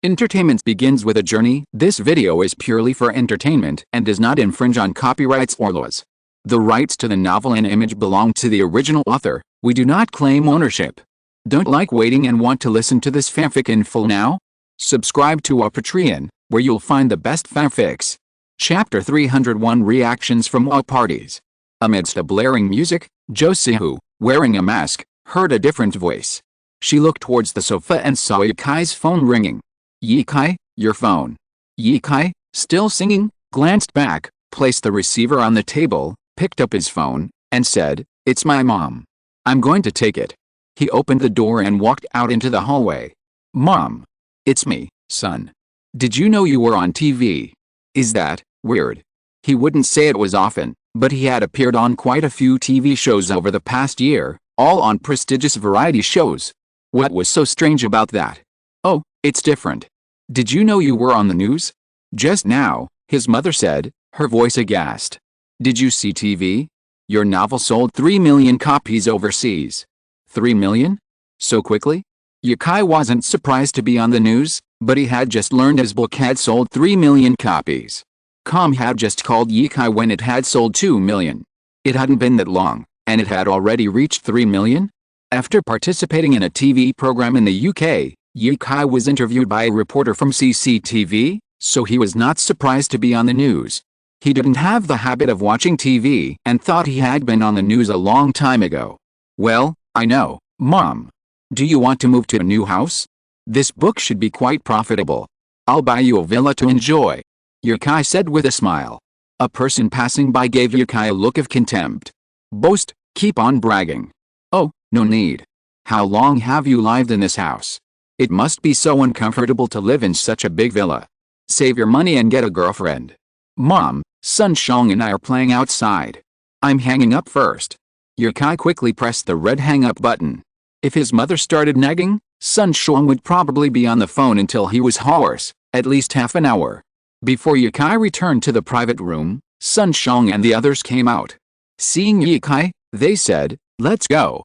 Entertainment begins with a journey. This video is purely for entertainment and does not infringe on copyrights or laws. The rights to the novel and image belong to the original author. We do not claim ownership. Don't like waiting and want to listen to this fanfic in full now? Subscribe to our Patreon, where you'll find the best fanfics. Chapter 301 Reactions from all parties. Amidst a blaring music, Jo Si-hoo, wearing a mask, heard a different voice. She looked towards the sofa and saw Ye-kai's phone ringing. "Ye-kai, your phone." Ye-kai, still singing, glanced back, placed the receiver on the table, picked up his phone, and said, "It's my mom. I'm going to take it." He opened the door and walked out into the hallway. "Mom. It's me, son. Did you know you were on TV? Is that weird?" He wouldn't say it was often, but he had appeared on quite a few TV shows over the past year, all on prestigious variety shows. What was so strange about that? "Oh, it's different. Did you know you were on the news?" "Just now," his mother said, her voice aghast. "Did you see TV? Your novel sold 3 million copies overseas." 3 million? So quickly? Ye-kai wasn't surprised to be on the news, but he had just learned his book had sold 3 million copies. Com had just called Ye-kai when it had sold 2 million. It hadn't been that long, and it had already reached 3 million? After participating in a TV program in the UK, Ye-kai was interviewed by a reporter from CCTV, so he was not surprised to be on the news. He didn't have the habit of watching TV and thought he had been on the news a long time ago. "Well, I know, Mom. Do you want to move to a new house? This book should be quite profitable. I'll buy you a villa to enjoy," Ye-kai said with a smile. A person passing by gave Ye-kai a look of contempt. "Boast, keep on bragging." "Oh, no need. How long have you lived in this house? It must be so uncomfortable to live in such a big villa. Save your money and get a girlfriend." "Mom, Sun Shong and I are playing outside. I'm hanging up first." Ye-kai quickly pressed the red hang-up button. If his mother started nagging, Sun Shong would probably be on the phone until he was hoarse, at least half an hour. Before Ye-kai returned to the private room, Sun Shong and the others came out. Seeing Ye-kai, they said, Let's go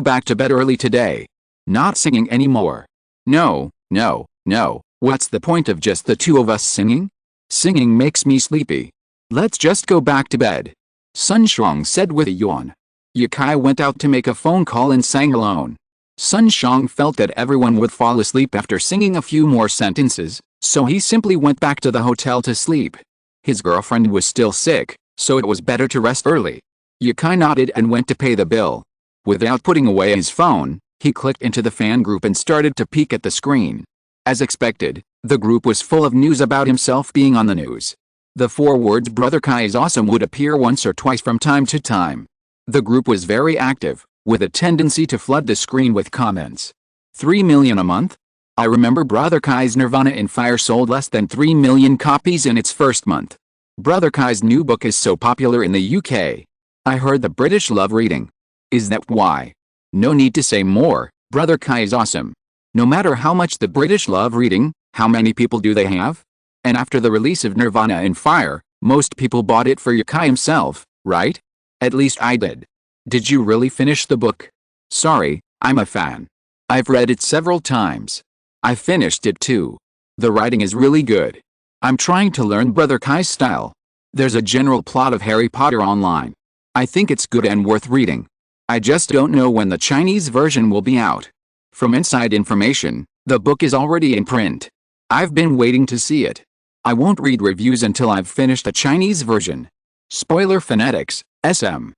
back to bed early today. Not singing anymore." No, what's the point of just the two of us singing? Singing makes me sleepy. Let's just go back to bed," Sun Shong said with a yawn. Ye-kai went out to make a phone call and sang alone. Sun Shong felt that everyone would fall asleep after singing a few more sentences, so he simply went back to the hotel to sleep. His girlfriend was still sick, so it was better to rest early. Ye-kai nodded and went to pay the bill. Without putting away his phone, he clicked into the fan group and started to peek at the screen. As expected, the group was full of news about himself being on the news. The 4 words "Brother Kai is awesome" would appear once or twice from time to time. The group was very active, with a tendency to flood the screen with comments. 3 million a month? I remember Brother Kai's Nirvana in Fire sold less than 3 million copies in its first month. Brother Kai's new book is so popular in the UK. I heard the British love reading. Is that why? No need to say more, Brother Kai is awesome. No matter how much the British love reading, how many people do they have? And after the release of Nirvana in Fire, most people bought it for Ye-kai himself, right? At least I did. Did you really finish the book? Sorry, I'm a fan. I've read it several times. I finished it too. The writing is really good. I'm trying to learn Brother Kai's style. There's a general plot of Harry Potter online. I think it's good and worth reading. I just don't know when the Chinese version will be out. From inside information, the book is already in print. I've been waiting to see it. I won't read reviews until I've finished the Chinese version. Spoiler Fanatics, SM.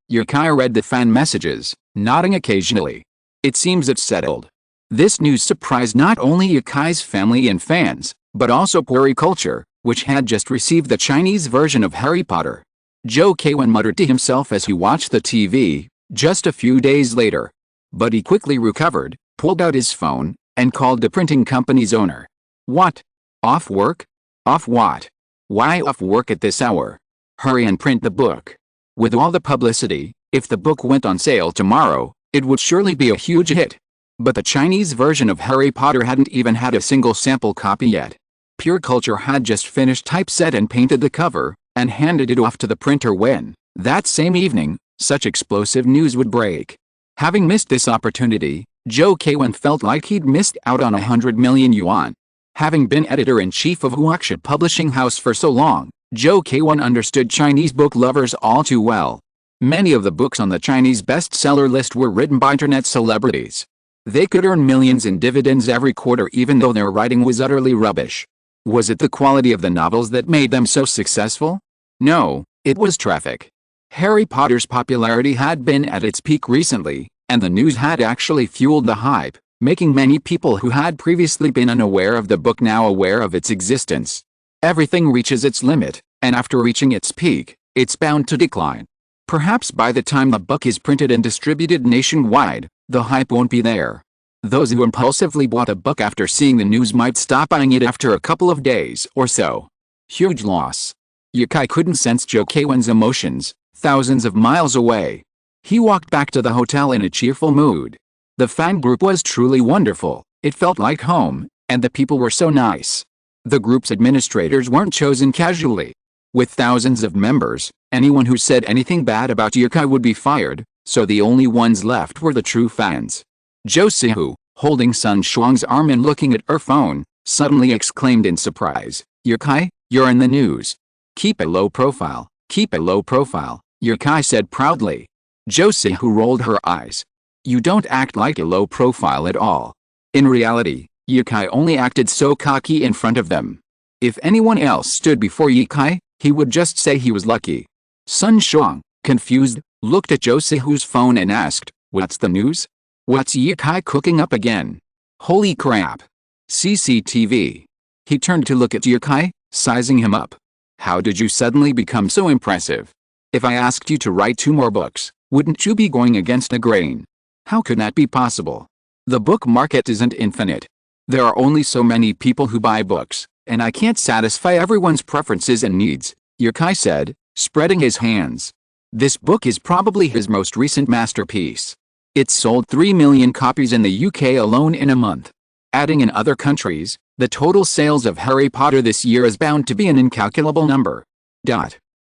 Ye-kai read the fan messages, nodding occasionally. It seems it's settled. This news surprised not only Ye-kai's family and fans, but also Puri culture, which had just received the Chinese version of Harry Potter. Jo Kawan muttered to himself as he watched the TV, just a few days later. But he quickly recovered, pulled out his phone, and called the printing company's owner. "What? Off work? Off what? Why off work at this hour? Hurry and print the book." With all the publicity, if the book went on sale tomorrow, it would surely be a huge hit. But the Chinese version of Harry Potter hadn't even had a single sample copy yet. Pure Culture had just finished typeset and painted the cover, and handed it off to the printer when, that same evening, such explosive news would break. Having missed this opportunity, Zhou Kaiwen felt like he'd missed out on 100 million yuan. Having been editor-in-chief of Huaxia Publishing House for so long, Zhou Kaiwen understood Chinese book lovers all too well. Many of the books on the Chinese bestseller list were written by internet celebrities. They could earn millions in dividends every quarter even though their writing was utterly rubbish. Was it the quality of the novels that made them so successful? No, it was traffic. Harry Potter's popularity had been at its peak recently, and the news had actually fueled the hype, making many people who had previously been unaware of the book now aware of its existence. Everything reaches its limit, and after reaching its peak, it's bound to decline. Perhaps by the time the book is printed and distributed nationwide, the hype won't be there. Those who impulsively bought a book after seeing the news might stop buying it after a couple of days or so. Huge loss. Yukai couldn't sense Zhou Kaiwen's emotions, thousands of miles away. He walked back to the hotel in a cheerful mood. The fan group was truly wonderful, it felt like home, and the people were so nice. The group's administrators weren't chosen casually. With thousands of members, anyone who said anything bad about Yukai would be fired, so the only ones left were the true fans. Zhou Sihu, holding Sun Shuang's arm and looking at her phone, suddenly exclaimed in surprise, "Yukai, you're in the news." "Keep a low profile, keep a low profile," Yukai said proudly. Zhou Sihu rolled her eyes. "You don't act like a low profile at all." In reality, Yukai only acted so cocky in front of them. If anyone else stood before Yukai, he would just say he was lucky. Sun Shuang, confused, looked at Zhou Sihu's phone and asked, "What's the news? What's Yukai cooking up again? Holy crap. CCTV." He turned to look at Yukai, sizing him up. "How did you suddenly become so impressive? If I asked you to write 2 more books, wouldn't you be going against the grain? How could that be possible? The book market isn't infinite. There are only so many people who buy books, and I can't satisfy everyone's preferences and needs," Yukai said, spreading his hands. This book is probably his most recent masterpiece. It's sold 3 million copies in the UK alone in a month. Adding in other countries, the total sales of Harry Potter this year is bound to be an incalculable number.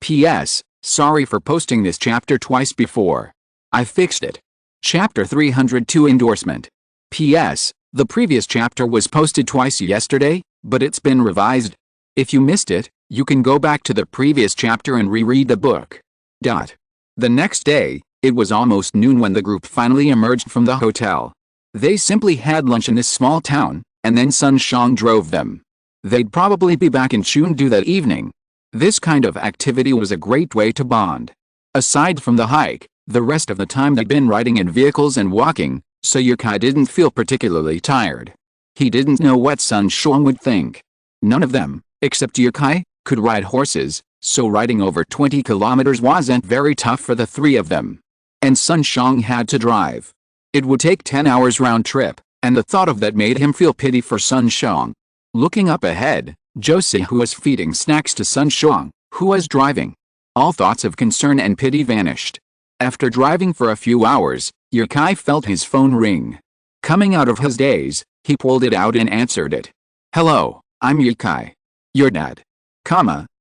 P.S. Sorry for posting this chapter twice before. I fixed it. Chapter 302 Endorsement. P.S. The previous chapter was posted twice yesterday, but it's been revised. If you missed it, you can go back to the previous chapter and reread the book. The next day, it was almost noon when the group finally emerged from the hotel. They simply had lunch in this small town, and then Sun Shuang drove them. They'd probably be back in Chengdu that evening. This kind of activity was a great way to bond. Aside from the hike, the rest of the time they'd been riding in vehicles and walking, so Yukai didn't feel particularly tired. He didn't know what Sun Shuang would think. None of them, except Yukai, could ride horses, so riding over 20 kilometers wasn't very tough for the 3 of them. And Sun Shuang had to drive. It would take 10 hours round trip, and the thought of that made him feel pity for Sun Shuang. Looking up ahead, Zhou Sihu was feeding snacks to Sun Shuang, who was driving. All thoughts of concern and pity vanished. After driving for a few hours, Yukai felt his phone ring. Coming out of his daze, he pulled it out and answered it. "Hello, I'm Yukai. Your dad."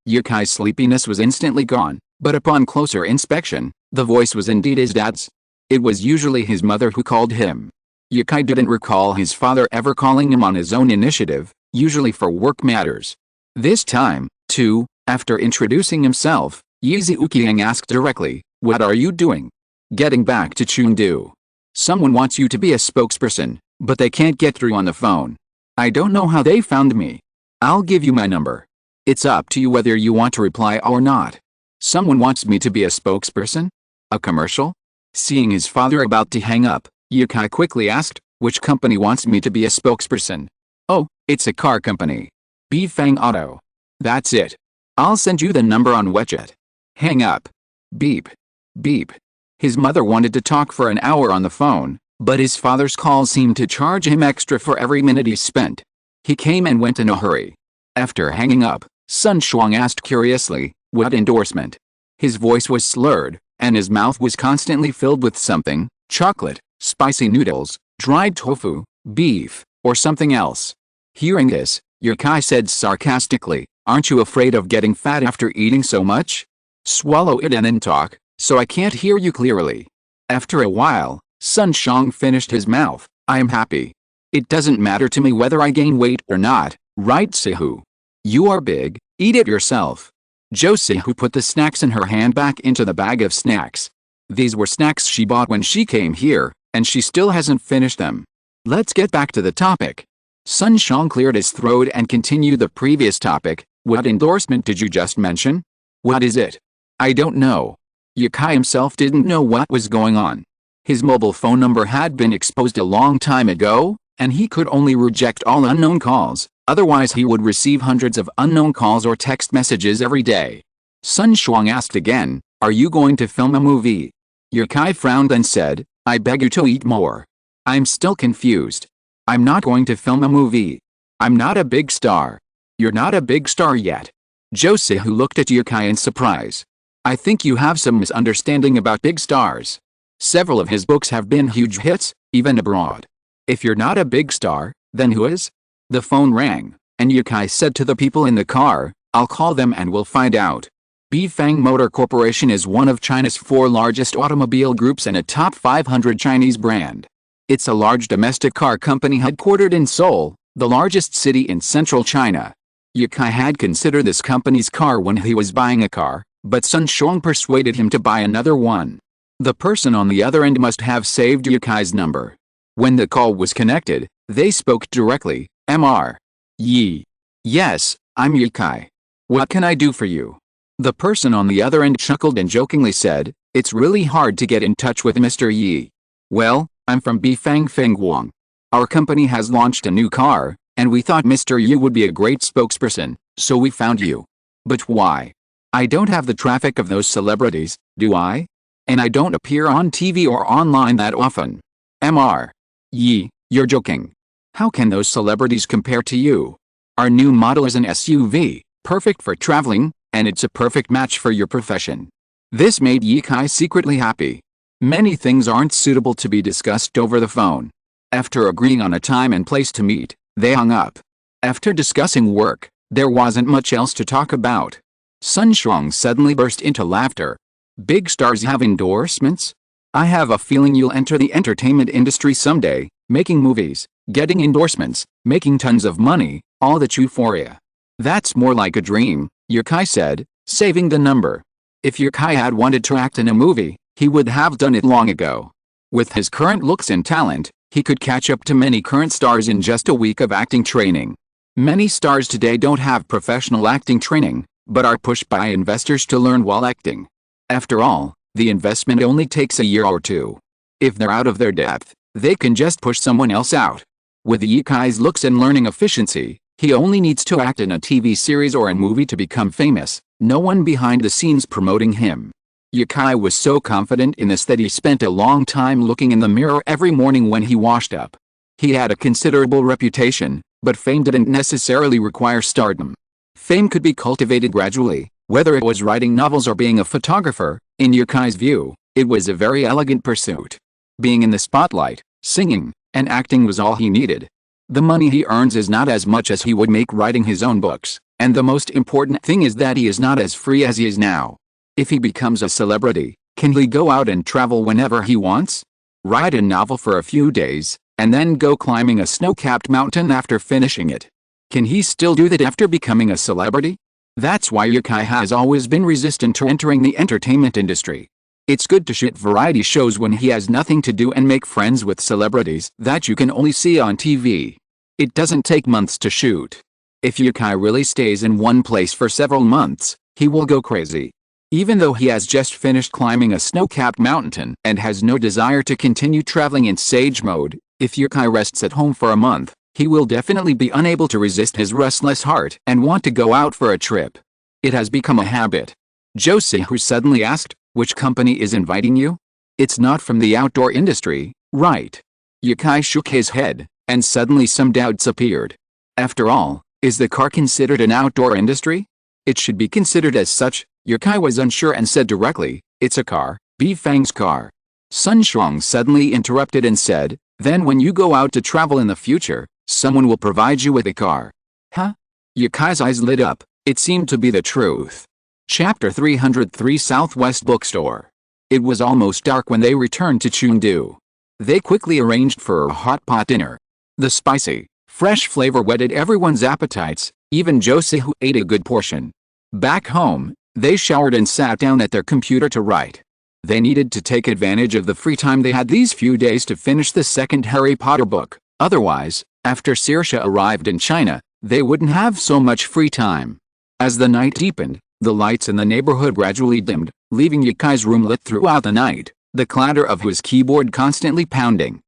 Yukai's sleepiness was instantly gone, but upon closer inspection, the voice was indeed his dad's. It was usually his mother who called him. Yukai didn't recall his father ever calling him on his own initiative, usually for work matters. This time, too, after introducing himself, Yizi Uqiang asked directly, "What are you doing?" "Getting back to Chengdu. Someone wants you to be a spokesperson, but they can't get through on the phone. I don't know how they found me. I'll give you my number. It's up to you whether you want to reply or not." "Someone wants me to be a spokesperson? A commercial?" Seeing his father about to hang up, Yukai quickly asked, "Which company wants me to be a spokesperson?" "Oh, it's a car company. Bifang Auto." "That's it. I'll send you the number on WeChat." Hang up. Beep. Beep. His mother wanted to talk for an hour on the phone, but his father's calls seemed to charge him extra for every minute he spent. He came and went in a hurry. After hanging up, Sun Shuang asked curiously, "What endorsement?" His voice was slurred, and his mouth was constantly filled with something: chocolate, spicy noodles, dried tofu, beef, or something else. Hearing this, Yukai said sarcastically, "Aren't you afraid of getting fat after eating so much? Swallow it and then talk, so I can't hear you clearly." After a while, Sun Shuang finished his mouth, I am happy. It doesn't matter to me whether I gain weight or not, right Sihu? You are big, eat it yourself. Sihu put the snacks in her hand back into the bag of snacks. These were snacks she bought when she came here, and she still hasn't finished them. Let's get back to the topic. Sun Xiang cleared his throat and continued the previous topic. What endorsement did you just mention? What is it? I don't know. Yukai himself didn't know what was going on. His mobile phone number had been exposed a long time ago, and he could only reject all unknown calls, otherwise he would receive hundreds of unknown calls or text messages every day. Sun Xiang asked again, are you going to film a movie? Yukai frowned and said, I beg you to eat more. I'm still confused. I'm not going to film a movie. I'm not a big star. You're not a big star yet. Sihu looked at Yukai in surprise. I think you have some misunderstanding about big stars. Several of his books have been huge hits, even abroad. If you're not a big star, then who is? The phone rang, and Yukai said to the people in the car, I'll call them and we'll find out. Bifang Motor Corporation is one of China's 4 largest automobile groups and a top 500 Chinese brand. It's a large domestic car company headquartered in Seoul, the largest city in central China. Yukai had considered this company's car when he was buying a car, but Sun Xiang persuaded him to buy another one. The person on the other end must have saved Yukai's number. When the call was connected, they spoke directly. Mr. Yi. Yes, I'm Yukai. What can I do for you? The person on the other end chuckled and jokingly said, it's really hard to get in touch with Mr. Yi. Well, I'm from Bifang Fengguang. Our company has launched a new car, and we thought Mr. Yi would be a great spokesperson, so we found you. But why? I don't have the traffic of those celebrities, do I? And I don't appear on TV or online that often. Mr. Yi, you're joking. How can those celebrities compare to you? Our new model is an SUV, perfect for traveling, and it's a perfect match for your profession. This made Yukai secretly happy. Many things aren't suitable to be discussed over the phone. After agreeing on a time and place to meet, they hung up. After discussing work, there wasn't much else to talk about. Sun Xiang suddenly burst into laughter. Big stars have endorsements? I have a feeling you'll enter the entertainment industry someday, making movies, getting endorsements, making tons of money, all that euphoria. That's more like a dream, Yukai said, saving the number. If Yukai had wanted to act in a movie, he would have done it long ago. With his current looks and talent, he could catch up to many current stars in just a week of acting training. Many stars today don't have professional acting training, but are pushed by investors to learn while acting. After all, the investment only takes a year or two. If they're out of their depth, they can just push someone else out. With Yukai's looks and learning efficiency, he only needs to act in a TV series or a movie to become famous, no one behind the scenes promoting him. Yukai was so confident in this that he spent a long time looking in the mirror every morning when he washed up. He had a considerable reputation, but fame didn't necessarily require stardom. Fame could be cultivated gradually, whether it was writing novels or being a photographer. In Yukai's view, it was a very elegant pursuit. Being in the spotlight, singing, and acting was all he needed. The money he earns is not as much as he would make writing his own books, and the most important thing is that he is not as free as he is now. If he becomes a celebrity, can he go out and travel whenever he wants? Write a novel for a few days, and then go climbing a snow-capped mountain after finishing it? Can he still do that after becoming a celebrity? That's why Yukai has always been resistant to entering the entertainment industry. It's good to shoot variety shows when he has nothing to do and make friends with celebrities that you can only see on TV. It doesn't take months to shoot. If Yukai really stays in one place for several months, he will go crazy. Even though he has just finished climbing a snow-capped mountain and has no desire to continue traveling in sage mode, if Yukai rests at home for a month, he will definitely be unable to resist his restless heart and want to go out for a trip. It has become a habit. Sihu suddenly asked, which company is inviting you? It's not from the outdoor industry, right? Yukai shook his head, and suddenly some doubts appeared. After all, is the car considered an outdoor industry? It should be considered as such. Yukai was unsure and said directly, it's a car, Bifang's car. Sun Xiang suddenly interrupted and said, then when you go out to travel in the future, someone will provide you with a car. Huh? Yukai's eyes lit up. It seemed to be the truth. Chapter 303 Southwest Bookstore. It was almost dark when they returned to Chengdu. They quickly arranged for a hot pot dinner. The spicy, fresh flavor whetted everyone's appetites, even Josie, who ate a good portion. Back home, they showered and sat down at their computer to write. They needed to take advantage of the free time they had these few days to finish the second Harry Potter book. Otherwise, after Saoirse arrived in China, they wouldn't have so much free time. As the night deepened, the lights in the neighborhood gradually dimmed, leaving Yukai's room lit throughout the night, the clatter of his keyboard constantly pounding.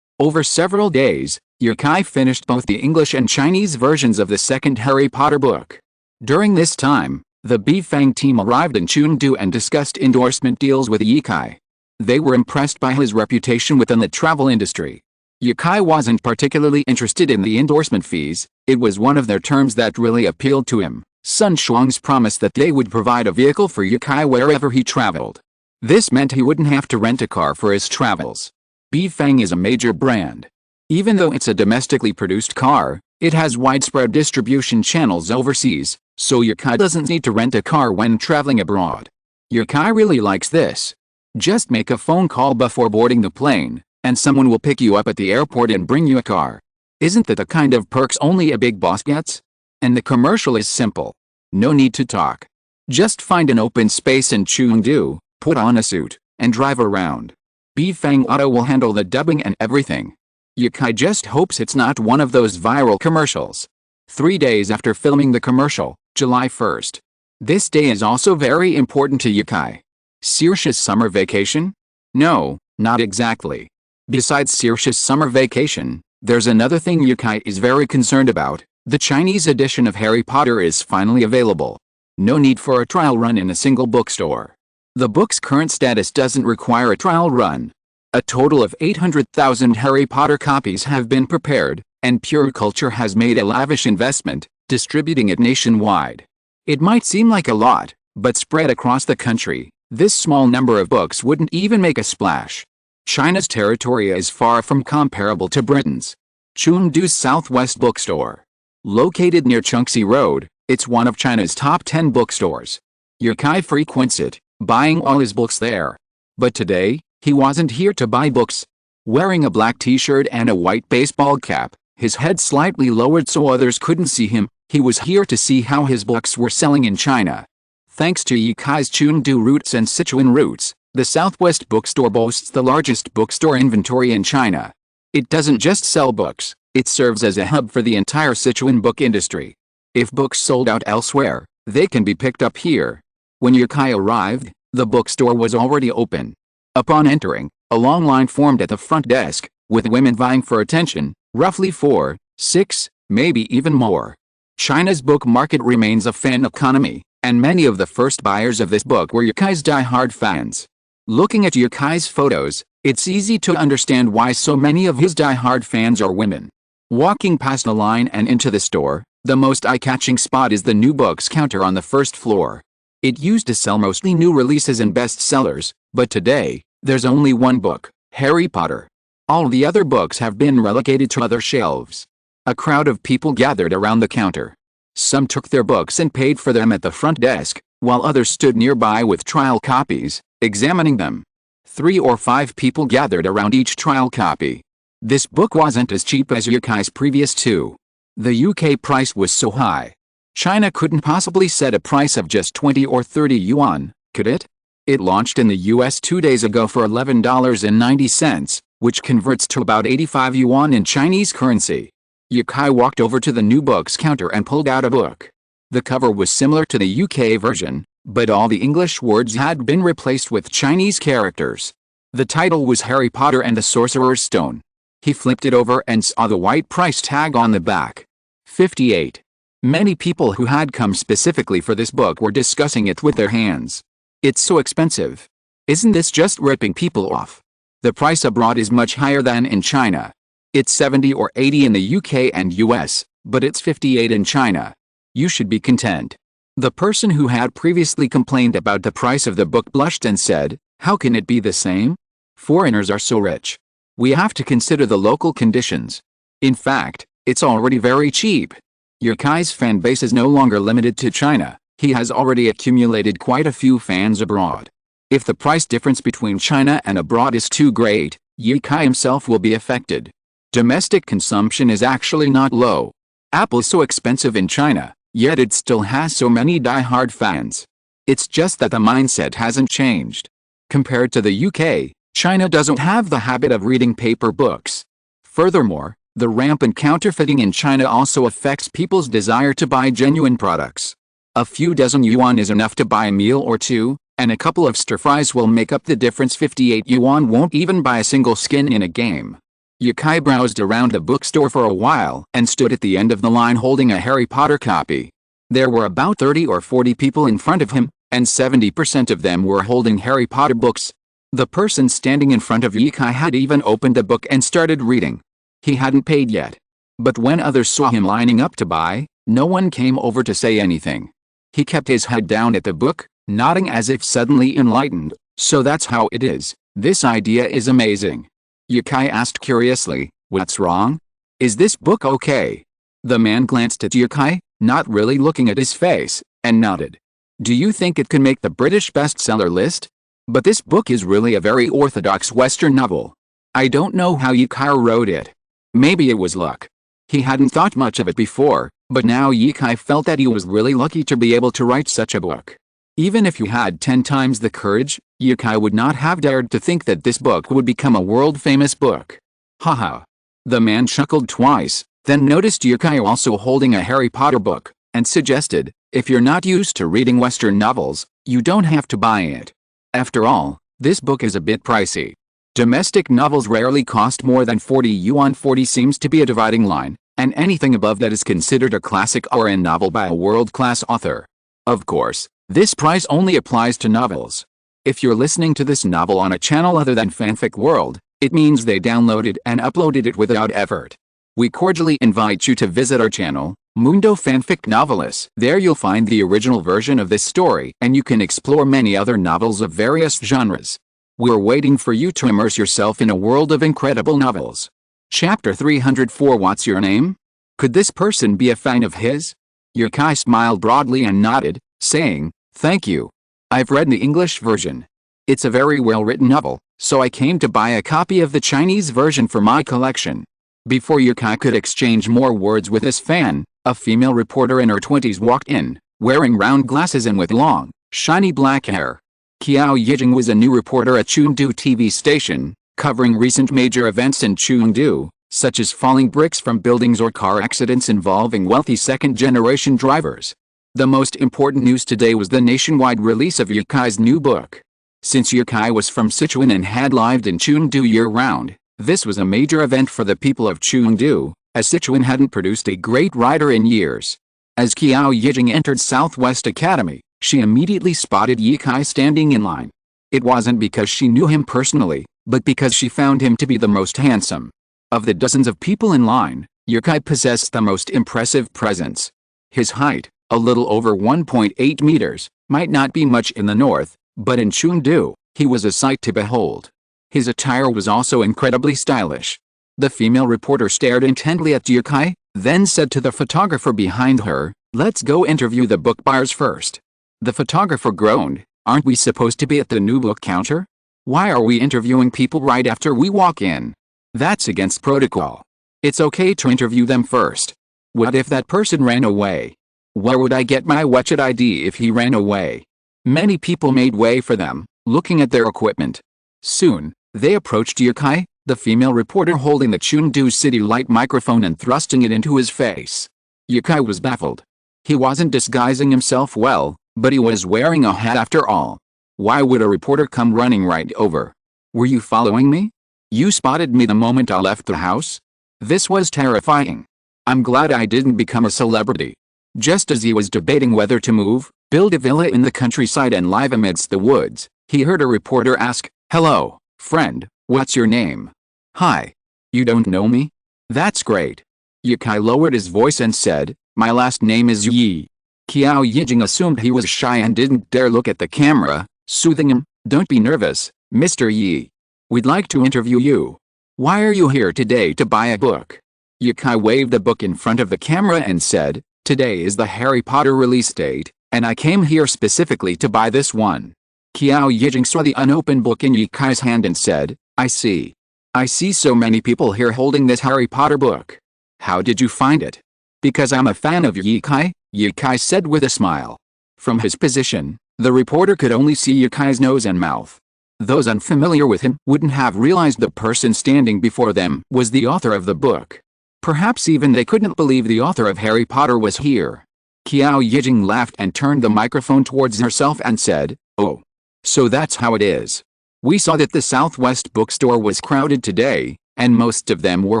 Over several days, Yukai finished both the English and Chinese versions of the second Harry Potter book. During this time, the Bifang team arrived in Chengdu and discussed endorsement deals with Yukai. They were impressed by his reputation within the travel industry. Yukai wasn't particularly interested in the endorsement fees, it was one of their terms that really appealed to him. Sun Shuang's promise that they would provide a vehicle for Yukai wherever he traveled. This meant he wouldn't have to rent a car for his travels. Bifang is a major brand. Even though it's a domestically produced car, it has widespread distribution channels overseas, so Yukai doesn't need to rent a car when traveling abroad. Yukai really likes this. Just make a phone call before boarding the plane, and someone will pick you up at the airport and bring you a car. Isn't that the kind of perks only a big boss gets? And the commercial is simple. No need to talk. Just find an open space in Chengdu, put on a suit, and drive around. Bifang Auto will handle the dubbing and everything. Yukai just hopes it's not one of those viral commercials. 3 days after filming the commercial, July 1st. This day is also very important to Yukai. Saoirse's summer vacation? No, not exactly. Besides Saoirse's summer vacation, there's another thing Yukai is very concerned about. The Chinese edition of Harry Potter is finally available. No need for a trial run in a single bookstore. The book's current status doesn't require a trial run. A total of 800,000 Harry Potter copies have been prepared, and Pure Culture has made a lavish investment, distributing it nationwide. It might seem like a lot, but spread across the country, this small number of books wouldn't even make a splash. China's territory is far from comparable to Britain's. Chengdu's Southwest Bookstore. Located near Chengxi Road, it's one of China's top 10 bookstores. Yukai frequents it, buying all his books there. But today, he wasn't here to buy books. Wearing a black t-shirt and a white baseball cap, his head slightly lowered so others couldn't see him, he was here to see how his books were selling in China. Thanks to Yukai's Chengdu roots and Sichuan roots, the Southwest Bookstore boasts the largest bookstore inventory in China. It doesn't just sell books, it serves as a hub for the entire Sichuan book industry. If books sold out elsewhere, they can be picked up here. When Yukai arrived, the bookstore was already open. Upon entering, a long line formed at the front desk, with women vying for attention, roughly 4, 6, maybe even more. China's book market remains a fan economy, and many of the first buyers of this book were Yukai's die-hard fans. Looking at Yukai's photos, it's easy to understand why so many of his die-hard fans are women. Walking past the line and into the store, the most eye-catching spot is the new books counter on the first floor. It used to sell mostly new releases and bestsellers, but today, there's only one book, Harry Potter. All the other books have been relegated to other shelves. A crowd of people gathered around the counter. Some took their books and paid for them at the front desk, while others stood nearby with trial copies, examining them. 3 or 5 people gathered around each trial copy. This book wasn't as cheap as Yukai's previous 2. The UK price was so high. China couldn't possibly set a price of just 20 or 30 yuan, could it? It launched in the US 2 days ago for $11.90, which converts to about 85 yuan in Chinese currency. Yukai walked over to the new books counter and pulled out a book. The cover was similar to the UK version, but all the English words had been replaced with Chinese characters. The title was Harry Potter and the Sorcerer's Stone. He flipped it over and saw the white price tag on the back. 58. Many people who had come specifically for this book were discussing it with their hands. It's so expensive. Isn't this just ripping people off? The price abroad is much higher than in China. It's 70 or 80 in the UK and US, but it's 58 in China. You should be content. The person who had previously complained about the price of the book blushed and said, "How can it be the same? Foreigners are so rich. We have to consider the local conditions. In fact, it's already very cheap." Yukai's fan base is no longer limited to China. He has already accumulated quite a few fans abroad. If the price difference between China and abroad is too great, Ye Kai himself will be affected. Domestic consumption is actually not low. Apple's so expensive in China, yet it still has so many die-hard fans. It's just that the mindset hasn't changed. Compared to the UK, China doesn't have the habit of reading paper books. Furthermore, the rampant counterfeiting in China also affects people's desire to buy genuine products. A few dozen yuan is enough to buy a meal or two, and a couple of stir-fries will make up the difference. 58 yuan won't even buy a single skin in a game. Ye Kai browsed around the bookstore for a while and stood at the end of the line holding a Harry Potter copy. There were about 30 or 40 people in front of him, and 70% of them were holding Harry Potter books. The person standing in front of Ye Kai had even opened a book and started reading. He hadn't paid yet. But when others saw him lining up to buy, no one came over to say anything. He kept his head down at the book, nodding as if suddenly enlightened. So that's how it is. This idea is amazing. Ye Kai asked curiously, what's wrong? Is this book okay? The man glanced at Ye Kai, not really looking at his face, and nodded. Do you think it could make the British bestseller list? But this book is really a very orthodox Western novel. I don't know how Ye Kai wrote it. Maybe it was luck. He hadn't thought much of it before, but now Ye Kai felt that he was really lucky to be able to write such a book. Even if you had 10 times the courage, Ye Kai would not have dared to think that this book would become a world-famous book. Haha. The man chuckled twice, then noticed Ye Kai also holding a Harry Potter book, and suggested, if you're not used to reading Western novels, you don't have to buy it. After all, this book is a bit pricey. Domestic novels rarely cost more than 40 yuan. 40 seems to be a dividing line, and anything above that is considered a classic or a novel by a world-class author. Of course, this price only applies to novels. If you're listening to this novel on a channel other than Fanfic World, it means they downloaded and uploaded it without effort. We cordially invite you to visit our channel, Mundo Fanfic Novelis. There you'll find the original version of this story and you can explore many other novels of various genres. We're waiting for you to immerse yourself in a world of incredible novels. Chapter 304. What's your name? Could this person be a fan of his? Ye Kai smiled broadly and nodded, saying, thank you. I've read the English version. It's a very well-written novel, so I came to buy a copy of the Chinese version for my collection. Before Ye Kai could exchange more words with his fan, a female reporter in her 20s walked in, wearing round glasses and with long, shiny black hair. Qiao Yijing was a new reporter at Chengdu TV station, covering recent major events in Chengdu, such as falling bricks from buildings or car accidents involving wealthy second-generation drivers. The most important news today was the nationwide release of Ye Kai's new book. Since Ye Kai was from Sichuan and had lived in Chengdu year-round, this was a major event for the people of Chengdu, as Sichuan hadn't produced a great writer in years. As Qiao Yijing entered Southwest Academy, she immediately spotted Ye Kai standing in line. It wasn't because she knew him personally, but because she found him to be the most handsome. Of the dozens of people in line, Ye Kai possessed the most impressive presence. His height, a little over 1.8 meters, might not be much in the north, but in Chengdu, he was a sight to behold. His attire was also incredibly stylish. The female reporter stared intently at Ye Kai, then said to the photographer behind her, let's go interview the book buyers first. The photographer groaned, aren't we supposed to be at the new book counter? Why are we interviewing people right after we walk in? That's against protocol. It's okay to interview them first. What if that person ran away? Where would I get my WeChat ID if he ran away? Many people made way for them, looking at their equipment. Soon, they approached Ye Kai, the female reporter holding the Chengdu City Light microphone and thrusting it into his face. Ye Kai was baffled. He wasn't disguising himself well, but he was wearing a hat after all. Why would a reporter come running right over? Were you following me? You spotted me the moment I left the house? This was terrifying. I'm glad I didn't become a celebrity. Just as he was debating whether to move, build a villa in the countryside and live amidst the woods, he heard a reporter ask, hello, friend, what's your name? Hi. You don't know me? That's great. Ye Kai lowered his voice and said, my last name is Yi. Qiao Yijing assumed he was shy and didn't dare look at the camera, soothing him, don't be nervous, Mr. Yi. We'd like to interview you. Why are you here today to buy a book? Ye Kai waved the book in front of the camera and said, today is the Harry Potter release date, and I came here specifically to buy this one. Qiao Yijing saw the unopened book in Ye Kai's hand and said, I see. I see so many people here holding this Harry Potter book. How did you find it? Because I'm a fan of Yukai, Yukai said with a smile. From his position, the reporter could only see Yukai's nose and mouth. Those unfamiliar with him wouldn't have realized the person standing before them was the author of the book. Perhaps even they couldn't believe the author of Harry Potter was here. Qiao Yijing laughed and turned the microphone towards herself and said, "Oh. So that's how it is. We saw that the Southwest bookstore was crowded today, and most of them were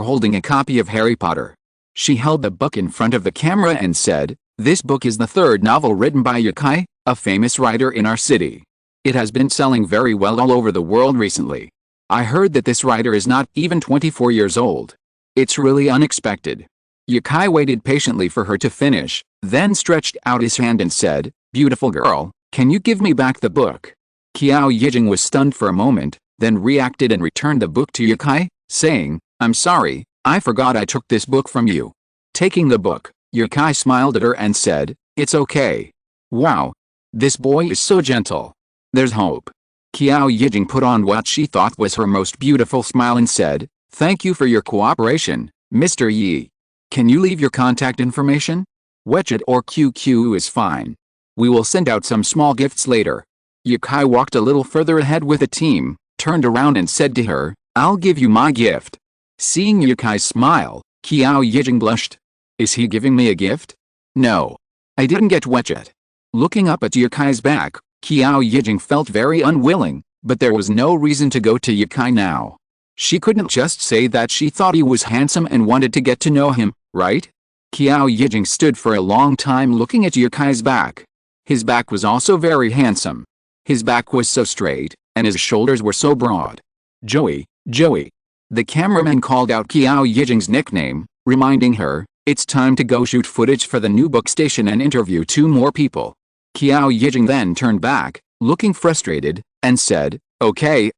holding a copy of Harry Potter." She held the book in front of the camera and said, "This book is the third novel written by Yukai, a famous writer in our city. It has been selling very well all over the world recently. I heard that this writer is not even 24 years old. It's really unexpected." Yukai waited patiently for her to finish, then stretched out his hand and said, "Beautiful girl, can you give me back the book?" Qiao Yijing was stunned for a moment, then reacted and returned the book to Yukai, saying, "I'm sorry, I forgot I took this book from you." Taking the book, Yukai smiled at her and said, "It's okay. Wow. This boy is so gentle. There's hope." Qiao Yijing put on what she thought was her most beautiful smile and said, "Thank you for your cooperation, Mr. Yi. Can you leave your contact information? WeChat or QQ is fine. We will send out some small gifts later." Yukai walked a little further ahead with the team, turned around and said to her, "I'll give you my gift." Seeing Yukai's smile, Qiao Yijing blushed. "Is he giving me a gift? No. I didn't get WeChat." Looking up at Yukai's back, Qiao Yijing felt very unwilling, but there was no reason to go to Yukai now. She couldn't just say that she thought he was handsome and wanted to get to know him, right? Qiao Yijing stood for a long time looking at Yukai's back. His back was also very handsome. His back was so straight, and his shoulders were so broad. "Joey, Joey." The cameraman called out Qiao Yijing's nickname, reminding her, "It's time to go shoot footage for the new book station and interview 2 more people." Qiao Yijing then turned back, looking frustrated, and said, Okay,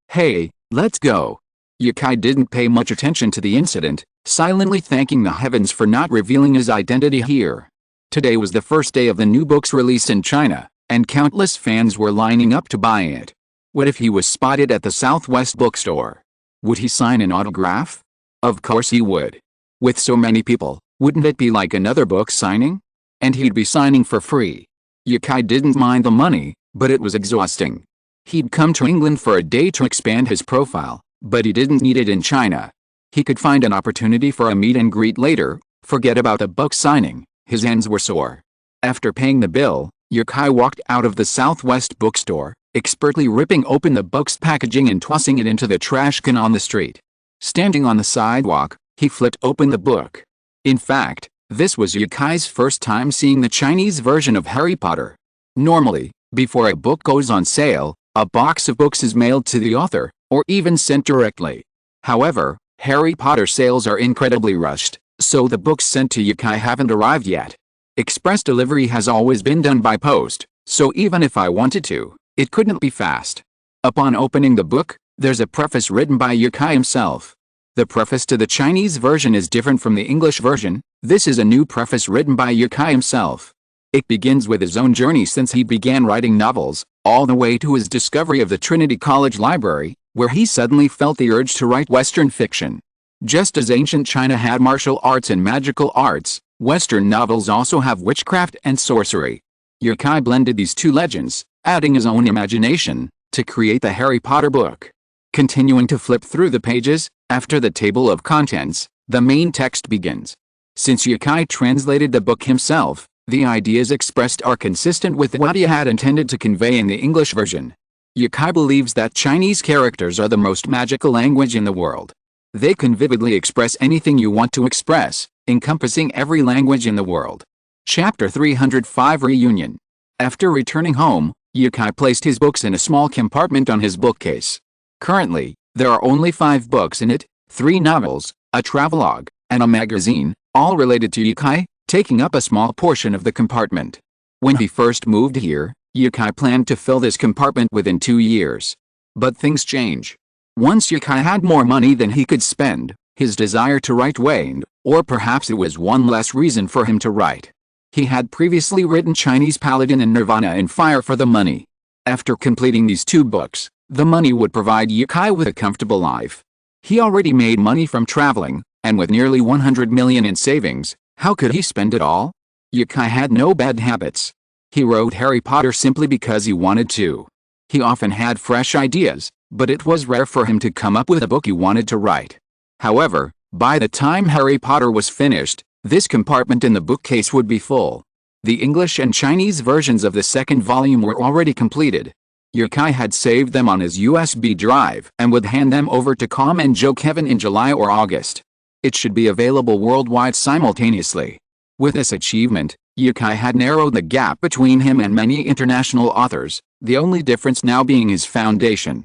hey, let's go." Yukai didn't pay much attention to the incident, silently thanking the heavens for not revealing his identity here. Today was the first day of the new book's release in China, and countless fans were lining up to buy it. What if he was spotted at the Southwest bookstore? Would he sign an autograph? Of course he would. With so many people, wouldn't it be like another book signing? And he'd be signing for free. Yukai didn't mind the money, but it was exhausting. He'd come to England for a day to expand his profile, but he didn't need it in China. He could find an opportunity for a meet and greet later. Forget about the book signing. His hands were sore. After paying the bill, Yukai walked out of the Southwest bookstore, expertly ripping open the book's packaging and tossing it into the trash can on the street. Standing on the sidewalk, he flipped open the book. In fact, this was Yukai's first time seeing the Chinese version of Harry Potter. Normally, before a book goes on sale, a box of books is mailed to the author, or even sent directly. However, Harry Potter sales are incredibly rushed, so the books sent to Yukai haven't arrived yet. Express delivery has always been done by post, so even if I wanted to, it couldn't be fast. Upon opening the book, there's a preface written by Yukai himself. The preface to the Chinese version is different from the English version. This is a new preface written by Yukai himself. It begins with his own journey since he began writing novels, all the way to his discovery of the Trinity College Library, where he suddenly felt the urge to write Western fiction. Just as ancient China had martial arts and magical arts, Western novels also have witchcraft and sorcery. Yukai blended these two legends, adding his own imagination, to create the Harry Potter book. Continuing to flip through the pages, after the table of contents, the main text begins. Since Yukai translated the book himself, the ideas expressed are consistent with what he had intended to convey in the English version. Yukai believes that Chinese characters are the most magical language in the world. They can vividly express anything you want to express, encompassing every language in the world. Chapter 305 Reunion. After returning home, Yukai placed his books in a small compartment on his bookcase. Currently, there are only 5 books in it, 3 novels, a travelogue, and a magazine, all related to Yukai, taking up a small portion of the compartment. When he first moved here, Yukai planned to fill this compartment within 2 years. But things change. Once Yukai had more money than he could spend, his desire to write waned, or perhaps it was one less reason for him to write. He had previously written Chinese Paladin and Nirvana in Fire for the money. After completing these 2 books, the money would provide Yukai with a comfortable life. He already made money from traveling, and with nearly 100 million in savings, how could he spend it all? Yukai had no bad habits. He wrote Harry Potter simply because he wanted to. He often had fresh ideas, but it was rare for him to come up with a book he wanted to write. However, by the time Harry Potter was finished, this compartment in the bookcase would be full. The English and Chinese versions of the second volume were already completed. Yukai had saved them on his USB drive and would hand them over to Com and Joe Kevin in July or August. It should be available worldwide simultaneously. With this achievement, Yukai had narrowed the gap between him and many international authors, the only difference now being his foundation.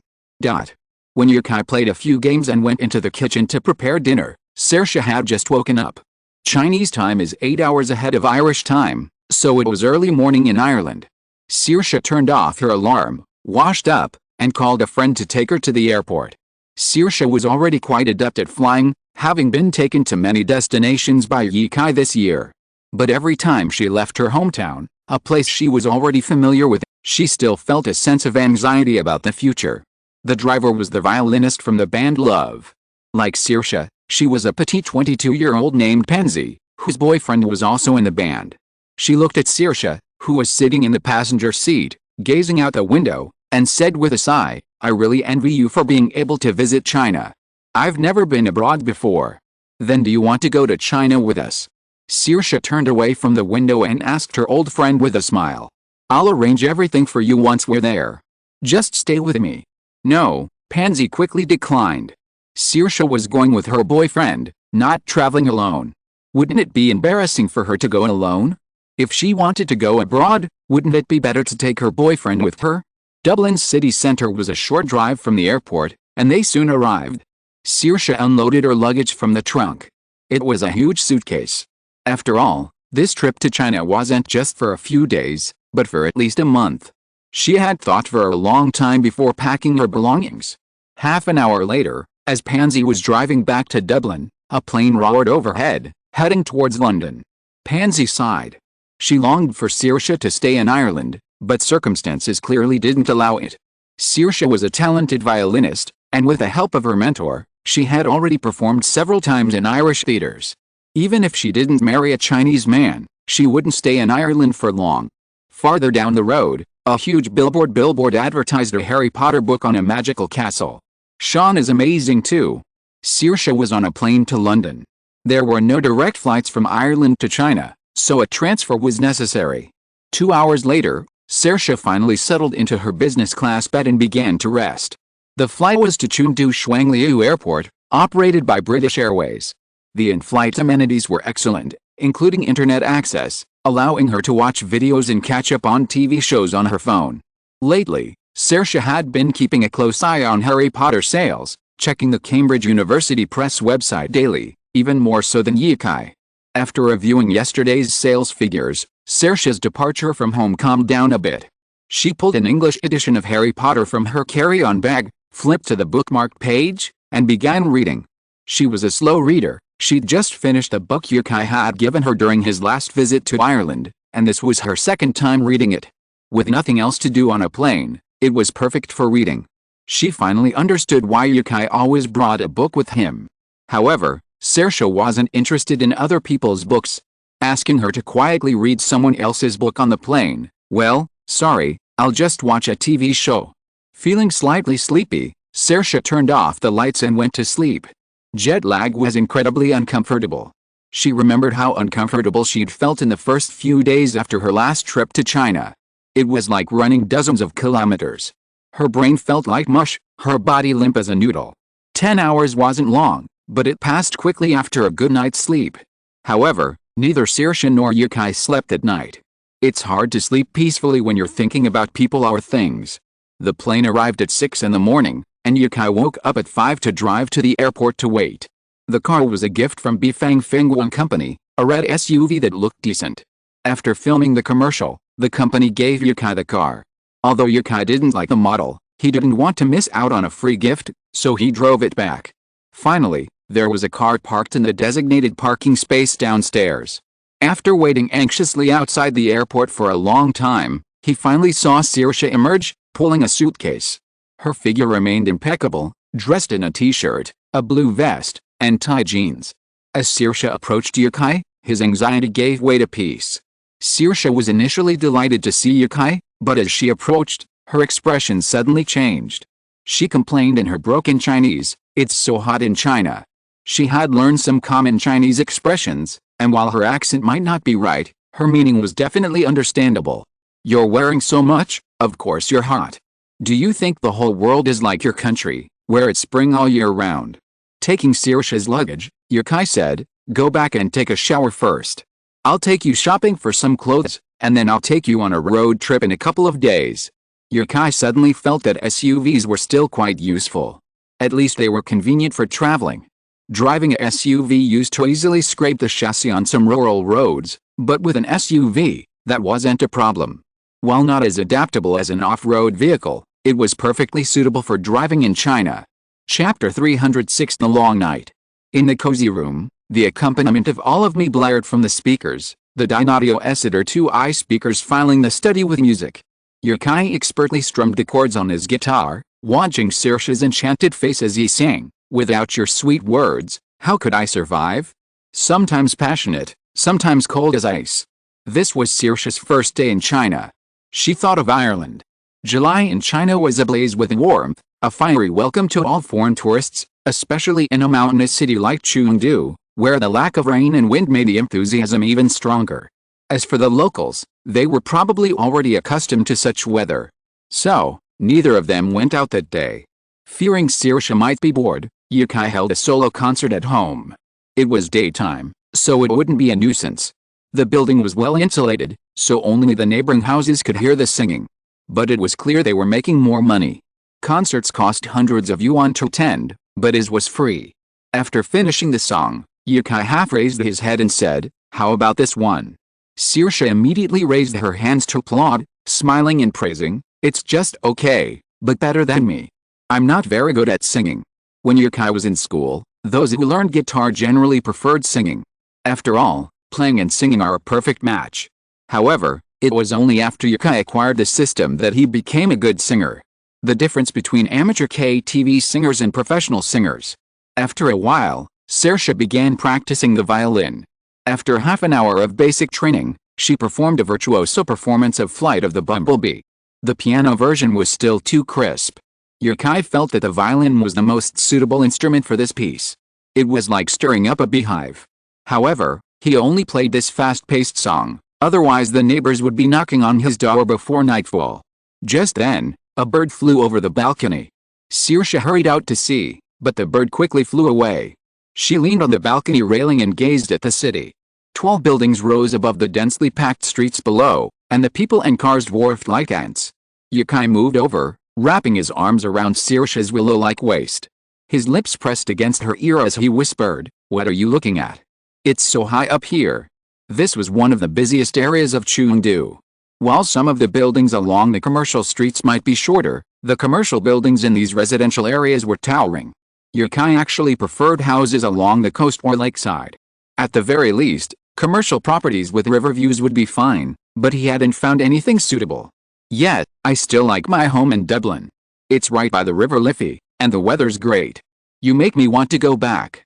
When Yukai played a few games and went into the kitchen to prepare dinner, Saoirse had just woken up. Chinese time is 8 hours ahead of Irish time, so it was early morning in Ireland. Saoirse turned off her alarm, washed up, and called a friend to take her to the airport. Saoirse was already quite adept at flying, having been taken to many destinations by Yukai this year. But every time she left her hometown, a place she was already familiar with, she still felt a sense of anxiety about the future. The driver was the violinist from the band Love. Like Saoirse, she was a petite 22-year-old named Pansy, whose boyfriend was also in the band. She looked at Saoirse, who was sitting in the passenger seat, gazing out the window, and said with a sigh, "I really envy you for being able to visit China. I've never been abroad before." "Then do you want to go to China with us?" Saoirse turned away from the window and asked her old friend with a smile. "I'll arrange everything for you once we're there. Just stay with me." "No," Pansy quickly declined. Saoirse was going with her boyfriend, not traveling alone. Wouldn't it be embarrassing for her to go alone? If she wanted to go abroad, wouldn't it be better to take her boyfriend with her? Dublin's city centre was a short drive from the airport, and they soon arrived. Saoirse unloaded her luggage from the trunk. It was a huge suitcase. After all, this trip to China wasn't just for a few days, but for at least a month. She had thought for a long time before packing her belongings. Half an hour later, as Pansy was driving back to Dublin, a plane roared overhead, heading towards London. Pansy sighed. She longed for Saoirse to stay in Ireland, but circumstances clearly didn't allow it. Saoirse was a talented violinist, and with the help of her mentor, she had already performed several times in Irish theaters. Even if she didn't marry a Chinese man, she wouldn't stay in Ireland for long. Farther down the road, a huge billboard advertised a Harry Potter book on a magical castle. "Sean is amazing too." Saoirse was on a plane to London. There were no direct flights from Ireland to China, so a transfer was necessary. 2 hours later, Saoirse finally settled into her business class bed and began to rest. The flight was to Chengdu Shuangliu Airport, operated by British Airways. The in-flight amenities were excellent, including internet access, allowing her to watch videos and catch up on TV shows on her phone. Lately, Saoirse had been keeping a close eye on Harry Potter sales, checking the Cambridge University Press website daily, even more so than Yukai. After reviewing yesterday's sales figures, Saoirse's departure from home calmed down a bit. She pulled an English edition of Harry Potter from her carry-on bag, flipped to the bookmarked page, and began reading. She was a slow reader. She'd just finished a book Yukai had given her during his last visit to Ireland, and this was her second time reading it. With nothing else to do on a plane, it was perfect for reading. She finally understood why Yukai always brought a book with him. However, Saoirse wasn't interested in other people's books. Asking her to quietly read someone else's book on the plane, "Well, sorry, I'll just watch a TV show." Feeling slightly sleepy, Saoirse turned off the lights and went to sleep. Jet lag was incredibly uncomfortable. She remembered how uncomfortable she'd felt in the first few days after her last trip to China. It was like running dozens of kilometers. Her brain felt like mush, her body limp as a noodle. 10 hours wasn't long, but it passed quickly after a good night's sleep. However, neither Saoirse nor Yukai slept at night. It's hard to sleep peacefully when you're thinking about people or things. The plane arrived at 6 in the morning, and Yukai woke up at 5 to drive to the airport to wait. The car was a gift from Bifang Fengguan Company, a red SUV that looked decent. After filming the commercial, the company gave Yukai the car. Although Yukai didn't like the model, he didn't want to miss out on a free gift, so he drove it back. Finally, there was a car parked in the designated parking space downstairs. After waiting anxiously outside the airport for a long time, he finally saw Saoirse emerge, pulling a suitcase. Her figure remained impeccable, dressed in a t-shirt, a blue vest, and tie jeans. As Saoirse approached Yukai, his anxiety gave way to peace. Saoirse was initially delighted to see Yukai, but as she approached, her expression suddenly changed. She complained in her broken Chinese, "It's so hot in China." She had learned some common Chinese expressions, and while her accent might not be right, her meaning was definitely understandable. "You're wearing so much, of course you're hot. Do you think the whole world is like your country, where it's spring all year round?" Taking Saoirse's luggage, Yukai said, "Go back and take a shower first. I'll take you shopping for some clothes, and then I'll take you on a road trip in a couple of days." Yukai suddenly felt that SUVs were still quite useful. At least they were convenient for traveling. Driving a SUV used to easily scrape the chassis on some rural roads, but with an SUV, that wasn't a problem. While not as adaptable as an off-road vehicle, it was perfectly suitable for driving in China. Chapter 306 The Long Night. In the cozy room, the accompaniment of All of Me blared from the speakers, the Dynaudio Essitor 2i speakers filing the study with music. Yukai expertly strummed the chords on his guitar, watching Saoirse's enchanted face as he sang, "Without your sweet words, how could I survive? Sometimes passionate, sometimes cold as ice." This was Saoirse's first day in China. She thought of Ireland. July in China was ablaze with warmth, a fiery welcome to all foreign tourists, especially in a mountainous city like Chengdu, where the lack of rain and wind made the enthusiasm even stronger. As for the locals, they were probably already accustomed to such weather. So, neither of them went out that day. Fearing Saoirse might be bored, Yukai held a solo concert at home. It was daytime, so it wouldn't be a nuisance. The building was well insulated, so only the neighboring houses could hear the singing. But it was clear they were making more money. Concerts cost hundreds of yuan to attend, but his was free. After finishing the song, Yukai half raised his head and said, "How about this one?" Saoirse immediately raised her hands to applaud, smiling and praising, "It's just okay, but better than me. I'm not very good at singing." When Yukai was in school, those who learned guitar generally preferred singing. After all, playing and singing are a perfect match. However, it was only after Yukai acquired the system that he became a good singer. The difference between amateur KTV singers and professional singers. After a while, Saoirse began practicing the violin. After half an hour of basic training, she performed a virtuoso performance of Flight of the Bumblebee. The piano version was still too crisp. Yukai felt that the violin was the most suitable instrument for this piece. It was like stirring up a beehive. However, he only played this fast-paced song, otherwise the neighbors would be knocking on his door before nightfall. Just then, a bird flew over the balcony. Saoirse hurried out to see, but the bird quickly flew away. She leaned on the balcony railing and gazed at the city. Tall buildings rose above the densely packed streets below, and the people and cars dwarfed like ants. Yukai moved over, wrapping his arms around Saoirse's willow-like waist. His lips pressed against her ear as he whispered, "What are you looking at? It's so high up here." This was one of the busiest areas of Chengdu. While some of the buildings along the commercial streets might be shorter, the commercial buildings in these residential areas were towering. Yukai actually preferred houses along the coast or lakeside. At the very least, commercial properties with river views would be fine, but he hadn't found anything suitable. Yet, "I still like my home in Dublin. It's right by the River Liffey, and the weather's great. You make me want to go back."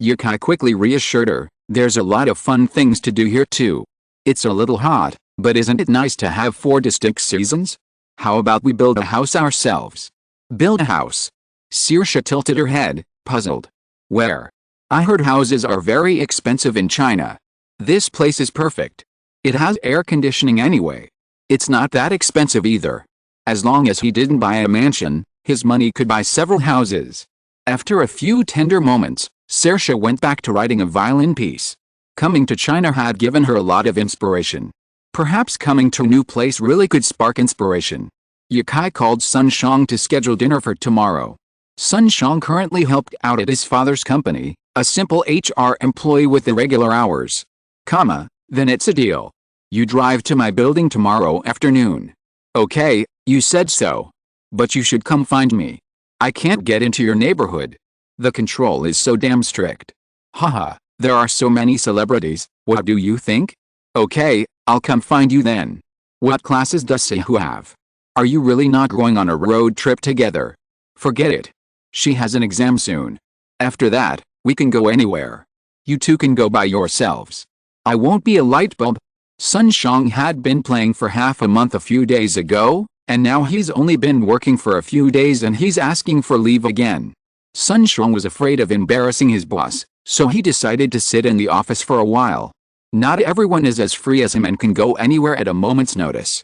Yukai quickly reassured her, "There's a lot of fun things to do here too. It's a little hot, but isn't it nice to have 4 distinct seasons? How about we build a house ourselves?" "Build a house?" Saoirse tilted her head, puzzled. "Where? I heard houses are very expensive in China. This place is perfect. It has air conditioning anyway. It's not that expensive either." As long as he didn't buy a mansion, his money could buy several houses. After a few tender moments, Saoirse went back to writing a violin piece. Coming to China had given her a lot of inspiration. Perhaps coming to a new place really could spark inspiration. Yukai called Sun Shang to schedule dinner for tomorrow. Sun Shang currently helped out at his father's company, a simple HR employee with irregular hours. "Then it's a deal. You drive to my building tomorrow afternoon." "Okay, you said so. But you should come find me. I can't get into your neighborhood. The control is so damn strict." "Haha, there are so many celebrities, what do you think?" "Okay, I'll come find you then." "What classes does Sihu have? Are you really not going on a road trip together?" "Forget it. She has an exam soon. After that, we can go anywhere. You two can go by yourselves. I won't be a light bulb. Sun Shang had been playing for half a month a few days ago, and now he's only been working for a few days and he's asking for leave again. Sun Shang was afraid of embarrassing his boss, so he decided to sit in the office for a while. Not everyone is as free as him and can go anywhere at a moment's notice.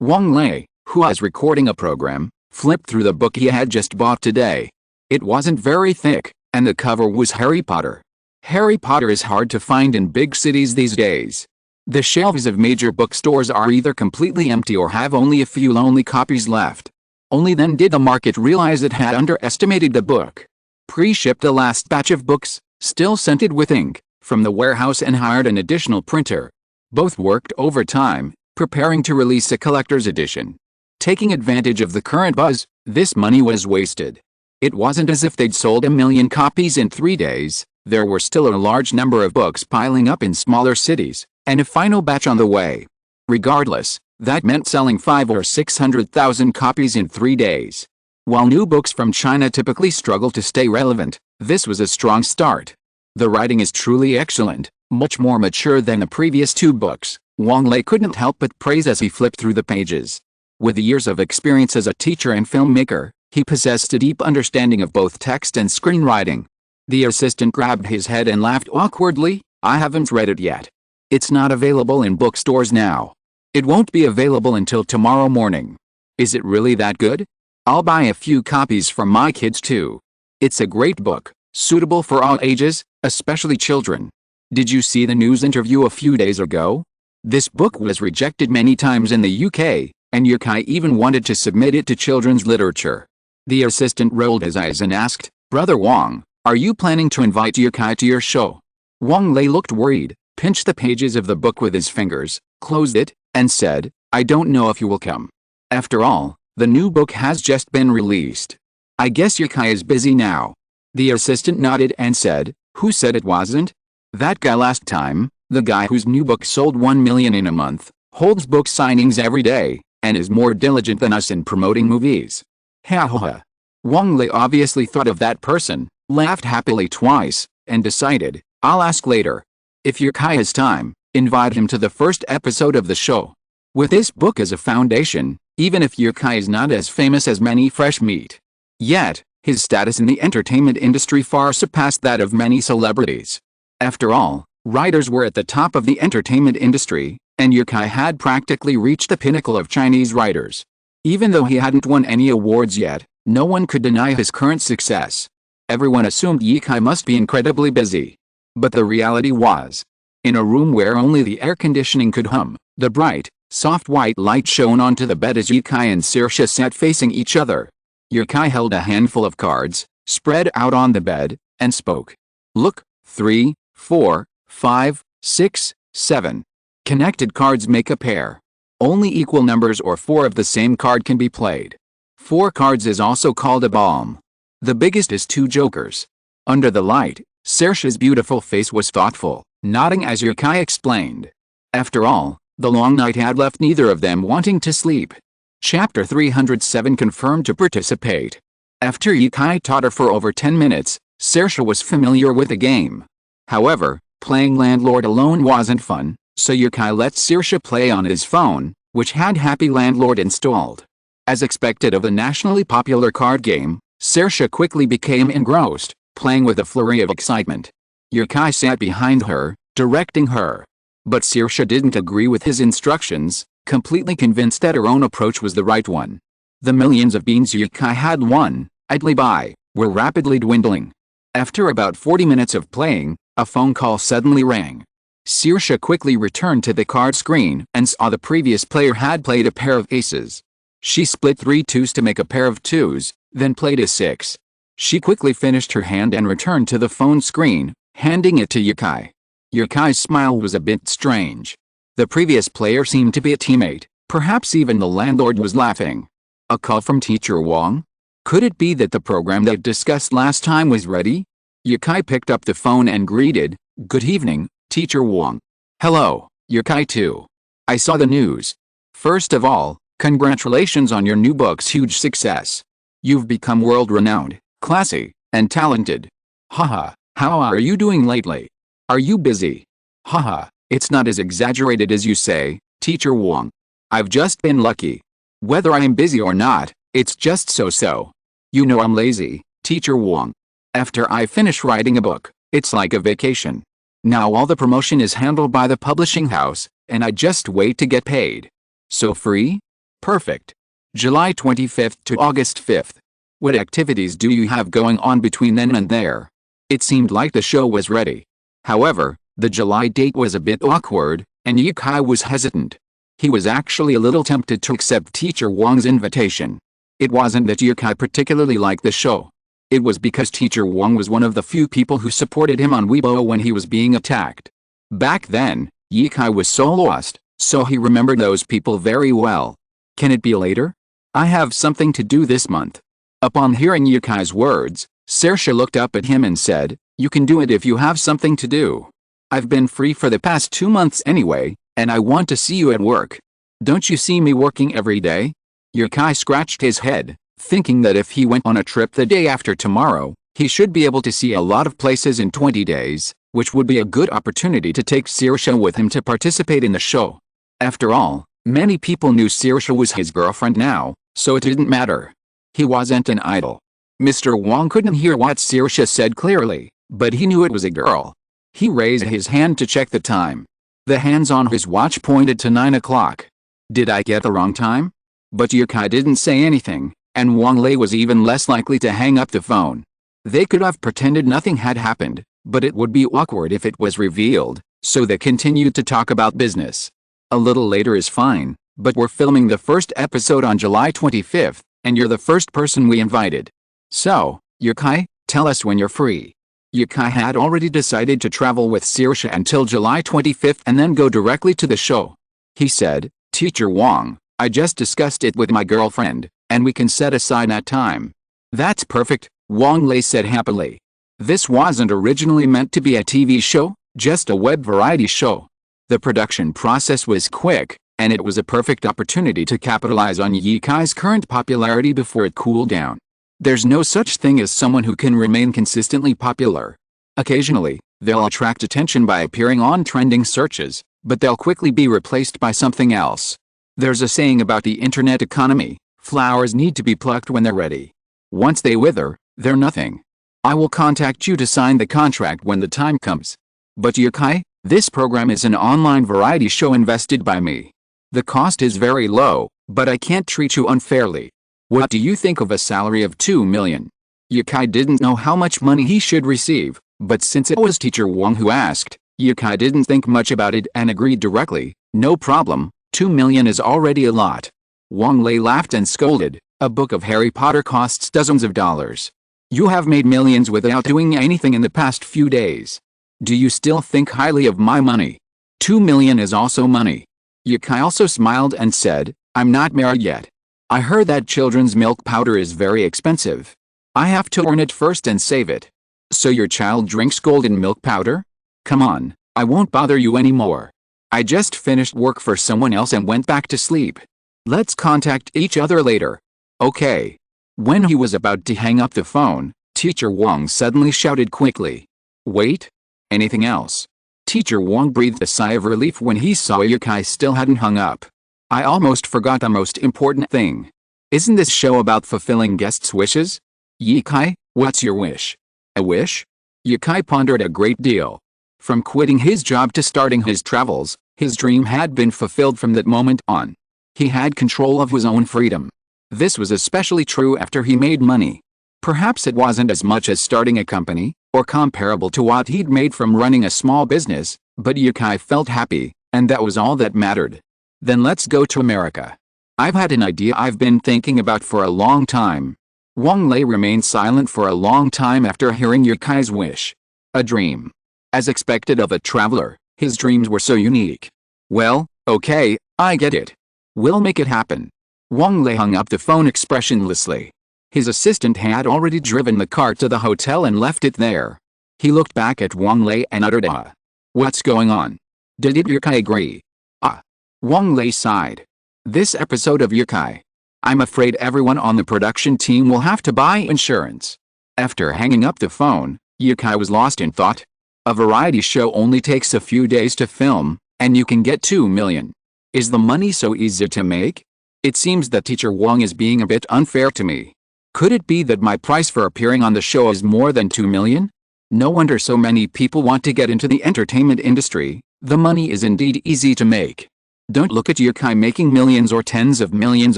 Wang Lei, who was recording a program, flipped through the book he had just bought today. It wasn't very thick, and the cover was Harry Potter. Harry Potter is hard to find in big cities these days. The shelves of major bookstores are either completely empty or have only a few lonely copies left. Only then did the market realize it had underestimated the book. Pre-shipped the last batch of books, still scented with ink, from the warehouse and hired an additional printer. Both worked overtime, preparing to release a collector's edition. Taking advantage of the current buzz, this money was wasted. It wasn't as if they'd sold 1 million copies in 3 days. There were still a large number of books piling up in smaller cities, and a final batch on the way. Regardless, that meant selling 500,000 or 600,000 copies in 3 days. While new books from China typically struggle to stay relevant, this was a strong start. The writing is truly excellent, much more mature than the previous 2 books, Wang Lei couldn't help but praise as he flipped through the pages. With years of experience as a teacher and filmmaker, he possessed a deep understanding of both text and screenwriting. The assistant grabbed his head and laughed awkwardly. I haven't read it yet. It's not available in bookstores now. It won't be available until tomorrow morning. Is it really that good? I'll buy a few copies for my kids too. It's a great book, suitable for all ages, especially children. Did you see the news interview a few days ago? This book was rejected many times in the UK, and Yukai even wanted to submit it to children's literature. The assistant rolled his eyes and asked, Brother Wang, are you planning to invite Yukai to your show? Wang Lei looked worried, pinched the pages of the book with his fingers, closed it, and said, I don't know if you will come. After all, the new book has just been released. I guess Yukai is busy now. The assistant nodded and said, Who said it wasn't? That guy last time, the guy whose new book sold 1 million in a month, holds book signings every day, and is more diligent than us in promoting movies. Ha ha ha. Wang Lei obviously thought of that person, laughed happily twice, and decided, I'll ask later. If Yukai has time, invite him to the first episode of the show. With this book as a foundation, even if Yukai is not as famous as many fresh meat, yet, his status in the entertainment industry far surpassed that of many celebrities. After all, writers were at the top of the entertainment industry, and Yukai had practically reached the pinnacle of Chinese writers. Even though he hadn't won any awards yet, no one could deny his current success. Everyone assumed Yukai must be incredibly busy. But the reality was, in a room where only the air conditioning could hum, the bright, soft white light shone onto the bed as Yukai and Saoirse sat facing each other. Yukai held a handful of cards, spread out on the bed, and spoke. Look, 3, 4, 5, 6, 7. Connected cards make a pair. Only equal numbers or 4 of the same card can be played. 4 cards is also called a bomb. The biggest is 2 jokers. Under the light, Saoirse's beautiful face was thoughtful, nodding as Yukai explained. After all, the long night had left neither of them wanting to sleep. Chapter 307 confirmed to participate. After Yukai taught her for over 10 minutes, Saoirse was familiar with the game. However, playing Landlord alone wasn't fun, so Yukai let Saoirse play on his phone, which had Happy Landlord installed. As expected of the nationally popular card game, Saoirse quickly became engrossed, playing with a flurry of excitement. Yukai sat behind her, directing her. But Saoirse didn't agree with his instructions, completely convinced that her own approach was the right one. The millions of beans Yukai had won, idly by, were rapidly dwindling. After about 40 minutes of playing, a phone call suddenly rang. Saoirse quickly returned to the card screen and saw the previous player had played a pair of aces. She split 3 twos to make a pair of twos, then played a 6. She quickly finished her hand and returned to the phone screen, handing it to Yukai. Yukai's smile was a bit strange. The previous player seemed to be a teammate, perhaps even the landlord was laughing. A call from Teacher Wang? Could it be that the program they discussed last time was ready? Yukai picked up the phone and greeted, Good evening, Teacher Wang. Hello, Yukai too. I saw the news. First of all, congratulations on your new book's huge success. You've become world-renowned, classy, and talented. Haha, how are you doing lately? Are you busy? Haha, it's not as exaggerated as you say, Teacher Wong. I've just been lucky. Whether I am busy or not, it's just so-so. You know I'm lazy, Teacher Wong. After I finish writing a book, it's like a vacation. Now all the promotion is handled by the publishing house, and I just wait to get paid. So free? Perfect. July 25th to August 5th. What activities do you have going on between then and there? It seemed like the show was ready. However, the July date was a bit awkward, and Ye-kai was hesitant. He was actually a little tempted to accept Teacher Wong's invitation. It wasn't that Ye-kai particularly liked the show. It was because Teacher Wong was one of the few people who supported him on Weibo when he was being attacked. Back then, Ye-kai was so lost, so he remembered those people very well. Can it be later? I have something to do this month. Upon hearing Ye-kai's words, Saoirse looked up at him and said, "You can do it if you have something to do. I've been free for the past 2 months anyway, and I want to see you at work. Don't you see me working every day?" Ye-kai scratched his head, thinking that if he went on a trip the day after tomorrow, he should be able to see a lot of places in 20 days, which would be a good opportunity to take Saoirse with him to participate in the show. After all, many people knew Saoirse was his girlfriend now, so it didn't matter. He wasn't an idol. Mr. Wong couldn't hear what Saoirse said clearly, but he knew it was a girl. He raised his hand to check the time. The hands on his watch pointed to 9 o'clock. Did I get the wrong time? But Ye-kai didn't say anything, and Wang Lei was even less likely to hang up the phone. They could have pretended nothing had happened, but it would be awkward if it was revealed, so they continued to talk about business. A little later is fine, but we're filming the first episode on July 25th, and you're the first person we invited. So, Ye-kai, tell us when you're free. Ye-kai had already decided to travel with Saoirse until July 25th and then go directly to the show. He said, "Teacher Wong, I just discussed it with my girlfriend, and we can set aside that time." "That's perfect," Wang Lei said happily. This wasn't originally meant to be a TV show, just a web variety show. The production process was quick, and it was a perfect opportunity to capitalize on Ye-kai's current popularity before it cooled down. There's no such thing as someone who can remain consistently popular. Occasionally, they'll attract attention by appearing on trending searches, but they'll quickly be replaced by something else. There's a saying about the internet economy: flowers need to be plucked when they're ready. Once they wither, they're nothing. I will contact you to sign the contract when the time comes. But Ye-kai, this program is an online variety show invested by me. The cost is very low, but I can't treat you unfairly. What do you think of a salary of 2 million? Ye-kai didn't know how much money he should receive, but since it was Teacher Wong who asked, Ye-kai didn't think much about it and agreed directly. "No problem, 2 million is already a lot." Wang Lei laughed and scolded, "A book of Harry Potter costs dozens of dollars. You have made millions without doing anything in the past few days. Do you still think highly of my money? 2 million is also money." Ye-kai also smiled and said, "I'm not married yet. I heard that children's milk powder is very expensive. I have to earn it first and save it." "So your child drinks golden milk powder? Come on, I won't bother you anymore. I just finished work for someone else and went back to sleep. Let's contact each other later." "Okay." When he was about to hang up the phone, Teacher Wong suddenly shouted quickly, "Wait! Anything else?" Teacher Wong breathed a sigh of relief when he saw Ye-kai still hadn't hung up. "I almost forgot the most important thing. Isn't this show about fulfilling guests' wishes? Ye-kai, what's your wish?" "A wish?" Ye-kai pondered a great deal. From quitting his job to starting his travels, his dream had been fulfilled from that moment on. He had control of his own freedom. This was especially true after he made money. Perhaps it wasn't as much as starting a company, or comparable to what he'd made from running a small business, but Ye-kai felt happy, and that was all that mattered. "Then let's go to America. I've had an idea I've been thinking about for a long time." Wang Lei remained silent for a long time after hearing Ye-kai's wish. A dream. As expected of a traveler, his dreams were so unique. "Well, okay, I get it. We'll make it happen." Wang Lei hung up the phone expressionlessly. His assistant had already driven the car to the hotel and left it there. He looked back at Wang Lei and uttered "Ah. What's going on? Did Ye-kai agree?" "Ah." Wang Lei sighed. This episode of Ye-kai. I'm afraid everyone on the production team will have to buy insurance." After hanging up the phone, Yukai was lost in thought. A variety show only takes a few days to film, and you can get 2 million. Is the money so easy to make? It seems that Teacher Wong is being a bit unfair to me. Could it be that my price for appearing on the show is more than 2 million? No wonder so many people want to get into the entertainment industry. The money is indeed easy to make. Don't look at Yukai making millions or tens of millions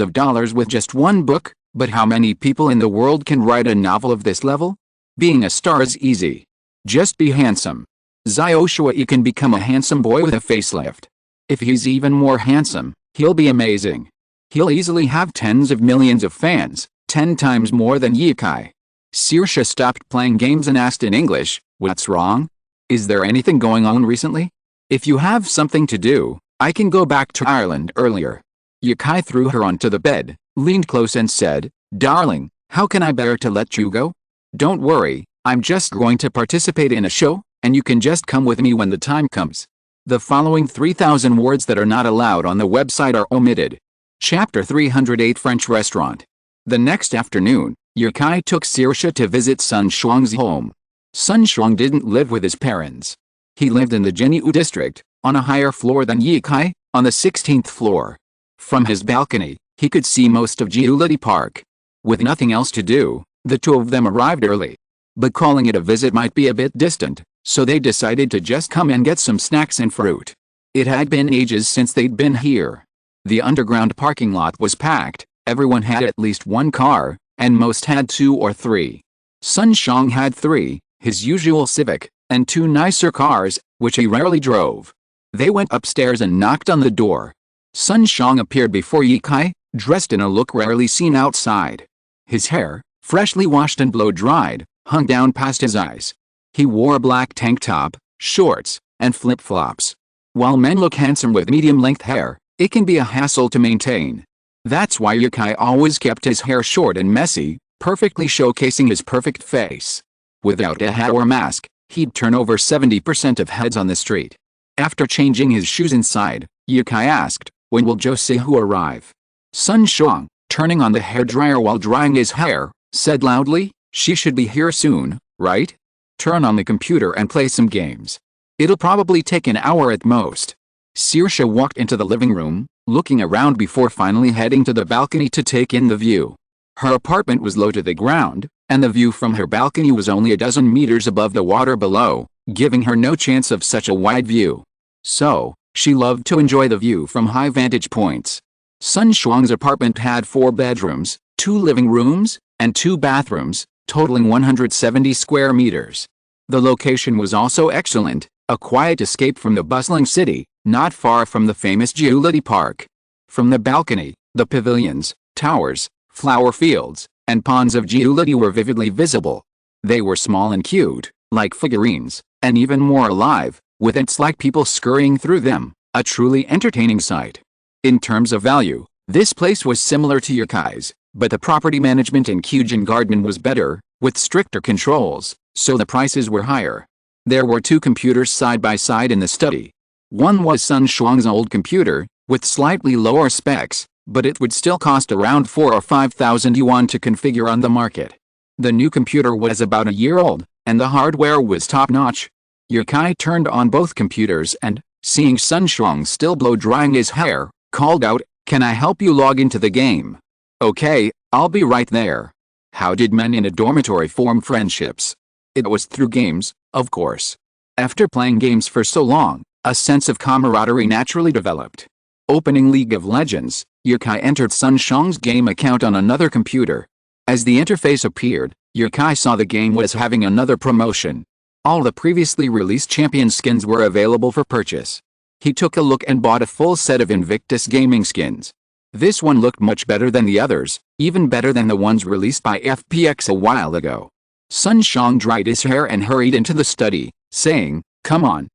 of dollars with just one book, but how many people in the world can write a novel of this level? Being a star is easy. Just be handsome. Xiao can become a handsome boy with a facelift. If he's even more handsome, he'll be amazing. He'll easily have tens of millions of fans, 10 times more than Yukai. Saoirse stopped playing games and asked in English, "What's wrong? Is there anything going on recently? If you have something to do, I can go back to Ireland earlier." Yukai threw her onto the bed, leaned close and said, "Darling, how can I bear to let you go? Don't worry, I'm just going to participate in a show, and you can just come with me when the time comes." The following 3,000 words that are not allowed on the website are omitted. Chapter 308 French Restaurant. The next afternoon, Yukai took Saoirse to visit Sun Shuang's home. Sun Shuang didn't live with his parents. He lived in the Jinyu district, on a higher floor than Yukai, on the 16th floor. From his balcony, he could see most of Jiulity Park. With nothing else to do, the two of them arrived early. But calling it a visit might be a bit distant, so they decided to just come and get some snacks and fruit. It had been ages since they'd been here. The underground parking lot was packed, everyone had at least one car, and most had 2 or 3. Sun Shuang had 3, his usual Civic, and 2 nicer cars, which he rarely drove. They went upstairs and knocked on the door. Sun Shuang appeared before Yukai, dressed in a look rarely seen outside. His hair, freshly washed and blow-dried, hung down past his eyes. He wore a black tank top, shorts, and flip-flops. While men look handsome with medium-length hair, it can be a hassle to maintain. That's why Yukai always kept his hair short and messy, perfectly showcasing his perfect face. Without a hat or mask, he'd turn over 70% of heads on the street. After changing his shoes inside, Yukai asked, "When will Josehoo arrive?" Sun Shuang, turning on the hairdryer while drying his hair, said loudly, "She should be here soon, right? Turn on the computer and play some games. It'll probably take an hour at most." Saoirse walked into the living room, looking around before finally heading to the balcony to take in the view. Her apartment was low to the ground, and the view from her balcony was only a dozen meters above the water below, giving her no chance of such a wide view. So, she loved to enjoy the view from high vantage points. Sun Shuang's apartment had 4 bedrooms, 2 living rooms, and 2 bathrooms, totaling 170 square meters. The location was also excellent, a quiet escape from the bustling city, not far from the famous Jiulity Park. From the balcony, the pavilions, towers, flower fields, and ponds of Jiulity were vividly visible. They were small and cute, like figurines, and even more alive, with its like people scurrying through them, a truly entertaining sight. In terms of value, this place was similar to Yukai's, but the property management in Kyujin Garden was better, with stricter controls, so the prices were higher. There were 2 computers side by side in the study. One was Sun Shuang's old computer, with slightly lower specs, but it would still cost around 4,000 or 5,000 yuan to configure on the market. The new computer was about a year old, and the hardware was top-notch. Yukai turned on both computers and, seeing Sun Shuang still blow-drying his hair, called out, "Can I help you log into the game?" "Okay, I'll be right there." How did men in a dormitory form friendships? It was through games, of course. After playing games for so long, a sense of camaraderie naturally developed. Opening League of Legends, Yukai entered Sun Shuang's game account on another computer. As the interface appeared, Yukai saw the game was having another promotion. All the previously released champion skins were available for purchase. He took a look and bought a full set of Invictus gaming skins. This one looked much better than the others, even better than the ones released by FPX a while ago. Sun Shuang dried his hair and hurried into the study, saying, come on.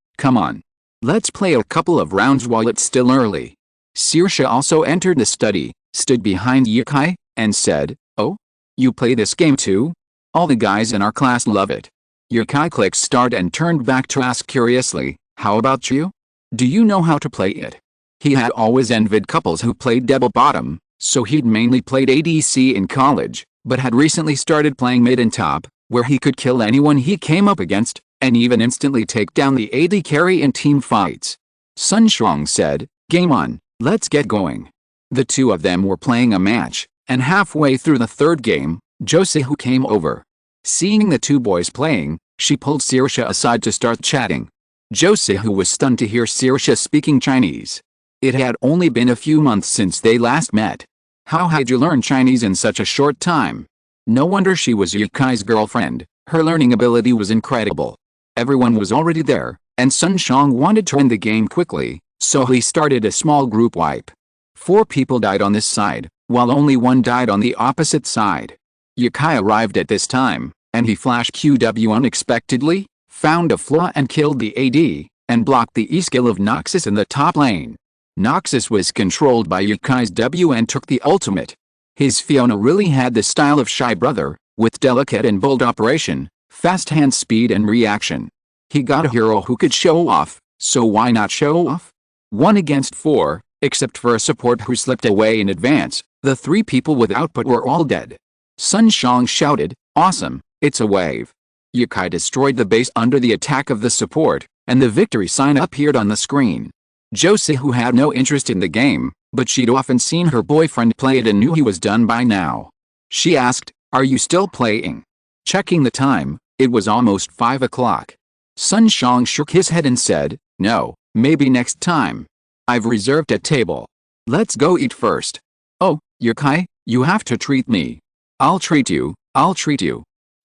Let's play a couple of rounds while it's still early." Saoirse also entered the study, stood behind Yukai, and said, "Oh? You play this game too? All the guys in our class love it." Yukai clicked start and turned back to ask curiously, "How about you? Do you know how to play it?" He had always envied couples who played double bottom, So he'd mainly played ADC in college, but had recently started playing mid and top, where he could kill anyone he came up against, and even instantly take down the AD carry in team fights. Sun Xiang said, "Game on, let's get going." The two of them were playing a match, and halfway through the third game, Josihu came over. Seeing the two boys playing, she pulled Saoirse aside to start chatting. Josihu was stunned to hear Saoirse speaking Chinese. It had only been a few months since they last met. How had you learned Chinese in such a short time? No wonder she was Yukai's girlfriend, her learning ability was incredible. Everyone was already there, and Sun Xiang wanted to end the game quickly, so he started a small group wipe. 4 people died on this side, while only 1 died on the opposite side. Yukai arrived at this time, and he flashed QW unexpectedly, found a flaw and killed the AD, and blocked the E-skill of Noxus in the top lane. Noxus was controlled by Yukai's W and took the ultimate. His Fiona really had the style of Shy Brother, with delicate and bold operation, fast hand speed and reaction. He got a hero who could show off, so why not show off? 1 against 4, except for a support who slipped away in advance, the 3 people with output were all dead. Sun Xiang shouted, "Awesome, it's a wave." Yukai destroyed the base under the attack of the support, and the victory sign appeared on the screen. Josie, who had no interest in the game, but she'd often seen her boyfriend play it and knew he was done by now. She asked, "Are you still playing?" Checking the time, it was almost 5 o'clock. Sun Xiang shook his head and said, "No, maybe next time. I've reserved a table. Let's go eat first." "Oh, Yukai, you have to treat me." I'll treat you.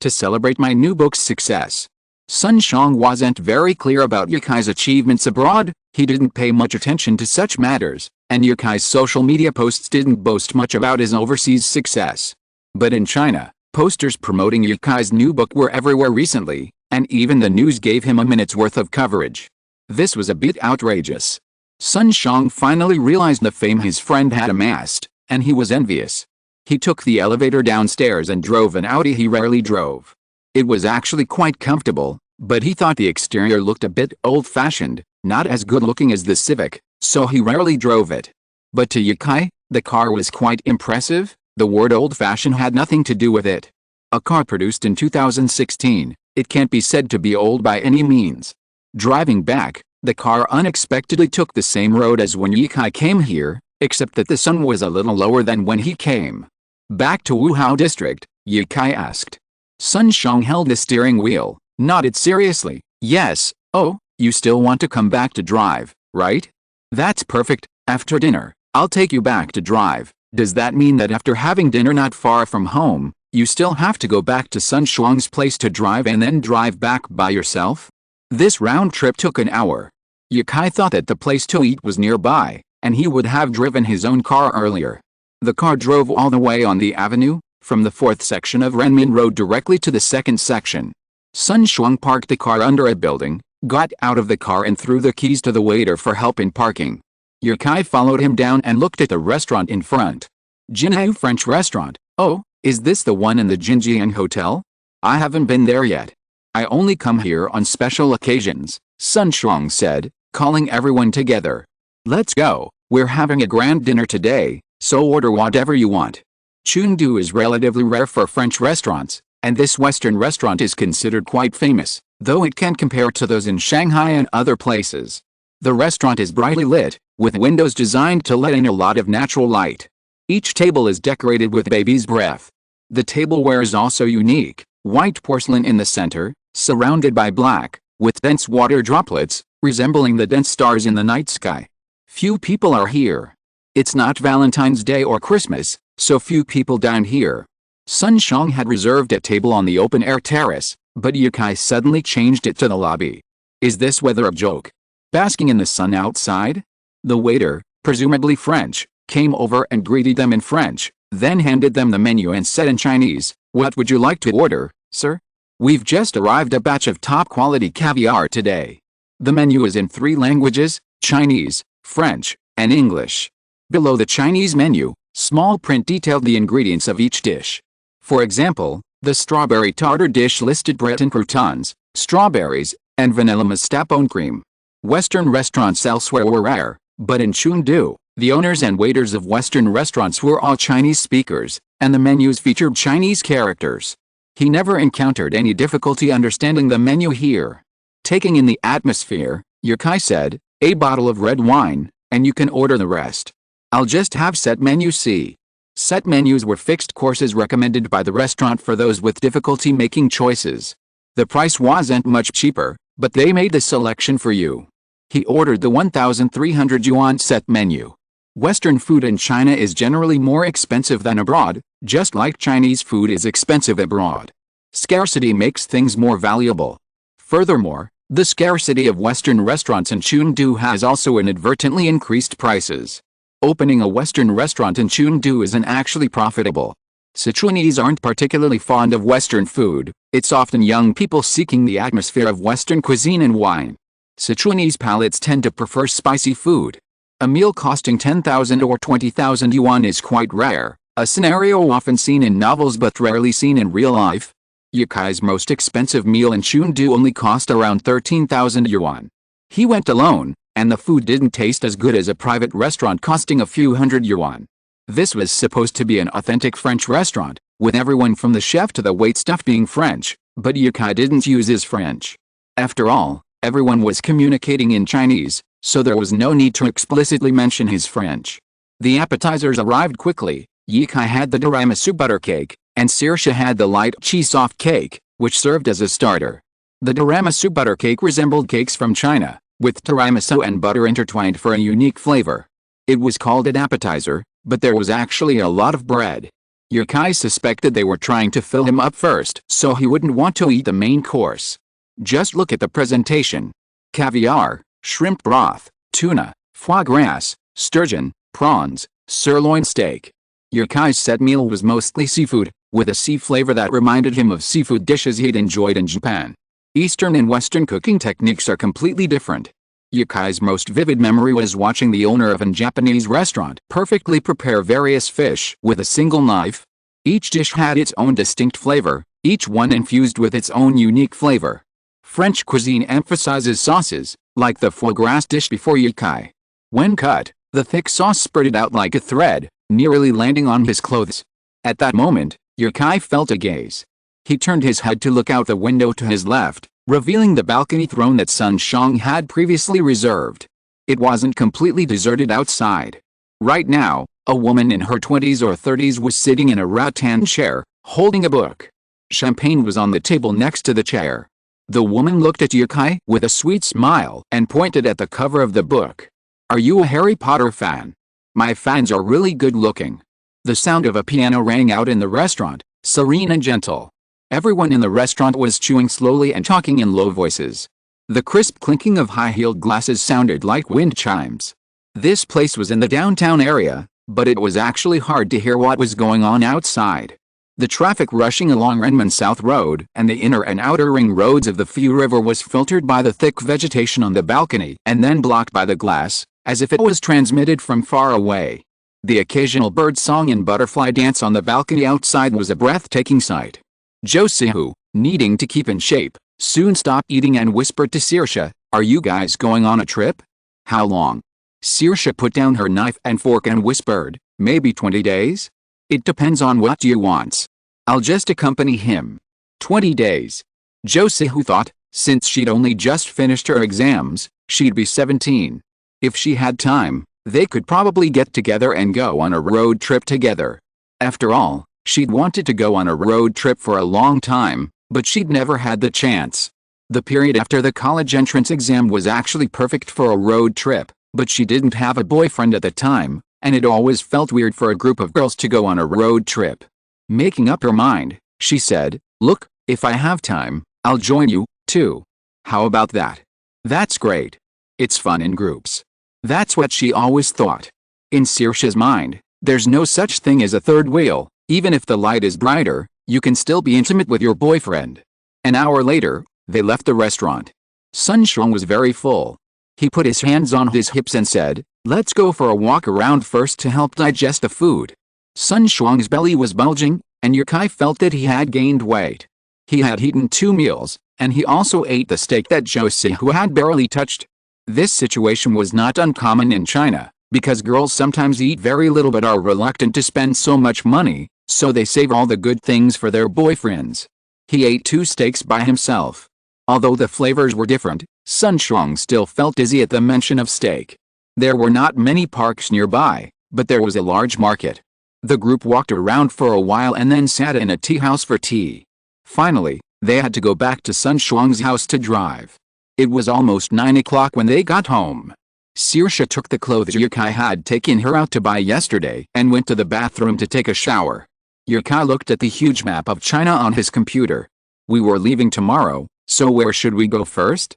To celebrate my new book's success." Sun Xiang wasn't very clear about Yukai's achievements abroad, he didn't pay much attention to such matters, and Yukai's social media posts didn't boast much about his overseas success. But in China, posters promoting Yukai's new book were everywhere recently, and even the news gave him a minute's worth of coverage. This was a bit outrageous. Sun Xiang finally realized the fame his friend had amassed, and he was envious. He took the elevator downstairs and drove an Audi he rarely drove. It was actually quite comfortable, but he thought the exterior looked a bit old-fashioned, not as good-looking as the Civic, so he rarely drove it. But to Yukai, the car was quite impressive. The word old-fashioned had nothing to do with it. A car produced in 2016, it can't be said to be old by any means. Driving back, the car unexpectedly took the same road as when Yukai came here, except that the sun was a little lower than when he came. "Back to Wuhao district?" Yukai asked. Sun Xiang held the steering wheel, nodded seriously. "Yes. Oh, you still want to come back to drive, right? That's perfect. After dinner, I'll take you back to drive." "Does that mean that after having dinner not far from home, you still have to go back to Sun Xiang's place to drive and then drive back by yourself?" This round trip took an hour. Yukai thought that the place to eat was nearby, and he would have driven his own car earlier. The car drove all the way on the avenue, from the 4th section of Renmin Road directly to the 2nd section. Sun Xiang parked the car under a building, got out of the car and threw the keys to the waiter for help in parking. Yukai followed him down and looked at the restaurant in front. Jinhao French restaurant. "Oh, is this the one in the Jinjiang Hotel? I haven't been there yet. I only come here on special occasions," Sun Xiang said, calling everyone together. "Let's go, we're having a grand dinner today, so order whatever you want." Chengdu is relatively rare for French restaurants, and this Western restaurant is considered quite famous, though it can't compare to those in Shanghai and other places. The restaurant is brightly lit, with windows designed to let in a lot of natural light. Each table is decorated with baby's breath. The tableware is also unique, white porcelain in the center, surrounded by black, with dense water droplets, resembling the dense stars in the night sky. Few people are here. It's not Valentine's Day or Christmas, so few people dine here. Sun Xiang had reserved a table on the open-air terrace, but Yukai suddenly changed it to the lobby. Is this weather a joke? Basking in the sun outside? The waiter, presumably French, came over and greeted them in French, then handed them the menu and said in Chinese, "What would you like to order, sir? We've just arrived a batch of top-quality caviar today." The menu is in 3 languages, Chinese, French, and English. Below the Chinese menu, small print detailed the ingredients of each dish. For example, the strawberry tartar dish listed Breton croutons, strawberries, and vanilla mascarpone cream. Western restaurants elsewhere were rare, but in Chengdu, The owners and waiters of Western restaurants were all Chinese speakers, and the menus featured Chinese characters. He never encountered any difficulty understanding the menu here. Taking in the atmosphere, Yukai said, "A bottle of red wine, and you can order the rest. I'll just have set menu C." Set menus were fixed courses recommended by the restaurant for those with difficulty making choices. The price wasn't much cheaper, but they made the selection for you. He ordered the 1,300 yuan set menu. Western food in China is generally more expensive than abroad, just like Chinese food is expensive abroad. Scarcity makes things more valuable. Furthermore, the scarcity of Western restaurants in Chengdu has also inadvertently increased prices. Opening a Western restaurant in Chengdu isn't actually profitable. Sichuanese aren't particularly fond of Western food, it's often young people seeking the atmosphere of Western cuisine and wine. Sichuanese palates tend to prefer spicy food. A meal costing 10,000 or 20,000 yuan is quite rare, a scenario often seen in novels but rarely seen in real life. Yukai's most expensive meal in Chengdu only cost around 13,000 yuan. He went alone, and the food didn't taste as good as a private restaurant costing a few hundred yuan. This was supposed to be an authentic French restaurant, with everyone from the chef to the waitstaff being French, but Yukai didn't use his French. After all, everyone was communicating in Chinese, so there was no need to explicitly mention his French. The appetizers arrived quickly. Yukai had the tiramisu butter cake, and Saoirse had the light cheese soft cake, which served as a starter. The tiramisu butter cake resembled cakes from China, with tiramisu and butter intertwined for a unique flavor. It was called an appetizer, but there was actually a lot of bread. Yukai suspected they were trying to fill him up first, so he wouldn't want to eat the main course. Just look at the presentation. Caviar, shrimp broth, tuna, foie gras, sturgeon, prawns, sirloin steak. Yukai's set meal was mostly seafood, with a sea flavor that reminded him of seafood dishes he'd enjoyed in Japan. Eastern and Western cooking techniques are completely different. Yukai's most vivid memory was watching the owner of a Japanese restaurant perfectly prepare various fish with a single knife. Each dish had its own distinct flavor, each one infused with its own unique flavor. French cuisine emphasizes sauces, like the foie gras dish before Yukai. When cut, the thick sauce spurted out like a thread, nearly landing on his clothes. At that moment, Yukai felt a gaze. He turned his head to look out the window to his left, revealing the balcony throne that Sun Shang had previously reserved. It wasn't completely deserted outside. Right now, a woman in her 20s or 30s was sitting in a rattan chair, holding a book. Champagne was on the table next to the chair. The woman looked at Yukai with a sweet smile and pointed at the cover of the book. "Are you a Harry Potter fan? My fans are really good looking." The sound of a piano rang out in the restaurant, serene and gentle. Everyone in the restaurant was chewing slowly and talking in low voices. The crisp clinking of high-heeled glasses sounded like wind chimes. This place was in the downtown area, but it was actually hard to hear what was going on outside. The traffic rushing along Renmin South Road and the inner and outer ring roads of the Fu River was filtered by the thick vegetation on the balcony and then blocked by the glass, as if it was transmitted from far away. The occasional bird song and butterfly dance on the balcony outside was a breathtaking sight. Zhou Sihu, needing to keep in shape, soon stopped eating and whispered to Saoirse, "Are you guys going on a trip?" "How long?" Saoirse put down her knife and fork and whispered, "Maybe 20 days? It depends on what you want. I'll just accompany him." 20 days. Zhou Sihu thought, since she'd only just finished her exams, she'd be 17. If she had time, they could probably get together and go on a road trip together. After all, she'd wanted to go on a road trip for a long time, but she'd never had the chance. The period after the college entrance exam was actually perfect for a road trip, but she didn't have a boyfriend at the time, and it always felt weird for a group of girls to go on a road trip. Making up her mind, she said, "Look, if I have time, I'll join you, too. How about that?" "That's great. It's fun in groups." That's what she always thought. In Saoirse's mind, there's no such thing as a third wheel. Even if the light is brighter, you can still be intimate with your boyfriend. An hour later, they left the restaurant. Sun Shang was very full. He put his hands on his hips and said, "Let's go for a walk around first to help digest the food." Sun Shang's belly was bulging, and Yukai felt that he had gained weight. He had eaten 2 meals, and he also ate the steak that Zhou Sihu had barely touched. This situation was not uncommon in China. Because girls sometimes eat very little but are reluctant to spend so much money, so they save all the good things for their boyfriends. He ate 2 steaks by himself. Although the flavors were different, Sun Shuang still felt dizzy at the mention of steak. There were not many parks nearby, but there was a large market. The group walked around for a while and then sat in a tea house for tea. Finally, they had to go back to Sun Shuang's house to drive. It was almost 9 o'clock when they got home. Saoirse took the clothes Yukai had taken her out to buy yesterday and went to the bathroom to take a shower. Yukai looked at the huge map of China on his computer. We were leaving tomorrow, so where should we go first?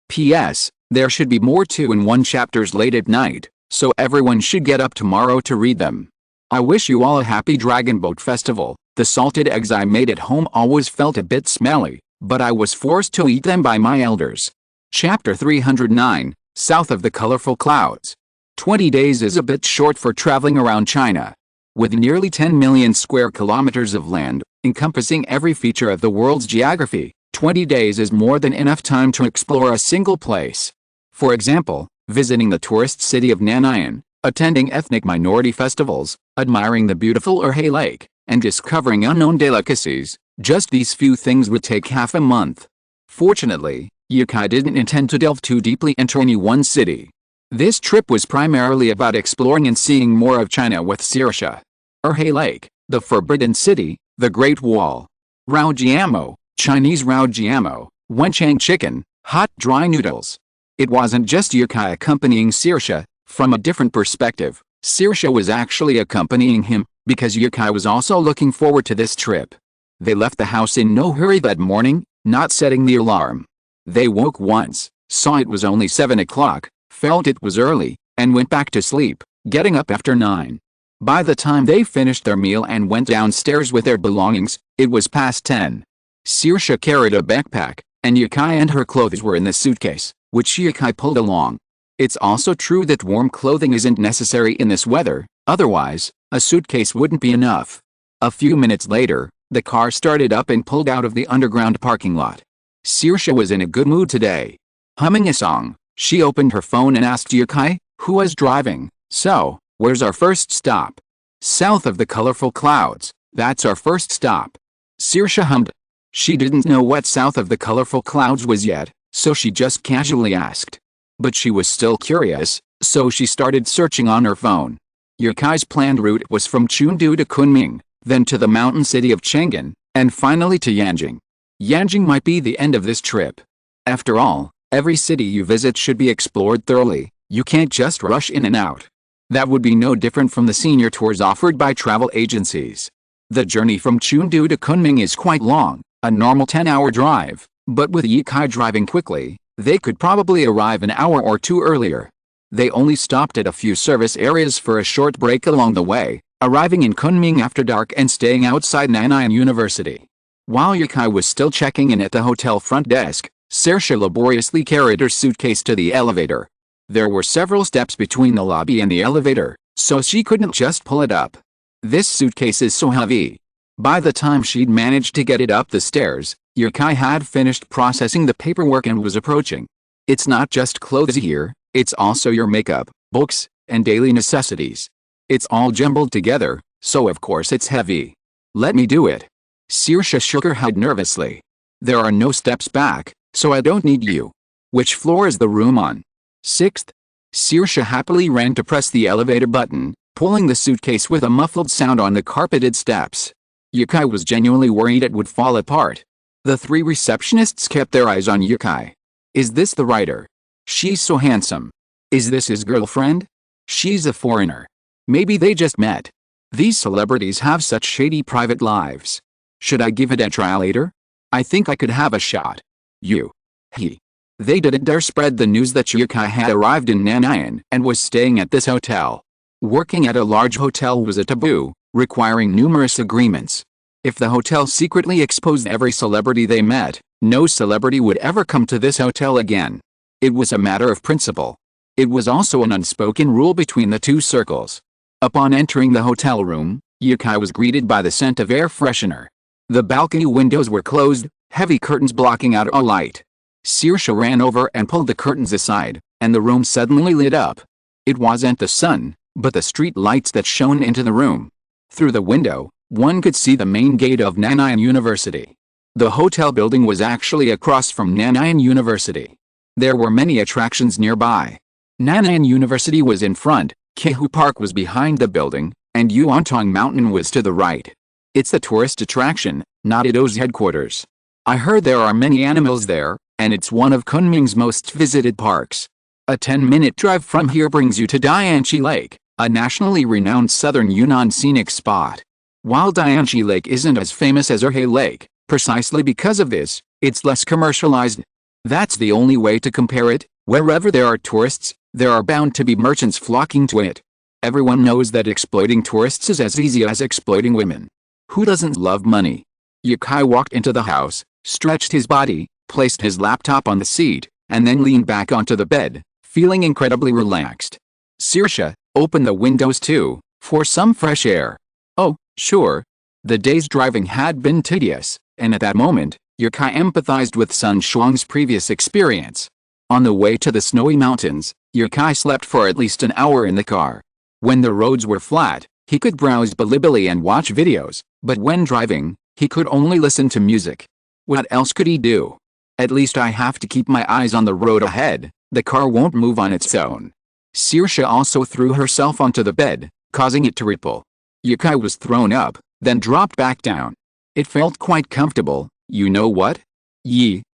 P.S. There should be more 2-in-1 chapters late at night, so everyone should get up tomorrow to read them. I wish you all a happy Dragon Boat Festival. The salted eggs I made at home always felt a bit smelly, but I was forced to eat them by my elders. Chapter 309, South of the Colorful Clouds. 20 days is a bit short for traveling around China. With nearly 10 million square kilometers of land, encompassing every feature of the world's geography, 20 days is more than enough time to explore a single place. For example, visiting the tourist city of Nanayan, attending ethnic minority festivals, admiring the beautiful Erhe Lake, and discovering unknown delicacies. Just these few things would take half a month. Fortunately, Yukai didn't intend to delve too deeply into any one city. This trip was primarily about exploring and seeing more of China with Saoirse. Erhe Lake, the Forbidden City, the Great Wall. Raojiamo, Chinese Raojiamo, Wenchang chicken, hot dry noodles. It wasn't just Yukai accompanying Saoirse. From a different perspective, Saoirse was actually accompanying him, because Yukai was also looking forward to this trip. They left the house in no hurry that morning, not setting the alarm. They woke once, saw it was only 7 o'clock, felt it was early, and went back to sleep, getting up after 9. By the time they finished their meal and went downstairs with their belongings, it was past 10. Saoirse carried a backpack, and Yukai and her clothes were in the suitcase, which Yukai pulled along. It's also true that warm clothing isn't necessary in this weather, otherwise, a suitcase wouldn't be enough. A few minutes later, the car started up and pulled out of the underground parking lot. Saoirse was in a good mood today. Humming a song, she opened her phone and asked Yukai, who was driving, "So, where's our first stop?" "South of the colorful clouds, that's our first stop." Saoirse hummed. She didn't know what south of the colorful clouds was yet, so she just casually asked. But she was still curious, so she started searching on her phone. Yukai's planned route was from Chengdu to Kunming, then to the mountain city of Chang'an, and finally to Yanjing. Yanjing might be the end of this trip. After all, every city you visit should be explored thoroughly. You can't just rush in and out. That would be no different from the senior tours offered by travel agencies. The journey from Chengdu to Kunming is quite long, a normal 10-hour drive, but with Yukai driving quickly, they could probably arrive an hour or two earlier. They only stopped at a few service areas for a short break along the way, arriving in Kunming after dark and staying outside Nanayan University. While Yukai was still checking in at the hotel front desk, Saoirse laboriously carried her suitcase to the elevator. There were several steps between the lobby and the elevator, so she couldn't just pull it up. This suitcase is so heavy. By the time she'd managed to get it up the stairs, Yukai had finished processing the paperwork and was approaching. It's not just clothes here, it's also your makeup, books, and daily necessities. It's all jumbled together, so of course it's heavy. Let me do it. Saoirse shook her head nervously. There are no steps back, so I don't need you. Which floor is the room on? 6th? Saoirse happily ran to press the elevator button, pulling the suitcase with a muffled sound on the carpeted steps. Yukai was genuinely worried it would fall apart. The 3 receptionists kept their eyes on Yukai. Is this the writer? She's so handsome. Is this his girlfriend? She's a foreigner. Maybe they just met. These celebrities have such shady private lives. Should I give it a try later? I think I could have a shot. They didn't dare spread the news that Yukai had arrived in Nanayan and was staying at this hotel. Working at a large hotel was a taboo, requiring numerous agreements. If the hotel secretly exposed every celebrity they met, no celebrity would ever come to this hotel again. It was a matter of principle. It was also an unspoken rule between the 2 circles. Upon entering the hotel room, Yukai was greeted by the scent of air freshener. The balcony windows were closed, heavy curtains blocking out all light. Saoirse ran over and pulled the curtains aside, and the room suddenly lit up. It wasn't the sun, but the street lights that shone into the room. Through the window, one could see the main gate of Nanayan University. The hotel building was actually across from Nanayan University. There were many attractions nearby. Nanayan University was in front, Kehu Park was behind the building, and Yuantong Mountain was to the right. It's the tourist attraction, not Ido's headquarters. I heard there are many animals there, and it's one of Kunming's most visited parks. A 10-minute drive from here brings you to Dianchi Lake, a nationally renowned southern Yunnan scenic spot. While Dianchi Lake isn't as famous as Erhe Lake, precisely because of this, it's less commercialized. That's the only way to compare it. Wherever there are tourists, there are bound to be merchants flocking to it. Everyone knows that exploiting tourists is as easy as exploiting women. Who doesn't love money? Yukai walked into the house, stretched his body, placed his laptop on the seat, and then leaned back onto the bed, feeling incredibly relaxed. Saoirse, open the windows too, for some fresh air. Oh, sure. The day's driving had been tedious, and at that moment, Yukai empathized with Sun Shuang's previous experience. On the way to the snowy mountains, Yukai slept for at least an hour in the car. When the roads were flat, he could browse Bilibili and watch videos, but when driving, he could only listen to music. What else could he do? At least I have to keep my eyes on the road ahead, the car won't move on its own. Saoirse also threw herself onto the bed, causing it to ripple. Yukai was thrown up, then dropped back down. It felt quite comfortable. You know what?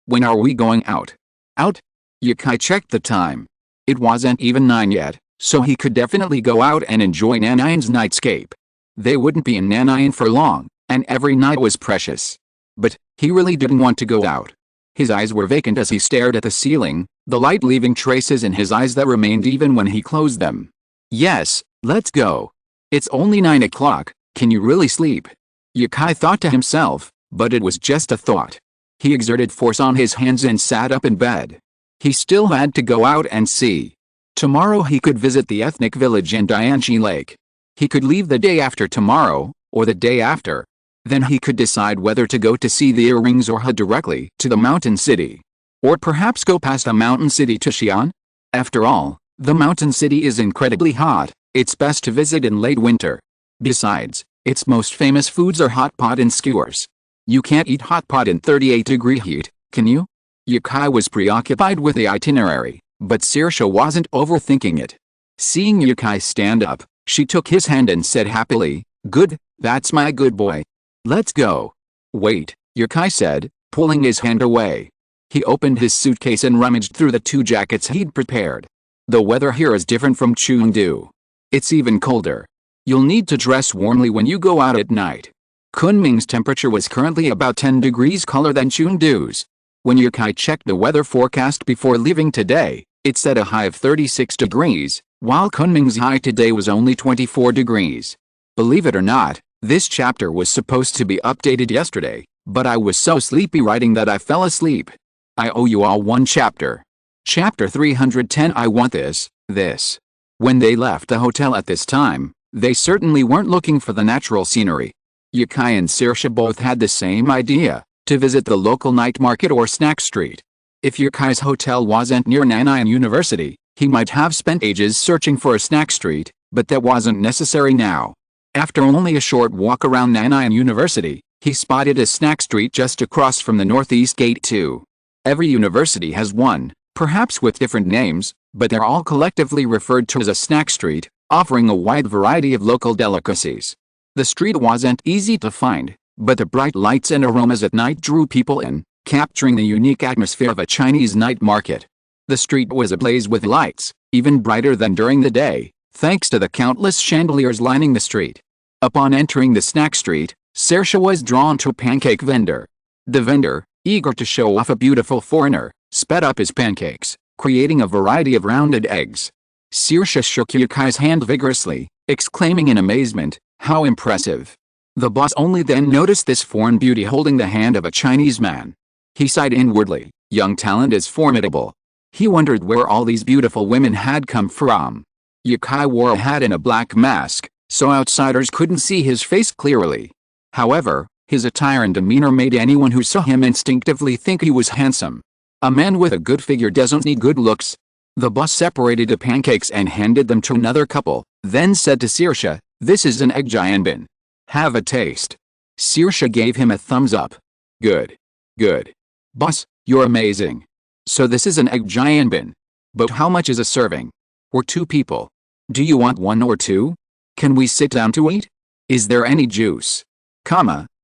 When are we going out? Out? Yukai checked the time. It wasn't even 9 yet, so he could definitely go out and enjoy Nanayan's nightscape. They wouldn't be in Nanayan for long, and every night was precious. But he really didn't want to go out. His eyes were vacant as he stared at the ceiling, the light leaving traces in his eyes that remained even when he closed them. Yes, let's go. It's only 9 o'clock, can you really sleep? Yukai thought to himself, but it was just a thought. He exerted force on his hands and sat up in bed. He still had to go out and see. Tomorrow he could visit the ethnic village and Dianchi Lake. He could leave the day after tomorrow, or the day after. Then he could decide whether to go to see the earrings or head directly to the mountain city. Or perhaps go past a mountain city to Xi'an? After all, the mountain city is incredibly hot, it's best to visit in late winter. Besides, its most famous foods are hot pot and skewers. You can't eat hot pot in 38-degree heat, can you? Yukai was preoccupied with the itinerary, but Saoirse wasn't overthinking it. Seeing Yukai stand up, she took his hand and said happily, "Good, that's my good boy. Let's go." "Wait," Yukai said, pulling his hand away. He opened his suitcase and rummaged through the 2 jackets he'd prepared. The weather here is different from Chengdu. It's even colder. You'll need to dress warmly when you go out at night. Kunming's temperature was currently about 10 degrees cooler than Chengdu's. When Yukai checked the weather forecast before leaving today, it said a high of 36 degrees, while Kunming's high today was only 24 degrees. Believe it or not, this chapter was supposed to be updated yesterday, but I was so sleepy writing that I fell asleep. I owe you all one chapter. Chapter 310. I want this. When they left the hotel at this time, they certainly weren't looking for the natural scenery. Yukai and Saoirse both had the same idea, to visit the local night market or snack street. If Yukai's hotel wasn't near Nanayan University, he might have spent ages searching for a snack street, but that wasn't necessary now. After only a short walk around Nanayan University, he spotted a snack street just across from the northeast gate too. Every university has one, perhaps with different names, but they're all collectively referred to as a snack street, offering a wide variety of local delicacies. The street wasn't easy to find, but the bright lights and aromas at night drew people in, capturing the unique atmosphere of a Chinese night market. The street was ablaze with lights, even brighter than during the day, thanks to the countless chandeliers lining the street. Upon entering the snack street, Saoirse was drawn to a pancake vendor. The vendor, eager to show off a beautiful foreigner, sped up his pancakes, creating a variety of rounded eggs. Saoirse shook Yukai's hand vigorously, exclaiming in amazement, "How impressive!" The boss only then noticed this foreign beauty holding the hand of a Chinese man. He sighed inwardly, young talent is formidable. He wondered where all these beautiful women had come from. Yukai wore a hat and a black mask, so outsiders couldn't see his face clearly. However, his attire and demeanor made anyone who saw him instinctively think he was handsome. A man with a good figure doesn't need good looks. The boss separated the pancakes and handed them to another couple, then said to Saoirse, "This is an egg jianbin. Have a taste." Saoirse gave him a thumbs up. "Good. Good. Boss, you're amazing. So this is an egg jianbin. But how much is a serving? We're 2 people. Do you want 1 or 2? Can we sit down to eat? Is there any juice?"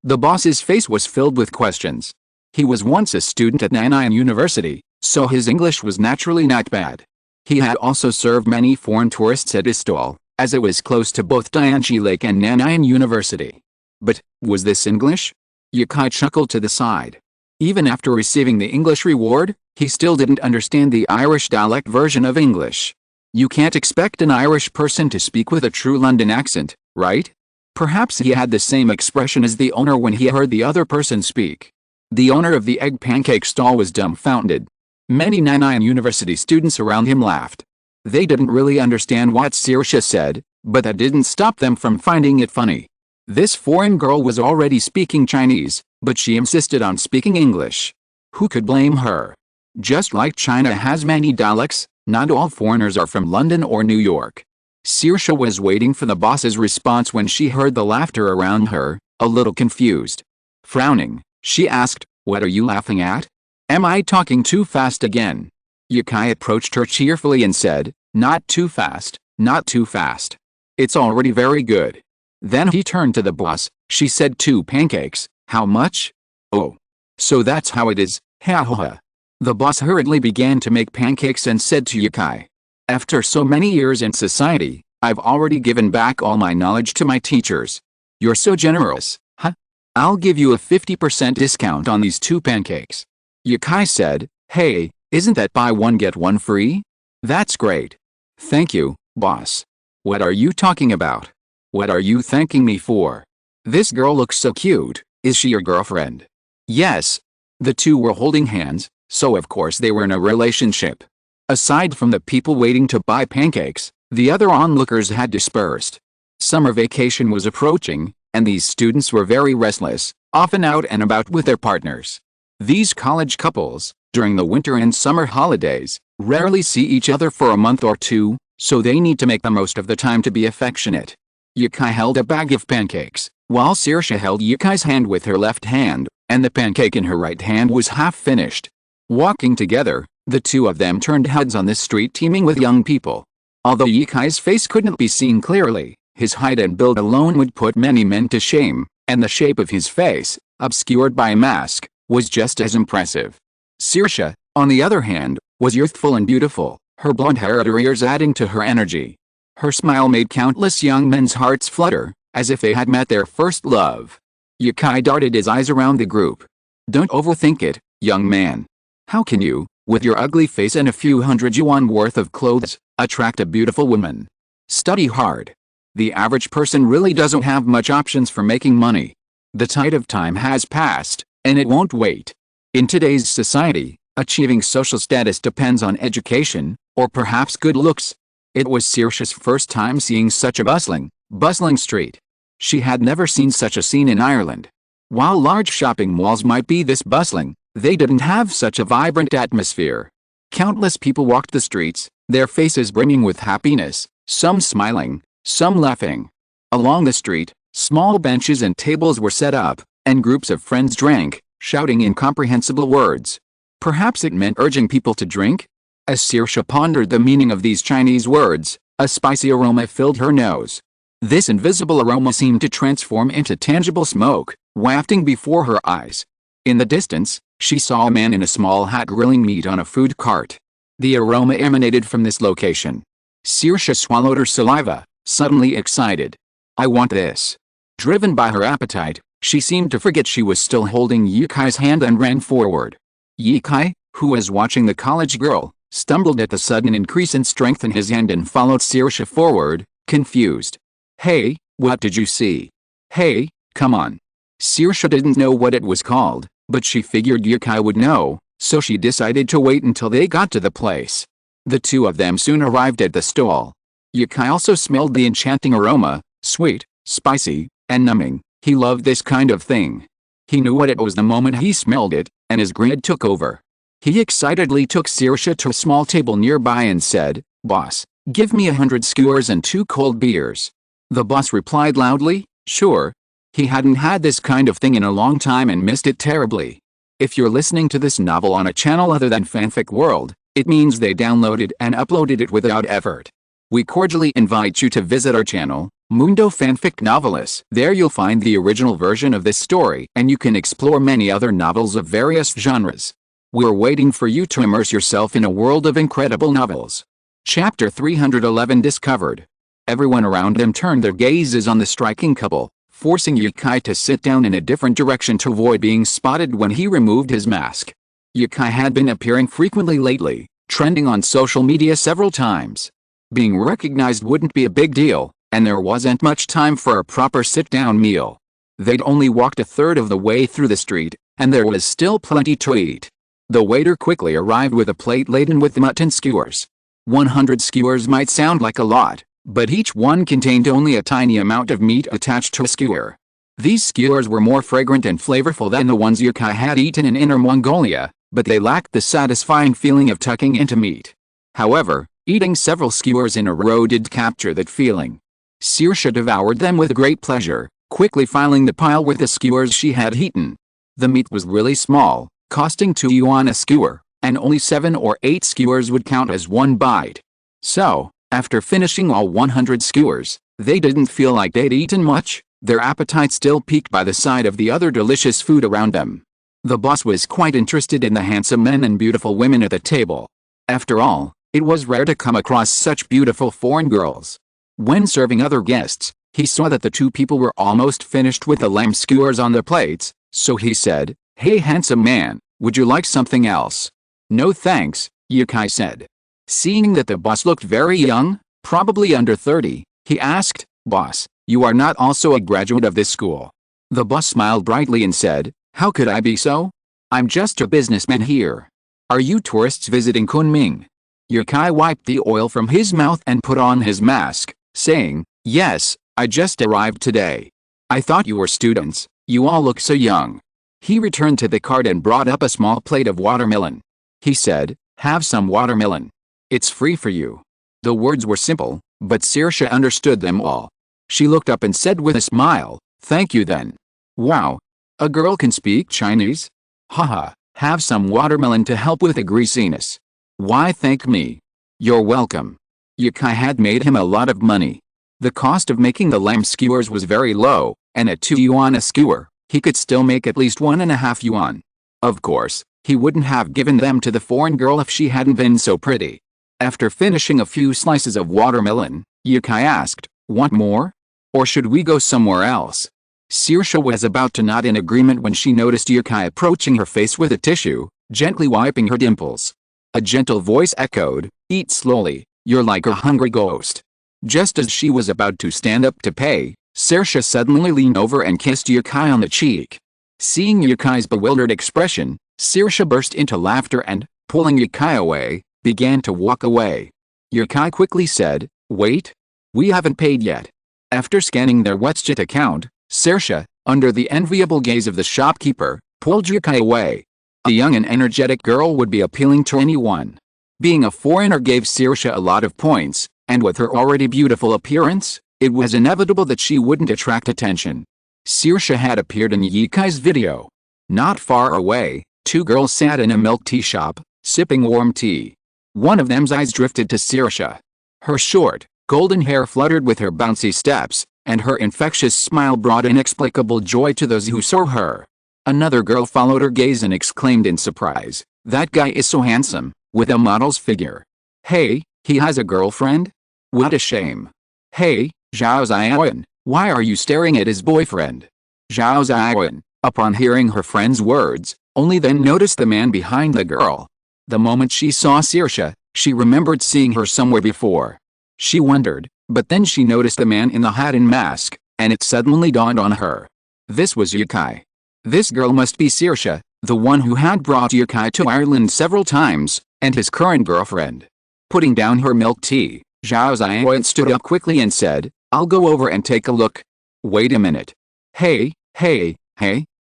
The boss's face was filled with questions. He was once a student at Nanyang University, so his English was naturally not bad. He had also served many foreign tourists at his stall, as it was close to both Dianchi Lake and Nanyang University. But, was this English? Yukai chuckled to the side. Even after receiving the English reward, he still didn't understand the Irish dialect version of English. You can't expect an Irish person to speak with a true London accent, right? Perhaps he had the same expression as the owner when he heard the other person speak. The owner of the egg pancake stall was dumbfounded. Many Nanyang University students around him laughed. They didn't really understand what Saoirse said, but that didn't stop them from finding it funny. This foreign girl was already speaking Chinese, but she insisted on speaking English. Who could blame her? Just like China has many dialects, not all foreigners are from London or New York. Saoirse was waiting for the boss's response when she heard the laughter around her, a little confused. Frowning, she asked, "What are you laughing at? Am I talking too fast again?" Yukai approached her cheerfully and said, "Not too fast, not too fast. It's already very good." Then he turned to the boss. "She said 2 pancakes, how much?" "Oh. So that's how it is, ha ha ha." The boss hurriedly began to make pancakes and said to Yukai, "After so many years in society, I've already given back all my knowledge to my teachers. You're so generous, huh? I'll give you a 50% discount on these 2 pancakes." Yukai said, "Hey, isn't that buy 1 get 1 free? That's great. Thank you, boss." "What are you talking about? What are you thanking me for? This girl looks so cute. Is she your girlfriend?" Yes. The 2 were holding hands, so of course they were in a relationship. Aside from the people waiting to buy pancakes, the other onlookers had dispersed. Summer vacation was approaching, and these students were very restless, often out and about with their partners. These college couples, during the winter and summer holidays, rarely see each other for a month or 2, so they need to make the most of the time to be affectionate. Yukai held a bag of pancakes, while Saoirse held Yukai's hand with her left hand, and the pancake in her right hand was half finished. Walking together, the 2 of them turned heads on this street teeming with young people. Although Yukai's face couldn't be seen clearly, his height and build alone would put many men to shame, and the shape of his face, obscured by a mask, was just as impressive. Saoirse, on the other hand, was youthful and beautiful, her blonde hair at her ears adding to her energy. Her smile made countless young men's hearts flutter, as if they had met their first love. Yukai darted his eyes around the group. "Don't overthink it, young man. How can you, with your ugly face and a few hundred yuan worth of clothes, attract a beautiful woman? Study hard. The average person really doesn't have much options for making money. The tide of time has passed, and it won't wait. In today's society, achieving social status depends on education, or perhaps good looks." It was Saoirse's first time seeing such a bustling street. She had never seen such a scene in Ireland. While large shopping malls might be this bustling, they didn't have such a vibrant atmosphere. Countless people walked the streets, their faces brimming with happiness, some smiling, some laughing. Along the street, small benches and tables were set up, and groups of friends drank, shouting incomprehensible words. Perhaps it meant urging people to drink? As Saoirse pondered the meaning of these Chinese words, a spicy aroma filled her nose. This invisible aroma seemed to transform into tangible smoke, wafting before her eyes. In the distance, she saw a man in a small hat grilling meat on a food cart. The aroma emanated from this location. Saoirse swallowed her saliva, suddenly excited. "I want this." Driven by her appetite, she seemed to forget she was still holding Yukai's hand and ran forward. Yukai, who was watching the college girl, stumbled at the sudden increase in strength in his hand and followed Saoirse forward, confused. "Hey, what did you see? Hey, come on." Saoirse didn't know what it was called, but she figured Yukai would know, so she decided to wait until they got to the place. The 2 of them soon arrived at the stall. Yukai also smelled the enchanting aroma, sweet, spicy, and numbing. He loved this kind of thing. He knew what it was the moment he smelled it, and his grin took over. He excitedly took Saoirse to a small table nearby and said, "Boss, give me 100 skewers and 2 cold beers." The boss replied loudly, "Sure." He hadn't had this kind of thing in a long time and missed it terribly. If you're listening to this novel on a channel other than Fanfic World, it means they downloaded and uploaded it without effort. We cordially invite you to visit our channel, Mundo Fanfic Novelis. There you'll find the original version of this story and you can explore many other novels of various genres. We're waiting for you to immerse yourself in a world of incredible novels. Chapter 311 Discovered. Everyone around them turned their gazes on the striking couple, forcing Yukai to sit down in a different direction to avoid being spotted when he removed his mask. Yukai had been appearing frequently lately, trending on social media several times. Being recognized wouldn't be a big deal, and there wasn't much time for a proper sit-down meal. They'd only walked a third of the way through the street, and there was still plenty to eat. The waiter quickly arrived with a plate laden with mutton skewers. 100 skewers might sound like a lot, but each one contained only a tiny amount of meat attached to a skewer. These skewers were more fragrant and flavorful than the ones Yukai had eaten in Inner Mongolia, but they lacked the satisfying feeling of tucking into meat. However, eating several skewers in a row did capture that feeling. Saoirse devoured them with great pleasure, quickly filing the pile with the skewers she had eaten. The meat was really small, costing 2 yuan a skewer, and only 7 or 8 skewers would count as one bite. So, after finishing all 100 skewers, they didn't feel like they'd eaten much, their appetite still piqued by the sight of the other delicious food around them. The boss was quite interested in the handsome men and beautiful women at the table. After all, it was rare to come across such beautiful foreign girls. When serving other guests, he saw that the two people were almost finished with the lamb skewers on their plates, so he said, "Hey handsome man, would you like something else?" "No thanks," Yukai said. Seeing that the boss looked very young, probably under 30, he asked, "Boss, you are not also a graduate of this school?" The boss smiled brightly and said, "How could I be so? I'm just a businessman here. Are you tourists visiting Kunming?" Yukai wiped the oil from his mouth and put on his mask, saying, "Yes, I just arrived today. I thought you were students, you all look so young." He returned to the cart and brought up a small plate of watermelon. He said, "Have some watermelon. It's free for you." The words were simple, but Saoirse understood them all. She looked up and said with a smile, "Thank you then." Wow. A girl can speak Chinese? Haha, have some watermelon to help with the greasiness. Why thank me? You're welcome. Yukai had made him a lot of money. The cost of making the lamb skewers was very low, and at 2 yuan a skewer, he could still make at least 1.5 yuan. Of course, he wouldn't have given them to the foreign girl if she hadn't been so pretty. After finishing a few slices of watermelon, Yukai asked, "Want more? Or should we go somewhere else?" Saoirse was about to nod in agreement when she noticed Yukai approaching her face with a tissue, gently wiping her dimples. A gentle voice echoed, "Eat slowly, you're like a hungry ghost." Just as she was about to stand up to pay, Saoirse suddenly leaned over and kissed Yukai on the cheek. Seeing Yukai's bewildered expression, Saoirse burst into laughter and, pulling Yukai away, began to walk away. Yukai quickly said, "Wait. We haven't paid yet." After scanning their WeChat account, Saoirse, under the enviable gaze of the shopkeeper, pulled Yukai away. A young and energetic girl would be appealing to anyone. Being a foreigner gave Saoirse a lot of points, and with her already beautiful appearance, it was inevitable that she wouldn't attract attention. Saoirse had appeared in Yukai's video. Not far away, 2 girls sat in a milk tea shop, sipping warm tea. One of them's eyes drifted to Saoirse. Her short, golden hair fluttered with her bouncy steps, and her infectious smile brought inexplicable joy to those who saw her. Another girl followed her gaze and exclaimed in surprise, "That guy is so handsome, with a model's figure. Hey, he has a girlfriend? What a shame. Hey, Zhao Ziyan, why are you staring at his boyfriend?" Zhao Ziyan, upon hearing her friend's words, only then noticed the man behind the girl. The moment she saw Saoirse, she remembered seeing her somewhere before. She wondered, but then she noticed the man in the hat and mask, and it suddenly dawned on her. This was Yukai. This girl must be Saoirse, the one who had brought Yukai to Ireland several times, and his current girlfriend. Putting down her milk tea, Zhao Ziyan stood up quickly and said, "I'll go over and take a look." "Wait a minute. Hey,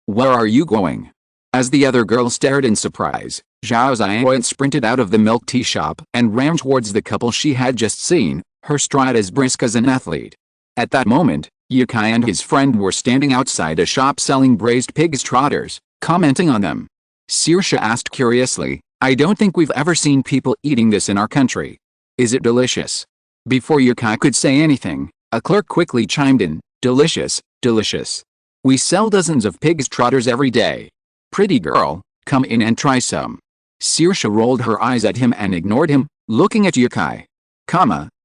where are you going?" As the other girl stared in surprise, Zhao Ziyan sprinted out of the milk tea shop and ran towards the couple she had just seen, her stride as brisk as an athlete. At that moment, Yukai and his friend were standing outside a shop selling braised pig's trotters, commenting on them. Saoirse asked curiously, "I don't think we've ever seen people eating this in our country. Is it delicious?" Before Yukai could say anything, a clerk quickly chimed in, "Delicious, delicious. We sell dozens of pig's trotters every day. Pretty girl, come in and try some." Saoirse rolled her eyes at him and ignored him, looking at Yukai.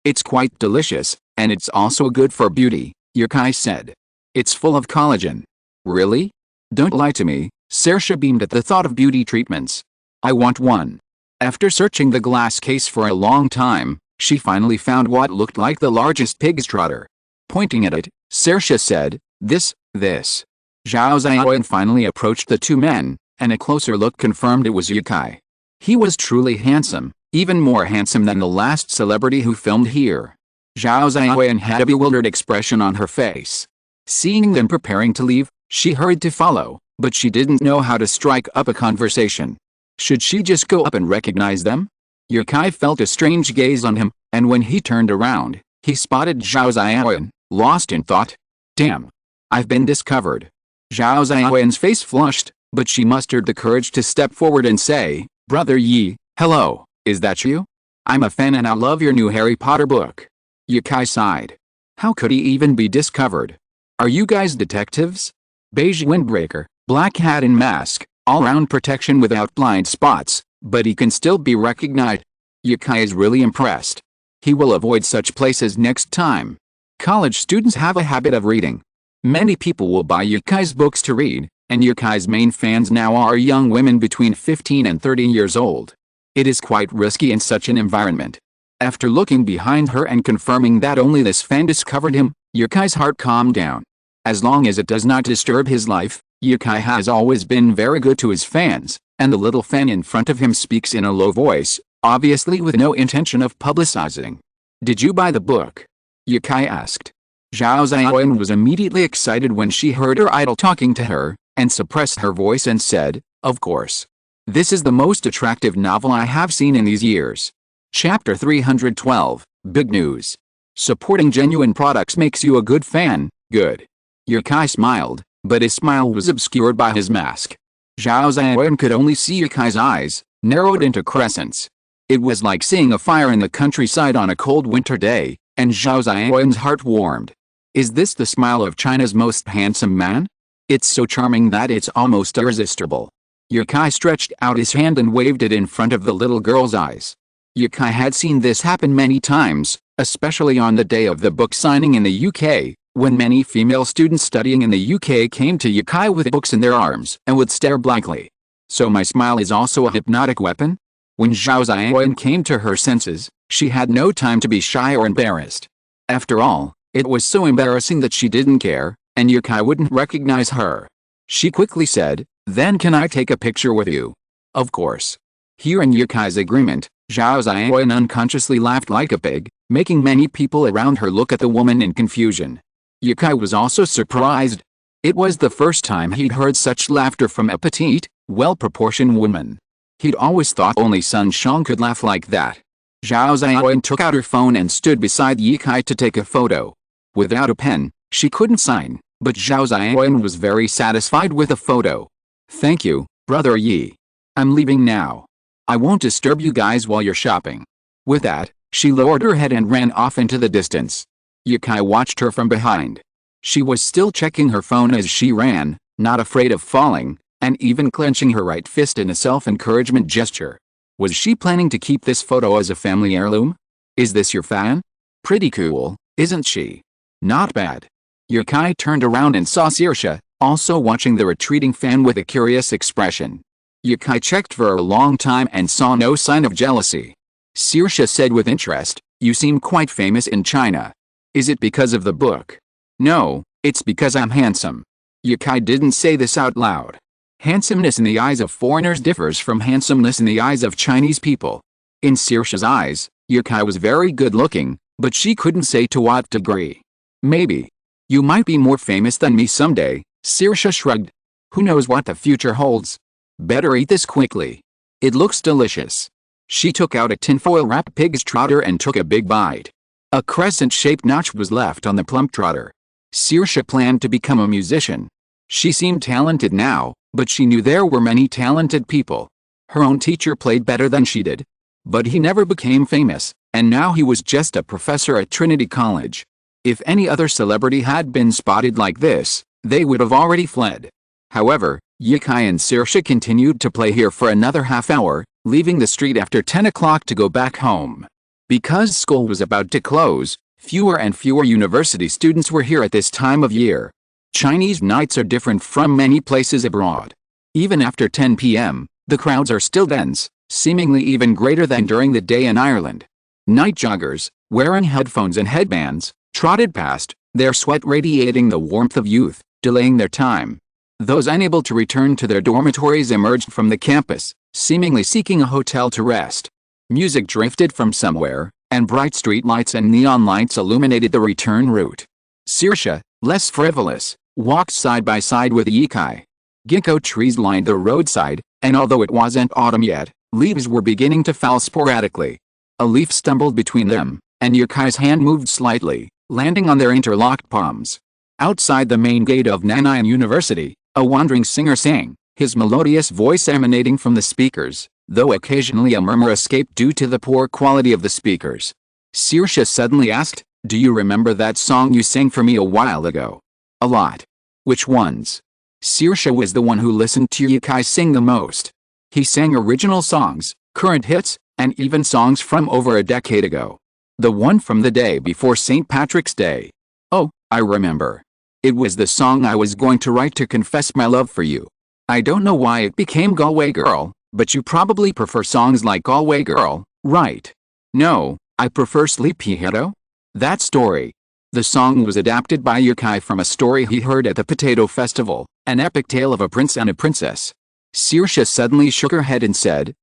"It's quite delicious, and it's also good for beauty," Yukai said. "It's full of collagen." "Really? Don't lie to me." Saoirse beamed at the thought of beauty treatments. "I want one." After searching the glass case for a long time, she finally found what looked like the largest pig's trotter. Pointing at it, Saoirse said, This. Zhao Ziyan finally approached the two men, and a closer look confirmed it was Yukai. He was truly handsome, even more handsome than the last celebrity who filmed here. Zhao Ziyan had a bewildered expression on her face. Seeing them preparing to leave, she hurried to follow, but she didn't know how to strike up a conversation. Should she just go up and recognize them? Yukai felt a strange gaze on him, and when he turned around, he spotted Zhao Ziyan, lost in thought. "Damn. I've been discovered." Zhao Ziyan's face flushed, but she mustered the courage to step forward and say, "Brother Yi, hello, is that you? I'm a fan and I love your new Harry Potter book." Yukai sighed. How could he even be discovered? "Are you guys detectives?" Beige windbreaker, black hat and mask, all-round protection without blind spots, but he can still be recognized. Yukai is really impressed. He will avoid such places next time. College students have a habit of reading. Many people will buy Yukai's books to read, and Yukai's main fans now are young women between 15 and 30 years old. It is quite risky in such an environment. After looking behind her and confirming that only this fan discovered him, Yukai's heart calmed down. As long as it does not disturb his life, Yukai has always been very good to his fans, and the little fan in front of him speaks in a low voice, obviously with no intention of publicizing. "Did you buy the book?" Yukai asked. Zhao Ziyan was immediately excited when she heard her idol talking to her, and suppressed her voice and said, "Of course. This is the most attractive novel I have seen in these years." Chapter 312, Big News. Supporting genuine products makes you a good fan, good. Yukai smiled, but his smile was obscured by his mask. Zhao Ziyan could only see Yukai's eyes, narrowed into crescents. It was like seeing a fire in the countryside on a cold winter day, and Zhao Ziyan's heart warmed. Is this the smile of China's most handsome man? It's so charming that it's almost irresistible. Yukai stretched out his hand and waved it in front of the little girl's eyes. Yukai had seen this happen many times, especially on the day of the book signing in the UK, when many female students studying in the UK came to Yukai with books in their arms and would stare blankly. So my smile is also a hypnotic weapon? When Zhao Ziyan came to her senses, she had no time to be shy or embarrassed. After all, it was so embarrassing that she didn't care, and Yukai wouldn't recognize her. She quickly said, "Then can I take a picture with you?" Of course. Hearing Yukai's agreement, Zhao Ziyan unconsciously laughed like a pig, making many people around her look at the woman in confusion. Yukai was also surprised. It was the first time he'd heard such laughter from a petite, well-proportioned woman. He'd always thought only Sun Shang could laugh like that. Zhao Ziyan took out her phone and stood beside Yukai to take a photo. Without a pen, she couldn't sign, but Zhao Ziyan was very satisfied with the photo. "Thank you, Brother Yi. I'm leaving now. I won't disturb you guys while you're shopping." With that, she lowered her head and ran off into the distance. Yukai watched her from behind. She was still checking her phone as she ran, not afraid of falling, and even clenching her right fist in a self-encouragement gesture. Was she planning to keep this photo as a family heirloom? "Is this your fan? Pretty cool, isn't she?" "Not bad." Yukai turned around and saw Saoirse, also watching the retreating fan with a curious expression. Yukai checked for a long time and saw no sign of jealousy. Saoirse said with interest, "You seem quite famous in China. Is it because of the book?" "No, it's because I'm handsome." Yukai didn't say this out loud. Handsomeness in the eyes of foreigners differs from handsomeness in the eyes of Chinese people. In Saoirse's eyes, Yukai was very good-looking, but she couldn't say to what degree. "Maybe. You might be more famous than me someday," Saoirse shrugged. "Who knows what the future holds? Better eat this quickly." It looks delicious. She took out a tinfoil-wrapped pig's trotter and took a big bite. A crescent-shaped notch was left on the plump trotter. Saoirse planned to become a musician. She seemed talented now, but she knew there were many talented people. Her own teacher played better than she did. But he never became famous, and now he was just a professor at Trinity College. If any other celebrity had been spotted like this, they would have already fled. However, Yukai and Saoirse continued to play here for another half hour, leaving the street after 10 o'clock to go back home. Because school was about to close, fewer and fewer university students were here at this time of year. Chinese nights are different from many places abroad. Even after 10 p.m., the crowds are still dense, seemingly even greater than during the day in Ireland. Night joggers, wearing headphones and headbands, trotted past, their sweat radiating the warmth of youth, delaying their time. Those unable to return to their dormitories emerged from the campus, seemingly seeking a hotel to rest. Music drifted from somewhere, and bright street lights and neon lights illuminated the return route. Saoirse, less frivolous, walked side by side with Yukai. Ginkgo trees lined the roadside, and although it wasn't autumn yet, leaves were beginning to fall sporadically. A leaf stumbled between them, and Yukai's hand moved slightly, landing on their interlocked palms. Outside the main gate of Nanyang University, a wandering singer sang, his melodious voice emanating from the speakers, though occasionally a murmur escaped due to the poor quality of the speakers. Saoirse suddenly asked, "Do you remember that song you sang for me a while ago?" "A lot." "Which ones?" Saoirse was the one who listened to Yukai sing the most. He sang original songs, current hits, and even songs from over a decade ago. The one from the day before St. Patrick's Day. "Oh, I remember. It was the song I was going to write to confess my love for you. I don't know why it became Galway Girl, but you probably prefer songs like Galway Girl, right?" "No, I prefer Sleepy Hollow. That story." The song was adapted by Yukai from a story he heard at the Potato Festival, an epic tale of a prince and a princess. Saoirse suddenly shook her head and said,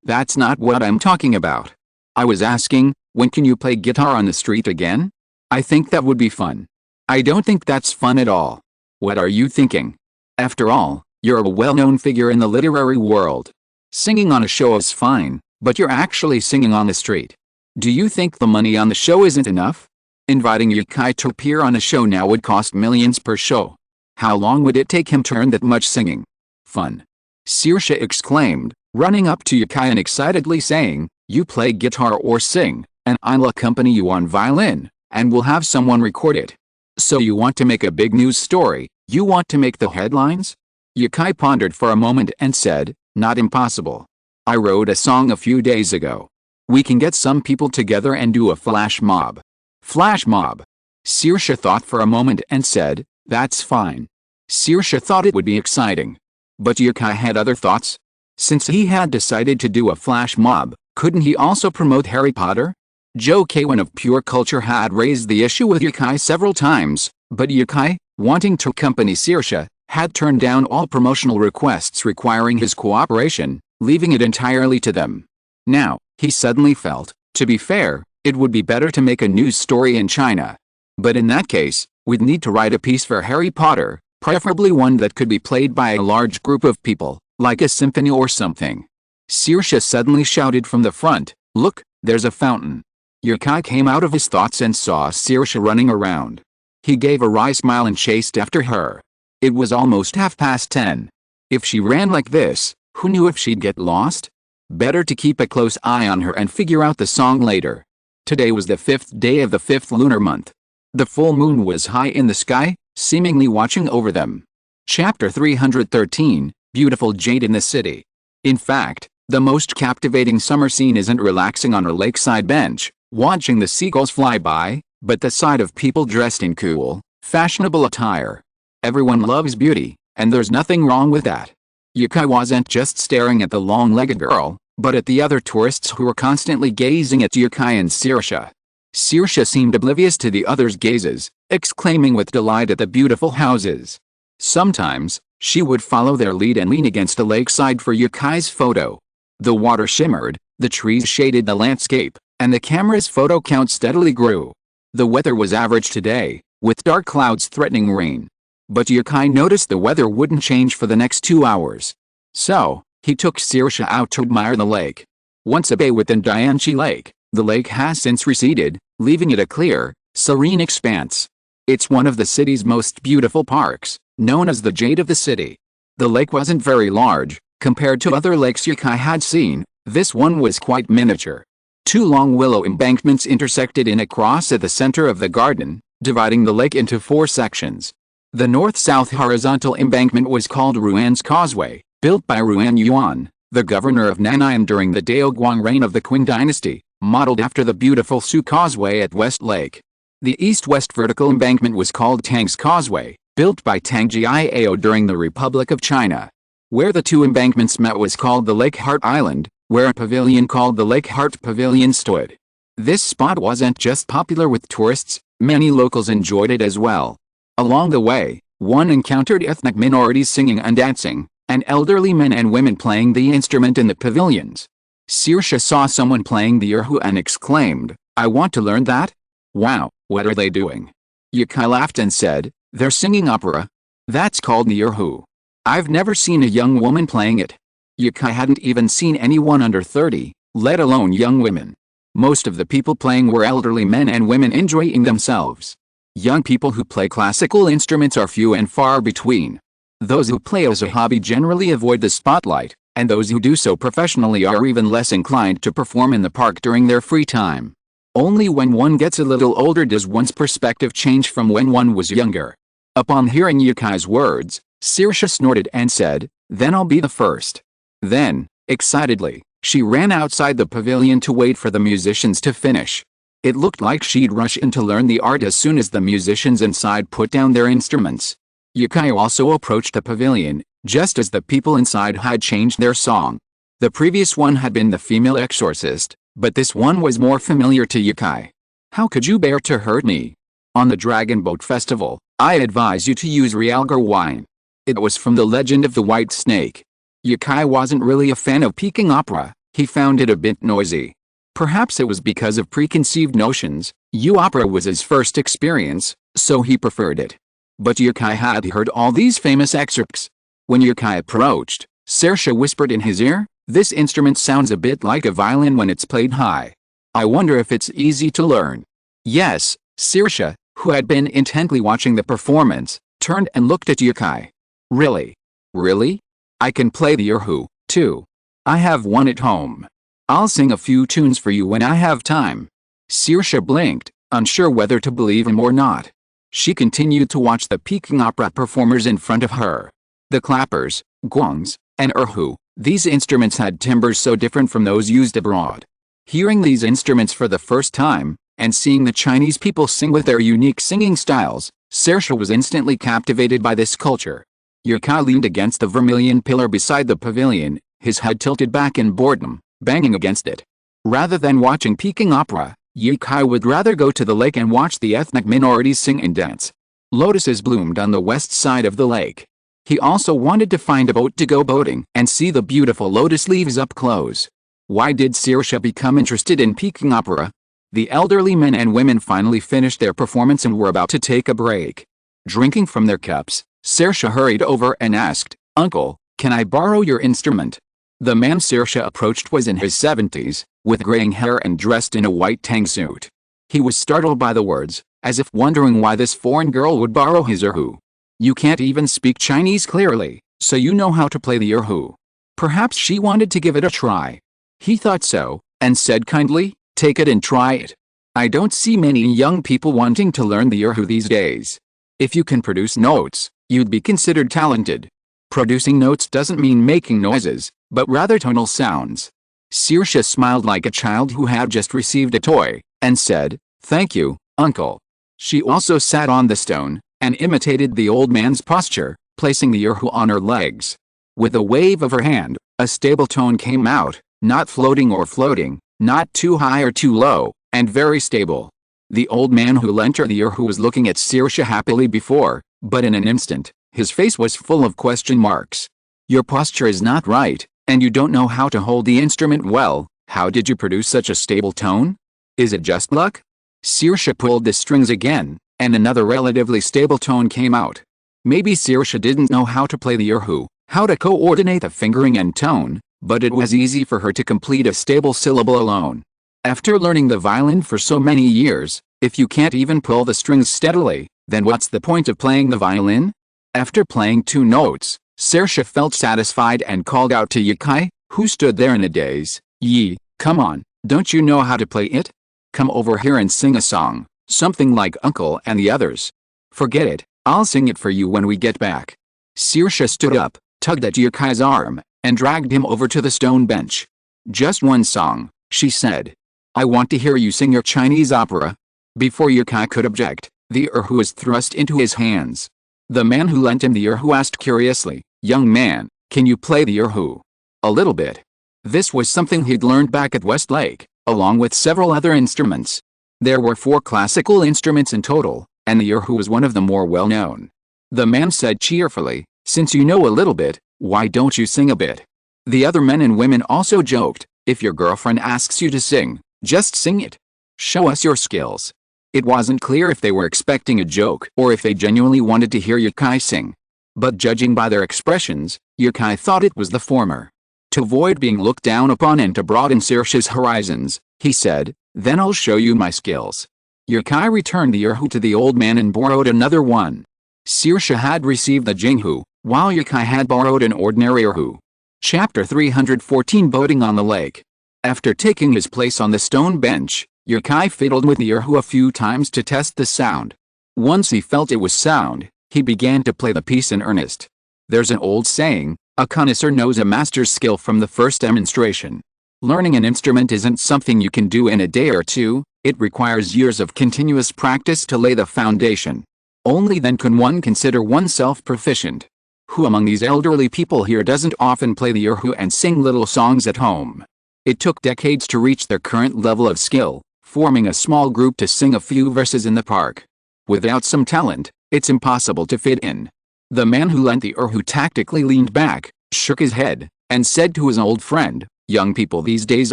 That's not what I'm talking about. I was asking, when can you play guitar on the street again? I think that would be fun." "I don't think that's fun at all." "What are you thinking? After all, you're a well-known figure in the literary world. Singing on a show is fine, but you're actually singing on the street. Do you think the money on the show isn't enough? Inviting Yukai to appear on a show now would cost millions per show. How long would it take him to earn that much singing?" "Fun!" Saoirse exclaimed, running up to Yukai and excitedly saying, "You play guitar or sing, and I'll accompany you on violin, and we'll have someone record it. So you want to make a big news story, you want to make the headlines?" Yukai pondered for a moment and said, "Not impossible. I wrote a song a few days ago. We can get some people together and do a flash mob." "Flash mob?" Saoirse thought for a moment and said, "That's fine." Saoirse thought it would be exciting. But Yukai had other thoughts. Since he had decided to do a flash mob, couldn't he also promote Harry Potter? Joe Kawan of Pure Culture had raised the issue with Yukai several times, but Yukai, wanting to accompany Saoirse, had turned down all promotional requests requiring his cooperation, leaving it entirely to them. Now, he suddenly felt, to be fair, it would be better to make a news story in China. But in that case, we'd need to write a piece for Harry Potter, preferably one that could be played by a large group of people, like a symphony or something. Saoirse suddenly shouted from the front, "Look, there's a fountain." Yukai came out of his thoughts and saw Saoirse running around. He gave a wry smile and chased after her. It was almost 10:30. If she ran like this, who knew if she'd get lost? Better to keep a close eye on her and figure out the song later. Today was the 5th day of the 5th lunar month. The full moon was high in the sky, seemingly watching over them. Chapter 313, Beautiful Jade in the City. In fact, the most captivating summer scene isn't relaxing on a lakeside bench, watching the seagulls fly by, but the sight of people dressed in cool, fashionable attire. Everyone loves beauty, and there's nothing wrong with that. Yukai wasn't just staring at the long-legged girl, but at the other tourists who were constantly gazing at Yukai and Saoirse. Saoirse seemed oblivious to the others' gazes, exclaiming with delight at the beautiful houses. Sometimes, she would follow their lead and lean against a lakeside for Yukai's photo. The water shimmered, the trees shaded the landscape, and the camera's photo count steadily grew. The weather was average today, with dark clouds threatening rain. But Yukai noticed the weather wouldn't change for the next 2 hours. So, He took Saoirse out to admire the lake. Once a bay within Dianchi Lake, the lake has since receded, leaving it a clear, serene expanse. It's one of the city's most beautiful parks, known as the Jade of the City. The lake wasn't very large, compared to other lakes Yukai had seen. This one was quite miniature. Two long willow embankments intersected in a cross at the center of the garden, dividing the lake into 4 sections. The north-south horizontal embankment was called Ruan's Causeway, built by Ruan Yuan, the governor of Nanayan during the Daoguang reign of the Qing dynasty, modeled after the beautiful Su Causeway at West Lake. The east-west vertical embankment was called Tang's Causeway, built by Tang Jiao during the Republic of China. Where the two embankments met was called the Lake Heart Island, where a pavilion called the Lake Heart Pavilion stood. This spot wasn't just popular with tourists, many locals enjoyed it as well. Along the way, one encountered ethnic minorities singing and dancing, and elderly men and women playing the instrument in the pavilions. Saoirse saw someone playing the erhu and exclaimed, "I want to learn that." "Wow, what are they doing?" Yukai laughed and said, "They're singing opera. That's called the erhu. I've never seen a young woman playing it." Yukai hadn't even seen anyone under 30, let alone young women. Most of the people playing were elderly men and women enjoying themselves. Young people who play classical instruments are few and far between. Those who play as a hobby generally avoid the spotlight, and those who do so professionally are even less inclined to perform in the park during their free time. Only when one gets a little older does one's perspective change from when one was younger. Upon hearing Yukai's words, Saoirse snorted and said, "Then I'll be the first." Then, excitedly, she ran outside the pavilion to wait for the musicians to finish. It looked like she'd rush in to learn the art as soon as the musicians inside put down their instruments. Yukai also approached the pavilion, just as the people inside had changed their song. The previous one had been the female exorcist, but this one was more familiar to Yukai. "How could you bear to hurt me? On the Dragon Boat Festival, I advise you to use realgar wine." It was from the Legend of the White Snake. Yukai wasn't really a fan of Peking opera, he found it a bit noisy. Perhaps it was because of preconceived notions. Opera was his first experience, so he preferred it. But Yukai had heard all these famous excerpts. When Yukai approached, Saoirse whispered in his ear, "This instrument sounds a bit like a violin when it's played high. I wonder if it's easy to learn." "Yes." Saoirse, who had been intently watching the performance, turned and looked at Yukai. "Really? Really? I can play the erhu, too. I have one at home. I'll sing a few tunes for you when I have time." Saoirse blinked, unsure whether to believe him or not. She continued to watch the Peking opera performers in front of her. The clappers, gongs, and erhu, these instruments had timbres so different from those used abroad. Hearing these instruments for the first time, and seeing the Chinese people sing with their unique singing styles, Saoirse was instantly captivated by this culture. Yukai leaned against the vermilion pillar beside the pavilion, his head tilted back in boredom, banging against it. Rather than watching Peking opera, Yukai would rather go to the lake and watch the ethnic minorities sing and dance. Lotuses bloomed on the west side of the lake. He also wanted to find a boat to go boating and see the beautiful lotus leaves up close. Why did Saoirse become interested in Peking opera? The elderly men and women finally finished their performance and were about to take a break. Drinking from their cups, Saoirse hurried over and asked, "Uncle, can I borrow your instrument?" The man Saoirse approached was in his 70s, with graying hair and dressed in a white tang suit. He was startled by the words, as if wondering why this foreign girl would borrow his erhu. "You can't even speak Chinese clearly, so you know how to play the erhu." Perhaps she wanted to give it a try. He thought so, and said kindly, "Take it and try it. I don't see many young people wanting to learn the erhu these days. If you can produce notes, you'd be considered talented." Producing notes doesn't mean making noises, but rather tonal sounds. Saoirse smiled like a child who had just received a toy, and said, "Thank you, uncle." She also sat on the stone, and imitated the old man's posture, placing the erhu on her legs. With a wave of her hand, a stable tone came out, not floating or floating, not too high or too low, and very stable. The old man who lent her the erhu was looking at Saoirse happily before, but in an instant, his face was full of question marks. "Your posture is not right, and you don't know how to hold the instrument well. How did you produce such a stable tone? Is it just luck?" Saoirse pulled the strings again, and another relatively stable tone came out. Maybe Saoirse didn't know how to play the erhu, how to coordinate the fingering and tone, but it was easy for her to complete a stable syllable alone. After learning the violin for so many years, if you can't even pull the strings steadily, then what's the point of playing the violin? After playing 2 notes, Saoirse felt satisfied and called out to Yukai, who stood there in a daze. "Yi, come on, don't you know how to play it? Come over here and sing a song, something like Uncle and the others." "Forget it, I'll sing it for you when we get back." Saoirse stood up, tugged at Yukai's arm, and dragged him over to the stone bench. "Just one song," she said. "I want to hear you sing your Chinese opera." Before Yukai could object, the erhu was thrust into his hands. The man who lent him the erhu asked curiously, "Young man, can you play the erhu?" "A little bit." This was something he'd learned back at Westlake, along with several other instruments. There were 4 classical instruments in total, and the erhu was one of the more well-known. The man said cheerfully, "Since you know a little bit, why don't you sing a bit?" The other men and women also joked, "If your girlfriend asks you to sing, just sing it. Show us your skills." It wasn't clear if they were expecting a joke or if they genuinely wanted to hear Yukai sing. But judging by their expressions, Yukai thought it was the former. To avoid being looked down upon and to broaden Saoirse's horizons, he said, "Then I'll show you my skills." Yukai returned the erhu to the old man and borrowed another one. Saoirse had received the jinghu, while Yukai had borrowed an ordinary erhu. Chapter 314 Boating on the Lake. After taking his place on the stone bench, Yukai fiddled with the erhu a few times to test the sound. Once he felt it was sound, he began to play the piece in earnest. There's an old saying, a connoisseur knows a master's skill from the first demonstration. Learning an instrument isn't something you can do in a day or two, it requires years of continuous practice to lay the foundation. Only then can one consider oneself proficient. Who among these elderly people here doesn't often play the erhu and sing little songs at home? It took decades to reach their current level of skill, forming a small group to sing a few verses in the park. Without some talent, it's impossible to fit in. The man who lent the erhu tactically leaned back, shook his head, and said to his old friend, "Young people these days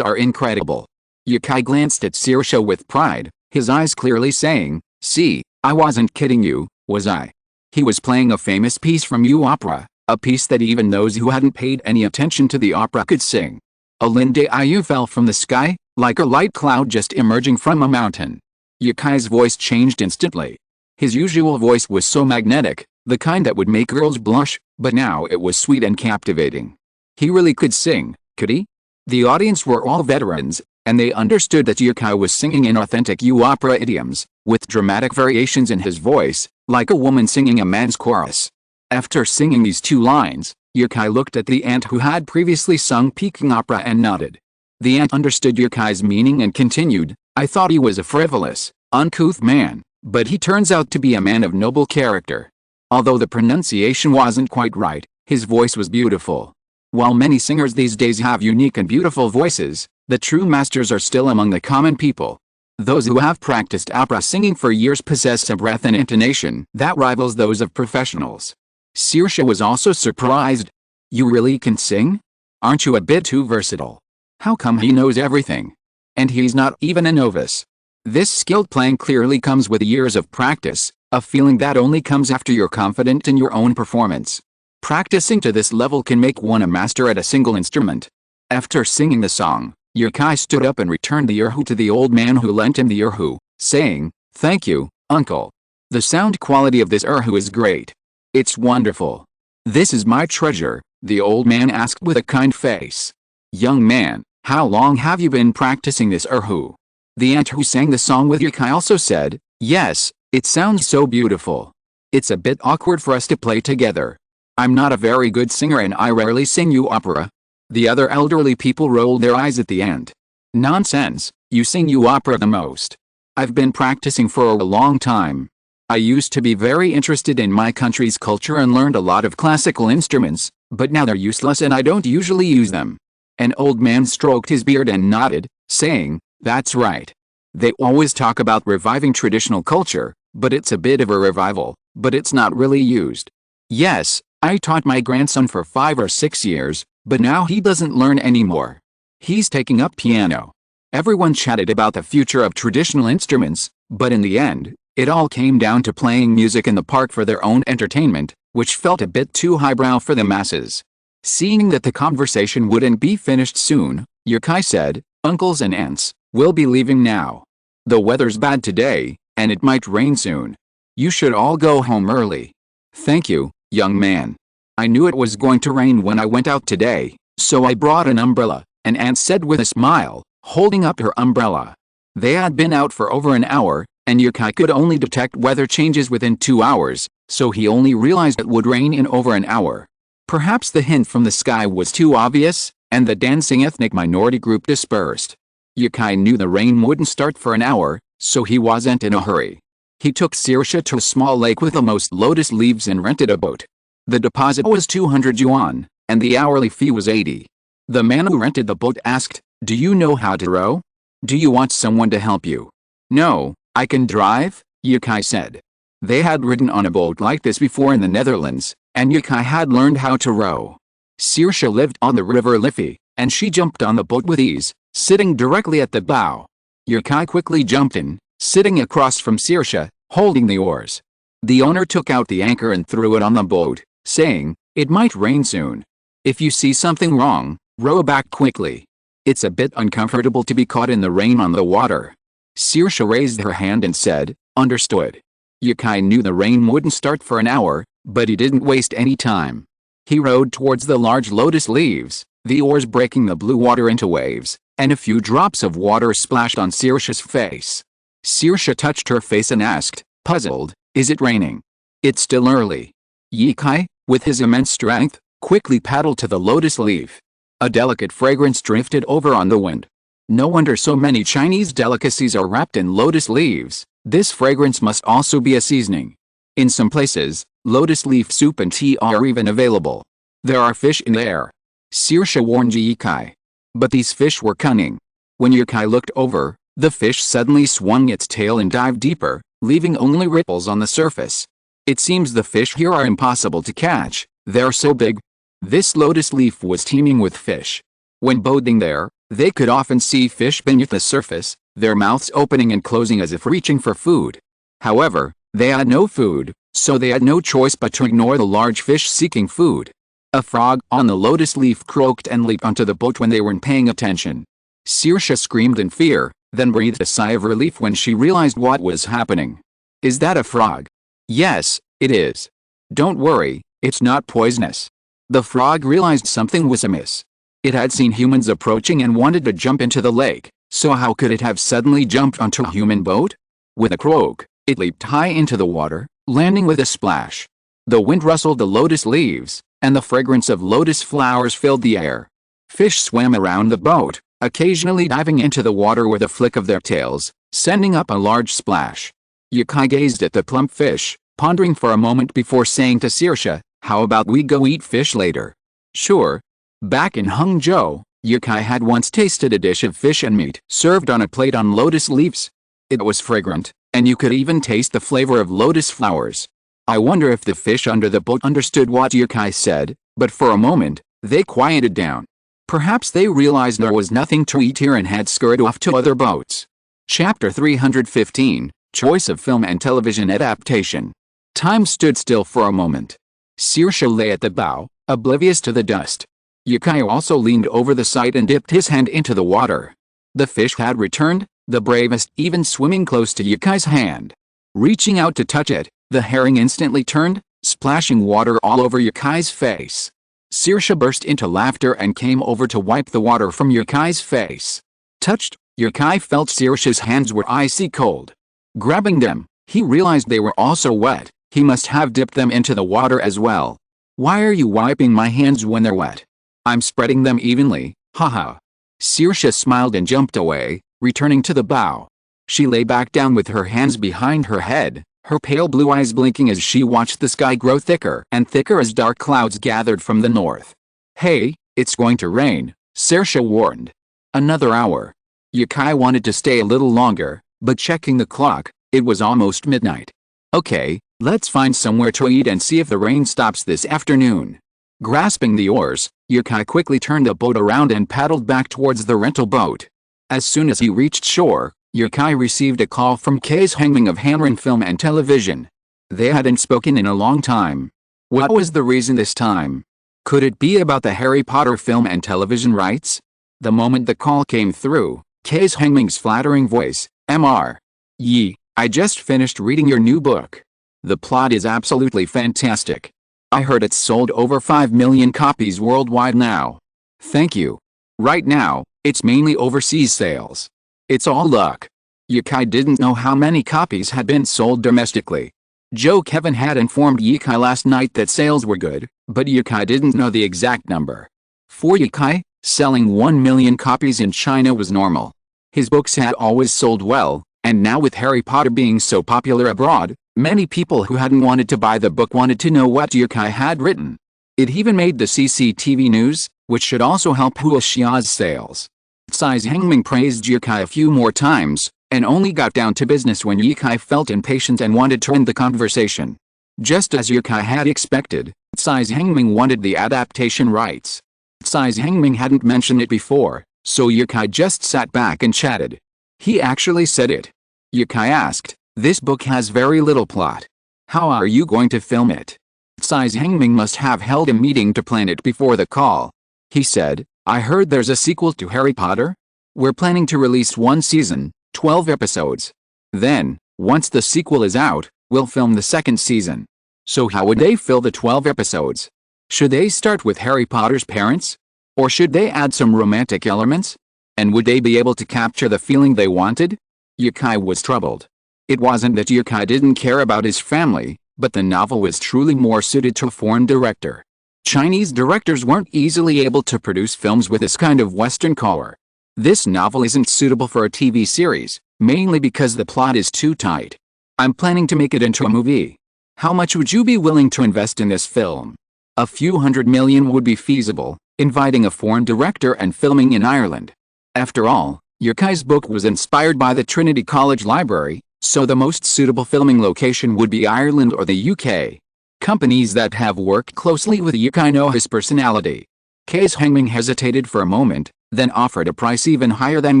are incredible." Yukai glanced at Saoirse with pride, his eyes clearly saying, "See, I wasn't kidding you, was I?" He was playing a famous piece from opera, a piece that even those who hadn't paid any attention to the opera could sing. A linde ayu fell from the sky, like a light cloud just emerging from a mountain. Yukai's voice changed instantly. His usual voice was so magnetic, the kind that would make girls blush, but now it was sweet and captivating. He really could sing, could he? The audience were all veterans, and they understood that Yukai was singing in authentic opera idioms, with dramatic variations in his voice, like a woman singing a man's chorus. After singing these 2 lines, Yukai looked at the ant who had previously sung Peking opera and nodded. The ant understood Yukai's meaning and continued, "I thought he was a frivolous, uncouth man, but he turns out to be a man of noble character." Although the pronunciation wasn't quite right, his voice was beautiful. While many singers these days have unique and beautiful voices, the true masters are still among the common people. Those who have practiced opera singing for years possess a breath and intonation that rivals those of professionals. Saoirse was also surprised. "You really can sing? Aren't you a bit too versatile? How come he knows everything? And he's not even a novice?" This skilled playing clearly comes with years of practice, a feeling that only comes after you're confident in your own performance. Practicing to this level can make one a master at a single instrument. After singing the song, Yukai stood up and returned the erhu to the old man who lent him the erhu, saying, "Thank you, uncle. The sound quality of this erhu is great. It's wonderful." "This is my treasure," the old man asked with a kind face. "Young man, how long have you been practicing this erhu?" The ant who sang the song with Yukai also said, "Yes, it sounds so beautiful. It's a bit awkward for us to play together. I'm not a very good singer and I rarely sing opera." The other elderly people rolled their eyes at the end. "Nonsense, you sing opera the most. I've been practicing for a long time. I used to be very interested in my country's culture and learned a lot of classical instruments, but now they're useless and I don't usually use them." An old man stroked his beard and nodded, saying, "That's right. They always talk about reviving traditional culture, but it's a bit of a revival, but it's not really used. Yes, I taught my grandson for 5 or 6 years, but now he doesn't learn anymore. He's taking up piano." Everyone chatted about the future of traditional instruments, but in the end, it all came down to playing music in the park for their own entertainment, which felt a bit too highbrow for the masses. Seeing that the conversation wouldn't be finished soon, Yukai said, "Uncles and aunts, we'll be leaving now. The weather's bad today, and it might rain soon. You should all go home early." "Thank you, young man. I knew it was going to rain when I went out today, so I brought an umbrella," an aunt said with a smile, holding up her umbrella. They had been out for over an hour, and Yukai could only detect weather changes within 2 hours, so he only realized it would rain in over an hour. Perhaps the hint from the sky was too obvious, and the dancing ethnic minority group dispersed. Yukai knew the rain wouldn't start for an hour, so he wasn't in a hurry. He took Saoirse to a small lake with the most lotus leaves and rented a boat. The deposit was 200 yuan, and the hourly fee was 80. The man who rented the boat asked, "Do you know how to row? Do you want someone to help you?" "No, I can drive," Yukai said. They had ridden on a boat like this before in the Netherlands, and Yukai had learned how to row. Saoirse lived on the river Liffey, and she jumped on the boat with ease, sitting directly at the bow. Yukai quickly jumped in, sitting across from Saoirse, holding the oars. The owner took out the anchor and threw it on the boat, saying, "It might rain soon. If you see something wrong, row back quickly. It's a bit uncomfortable to be caught in the rain on the water." Saoirse raised her hand and said, "Understood." Yukai knew the rain wouldn't start for an hour, but he didn't waste any time. He rowed towards the large lotus leaves, the oars breaking the blue water into waves, and a few drops of water splashed on Saoirse's face. Saoirse touched her face and asked, puzzled, "Is it raining?" "It's still early." Yukai, with his immense strength, quickly paddled to the lotus leaf. A delicate fragrance drifted over on the wind. No wonder so many Chinese delicacies are wrapped in lotus leaves. This fragrance must also be a seasoning. In some places, lotus leaf soup and tea are even available. "There are fish in there," Saoirse warned Yukai. But these fish were cunning. When Yukai looked over, the fish suddenly swung its tail and dived deeper, leaving only ripples on the surface. "It seems the fish here are impossible to catch, they're so big." This lotus leaf was teeming with fish. When boating there, they could often see fish beneath the surface, their mouths opening and closing as if reaching for food. However, they had no food, so they had no choice but to ignore the large fish seeking food. A frog on the lotus leaf croaked and leaped onto the boat when they weren't paying attention. Saoirse screamed in fear, then breathed a sigh of relief when she realized what was happening. "Is that a frog?" "Yes, it is. Don't worry, it's not poisonous." The frog realized something was amiss. It had seen humans approaching and wanted to jump into the lake, so how could it have suddenly jumped onto a human boat? With a croak, it leaped high into the water, landing with a splash. The wind rustled the lotus leaves, and the fragrance of lotus flowers filled the air. Fish swam around the boat, occasionally diving into the water with a flick of their tails, sending up a large splash. Yukai gazed at the plump fish, pondering for a moment before saying to Saoirse, "How about we go eat fish later?" "Sure." Back in Hangzhou, Yukai had once tasted a dish of fish and meat served on a plate on lotus leaves. It was fragrant, and you could even taste the flavor of lotus flowers. I wonder if the fish under the boat understood what Yukai said, but for a moment, they quieted down. Perhaps they realized there was nothing to eat here and had scurried off to other boats. Chapter 315, Choice of Film and Television Adaptation. Time stood still for a moment. Saoirse lay at the bow, oblivious to the dust. Yukai also leaned over the side and dipped his hand into the water. The fish had returned, the bravest even swimming close to Yukai's hand. Reaching out to touch it, the herring instantly turned, splashing water all over Yukai's face. Saoirse burst into laughter and came over to wipe the water from Yukai's face. Touched, Yukai felt Saoirse's hands were icy cold. Grabbing them, he realized they were also wet. He must have dipped them into the water as well. "Why are you wiping my hands when they're wet?" "I'm spreading them evenly, haha." Saoirse smiled and jumped away, returning to the bow. She lay back down with her hands behind her head, her pale blue eyes blinking as she watched the sky grow thicker and thicker as dark clouds gathered from the north. "Hey, it's going to rain," Saoirse warned. Another hour. Yukai wanted to stay a little longer, but checking the clock, it was almost midnight. "Okay, let's find somewhere to eat and see if the rain stops this afternoon." Grasping the oars, Yukai quickly turned the boat around and paddled back towards the rental boat. As soon as he reached shore, Yukai received a call from Case Hengming of Hanren Film and Television. They hadn't spoken in a long time. What was the reason this time? Could it be about the Harry Potter film and television rights? The moment the call came through, Case Hengming's flattering voice, Mr. Yi, I just finished reading your new book. The plot is absolutely fantastic. I heard it's sold over 5 million copies worldwide now. Thank you. Right now, it's mainly overseas sales. It's all luck. Yukai didn't know how many copies had been sold domestically. Joe Kevin had informed Yukai last night that sales were good, but Yukai didn't know the exact number. For Yukai, selling 1 million copies in China was normal. His books had always sold well, and now with Harry Potter being so popular abroad, many people who hadn't wanted to buy the book wanted to know what Yukai had written. It even made the CCTV news, which should also help Huaxia's sales. Tsai Hengming praised Yukai a few more times, and only got down to business when Yukai felt impatient and wanted to end the conversation. Just as Yukai had expected, Tsai Hengming wanted the adaptation rights. Tsai Hengming hadn't mentioned it before, so Yukai just sat back and chatted. He actually said it. Yukai asked, this book has very little plot. How are you going to film it? Tsai Hengming must have held a meeting to plan it before the call. He said, I heard there's a sequel to Harry Potter. We're planning to release one season, 12 episodes. Then, once the sequel is out, we'll film the second season. So how would they fill the 12 episodes? Should they start with Harry Potter's parents? Or should they add some romantic elements? And would they be able to capture the feeling they wanted? Yukai was troubled. It wasn't that Yukai didn't care about his family, but the novel was truly more suited to a foreign director. Chinese directors weren't easily able to produce films with this kind of Western color. This novel isn't suitable for a TV series, mainly because the plot is too tight. I'm planning to make it into a movie. How much would you be willing to invest in this film? A few $100 million would be feasible, inviting a foreign director and filming in Ireland. After all, Yukai's book was inspired by the Trinity College Library, so the most suitable filming location would be Ireland or the UK. Companies that have worked closely with Yukai know his personality. Case Hengming hesitated for a moment, then offered a price even higher than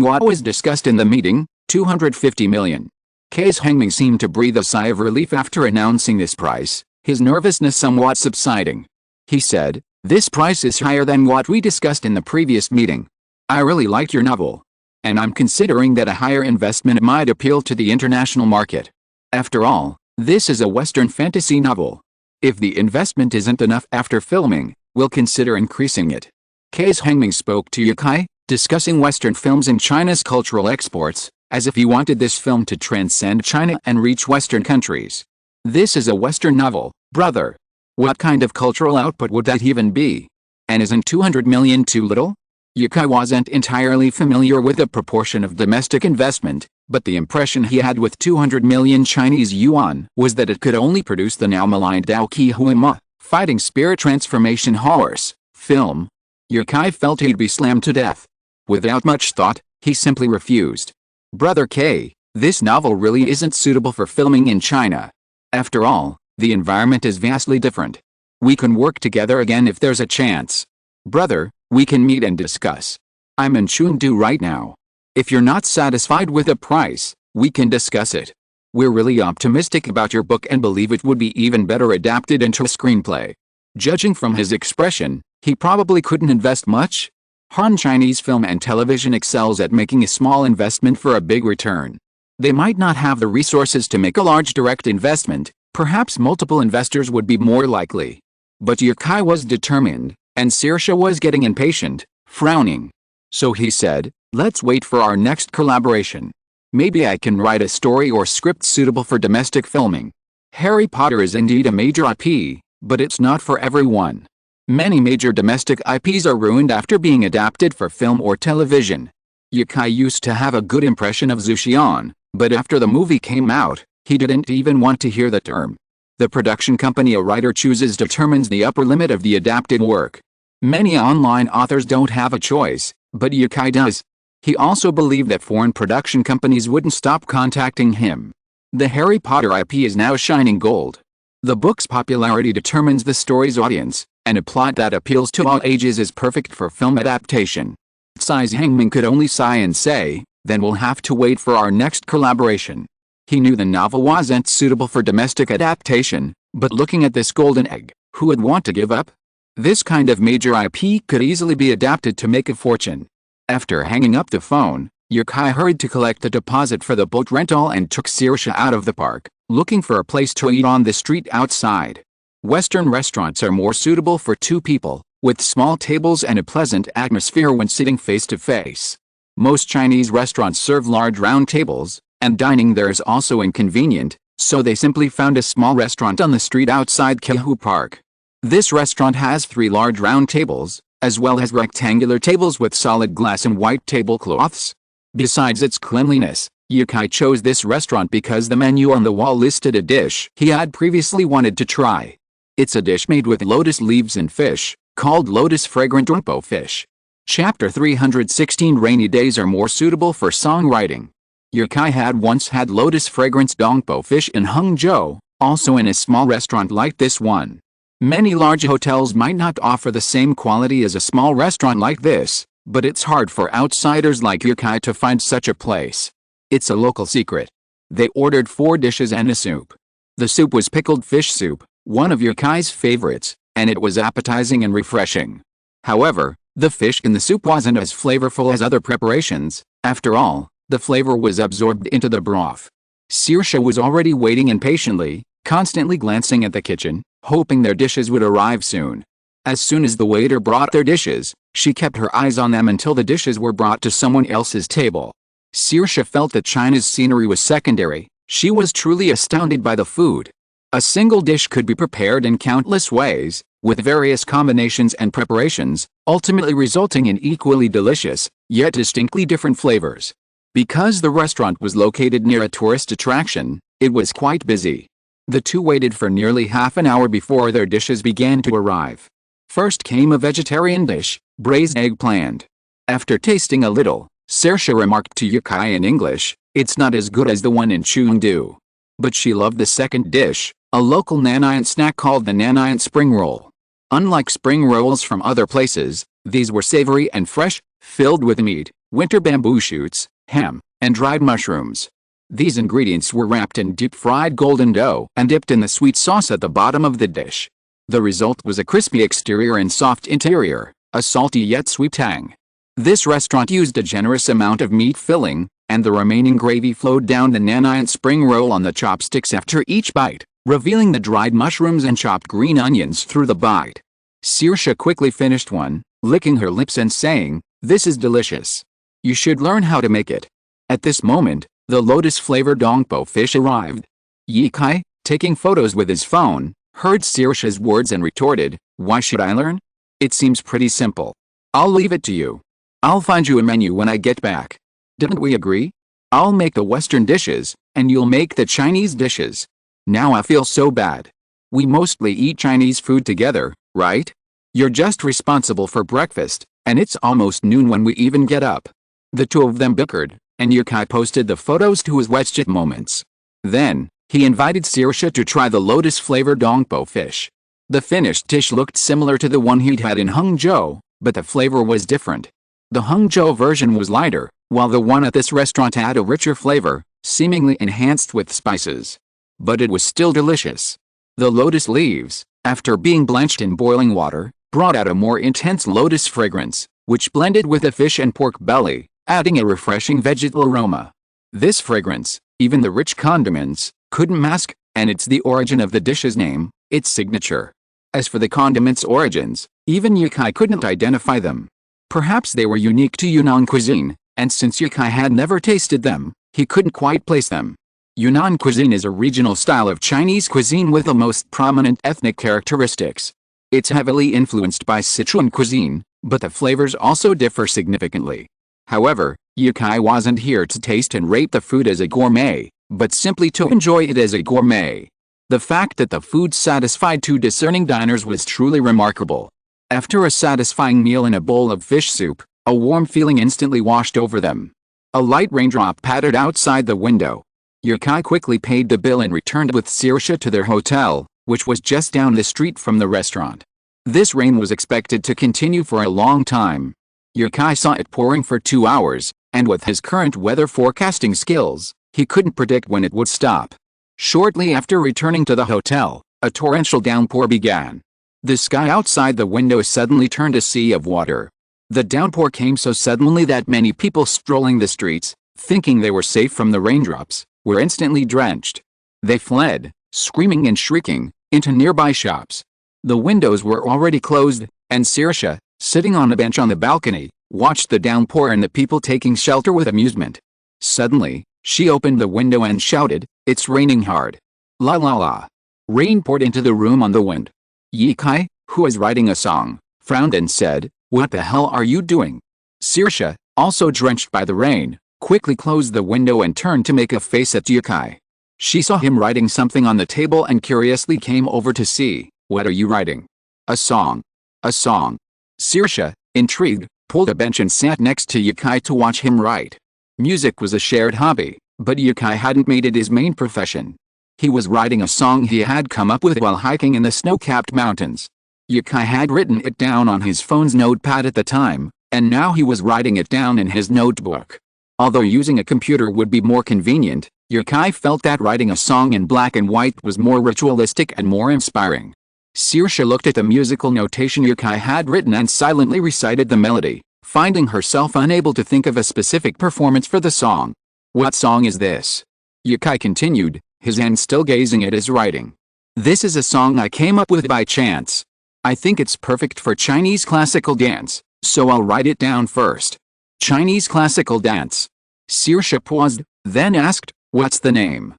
what was discussed in the meeting, $250 million. Case Hengming seemed to breathe a sigh of relief after announcing this price, his nervousness somewhat subsiding. He said, this price is higher than what we discussed in the previous meeting. I really like your novel. And I'm considering that a higher investment might appeal to the international market. After all, this is a Western fantasy novel. If the investment isn't enough after filming, we'll consider increasing it. Case Hengming spoke to Yukai, discussing Western films and China's cultural exports, as if he wanted this film to transcend China and reach Western countries. This is a Western novel, brother. What kind of cultural output would that even be? And isn't 200 million too little? Yukai wasn't entirely familiar with the proportion of domestic investment, but the impression he had with 200 million Chinese yuan was that it could only produce the now maligned Dao Qi Huima, fighting spirit transformation horse, film. Yukai felt he'd be slammed to death. Without much thought, he simply refused. Brother K, this novel really isn't suitable for filming in China. After all, the environment is vastly different. We can work together again if there's a chance. Brother, we can meet and discuss. I'm in Chengdu right now. If you're not satisfied with the price, we can discuss it. We're really optimistic about your book and believe it would be even better adapted into a screenplay. Judging from his expression, he probably couldn't invest much. Han Chinese film and television excels at making a small investment for a big return. They might not have the resources to make a large direct investment, perhaps multiple investors would be more likely. But Yukai was determined, and Saoirse was getting impatient, frowning. So he said, let's wait for our next collaboration. Maybe I can write a story or script suitable for domestic filming. Harry Potter is indeed a major IP, but it's not for everyone. Many major domestic IPs are ruined after being adapted for film or television. Yukai used to have a good impression of Zhu Xian, but after the movie came out, he didn't even want to hear the term. The production company a writer chooses determines the upper limit of the adapted work. Many online authors don't have a choice, but Yukai does. He also believed that foreign production companies wouldn't stop contacting him. The Harry Potter IP is now shining gold. The book's popularity determines the story's audience, and a plot that appeals to all ages is perfect for film adaptation. Tsai Hengming could only sigh and say, then we'll have to wait for our next collaboration. He knew the novel wasn't suitable for domestic adaptation, but looking at this golden egg, Who would want to give up? This kind of major IP could easily be adapted to make a fortune. After hanging up the phone, Yukai hurried to collect the deposit for the boat rental and took Saoirse out of the park, looking for a place to eat on the street outside. Western restaurants are more suitable for two people, with small tables and a pleasant atmosphere when sitting face to face. Most Chinese restaurants serve large round tables, and dining there is also inconvenient, so they simply found a small restaurant on the street outside Kehu Park. This restaurant has 3 large round tables, as well as rectangular tables with solid glass and white tablecloths. Besides its cleanliness, Yukai chose this restaurant because the menu on the wall listed a dish he had previously wanted to try. It's a dish made with lotus leaves and fish, called lotus fragrant dongpo fish. Chapter 316 Rainy days are more suitable for songwriting. Yukai had once had lotus fragrance dongpo fish in Hangzhou, also in a small restaurant like this one. Many large hotels might not offer the same quality as a small restaurant like this, but it's hard for outsiders like Yukai to find such a place. It's a local secret. They ordered 4 dishes and a soup. The soup was pickled fish soup, one of Yukai's favorites, and it was appetizing and refreshing. However, the fish in the soup wasn't as flavorful as other preparations. After all, the flavor was absorbed into the broth. Saoirse was already waiting impatiently, constantly glancing at the kitchen, hoping their dishes would arrive soon. As soon as the waiter brought their dishes, she kept her eyes on them until the dishes were brought to someone else's table. Saoirse felt that China's scenery was secondary. She was truly astounded by the food. A single dish could be prepared in countless ways, with various combinations and preparations, ultimately resulting in equally delicious, yet distinctly different flavors. Because the restaurant was located near a tourist attraction, it was quite busy. The two waited for nearly half an hour before their dishes began to arrive. First came a vegetarian dish, braised eggplant. After tasting a little, Saoirse remarked to Yukai in English, "It's not as good as the one in Chengdu." But she loved the second dish, a local Nanayan snack called the Nanayan spring roll. Unlike spring rolls from other places, these were savory and fresh, filled with meat, winter bamboo shoots, ham, and dried mushrooms. These ingredients were wrapped in deep-fried golden dough and dipped in the sweet sauce at the bottom of the dish. The result was a crispy exterior and soft interior, a salty yet sweet tang. This restaurant used a generous amount of meat filling, and the remaining gravy flowed down the Nanayan spring roll on the chopsticks after each bite, revealing the dried mushrooms and chopped green onions through the bite. Saoirse quickly finished one, licking her lips and saying, "This is delicious. You should learn how to make it." At this moment, the lotus-flavored dongpo fish arrived. Yukai, taking photos with his phone, heard Saoirse's words and retorted, "Why should I learn? It seems pretty simple. I'll leave it to you. I'll find you a menu when I get back. Didn't we agree? I'll make the Western dishes, and you'll make the Chinese dishes. Now I feel so bad. We mostly eat Chinese food together, right? You're just responsible for breakfast, and it's almost noon when we even get up." The two of them bickered, and Yukai posted the photos to his WeChat moments. Then, he invited Saoirse to try the lotus-flavored dongpo fish. The finished dish looked similar to the one he'd had in Hangzhou, but the flavor was different. The Hangzhou version was lighter, while the one at this restaurant had a richer flavor, seemingly enhanced with spices. But it was still delicious. The lotus leaves, after being blanched in boiling water, brought out a more intense lotus fragrance, which blended with the fish and pork belly, adding a refreshing vegetal aroma. This fragrance, even the rich condiments, couldn't mask, and it's the origin of the dish's name, its signature. As for the condiments' origins, even Yukai couldn't identify them. Perhaps they were unique to Yunnan cuisine, and since Yukai had never tasted them, he couldn't quite place them. Yunnan cuisine is a regional style of Chinese cuisine with the most prominent ethnic characteristics. It's heavily influenced by Sichuan cuisine, but the flavors also differ significantly. However, Yukai wasn't here to taste and rate the food as a gourmet, but simply to enjoy it as a gourmet. The fact that the food satisfied two discerning diners was truly remarkable. After a satisfying meal in a bowl of fish soup, a warm feeling instantly washed over them. A light raindrop pattered outside the window. Yukai quickly paid the bill and returned with Saoirse to their hotel, which was just down the street from the restaurant. This rain was expected to continue for a long time. Yukai saw it pouring for 2 hours, and with his current weather forecasting skills, he couldn't predict when it would stop. Shortly after returning to the hotel, a torrential downpour began. The sky outside the window suddenly turned a sea of water. The downpour came so suddenly that many people strolling the streets, thinking they were safe from the raindrops, were instantly drenched. They fled, screaming and shrieking, into nearby shops. The windows were already closed, and Saoirse, sitting on a bench on the balcony, watched the downpour and the people taking shelter with amusement. Suddenly, she opened the window and shouted, "It's raining hard. La la la." Rain poured into the room on the wind. Ye Kai, who was writing a song, frowned and said, "What the hell are you doing?" Saoirse, also drenched by the rain, quickly closed the window and turned to make a face at Ye Kai. She saw him writing something on the table and curiously came over to see. "What are you writing?" "A song." "A song?" Saoirse, intrigued, pulled a bench and sat next to Ye Kai to watch him write. Music was a shared hobby, but Ye Kai hadn't made it his main profession. He was writing a song he had come up with while hiking in the snow-capped mountains. Ye Kai had written it down on his phone's notepad at the time, and now he was writing it down in his notebook. Although using a computer would be more convenient, Ye Kai felt that writing a song in black and white was more ritualistic and more inspiring. Saoirse looked at the musical notation Ye Kai had written and silently recited the melody, finding herself unable to think of a specific performance for the song. "What song is this?" Ye Kai continued, his hand still gazing at his writing. "This is a song I came up with by chance. I think it's perfect for Chinese classical dance, so I'll write it down first." "Chinese classical dance?" Saoirse paused, then asked, "What's the name?"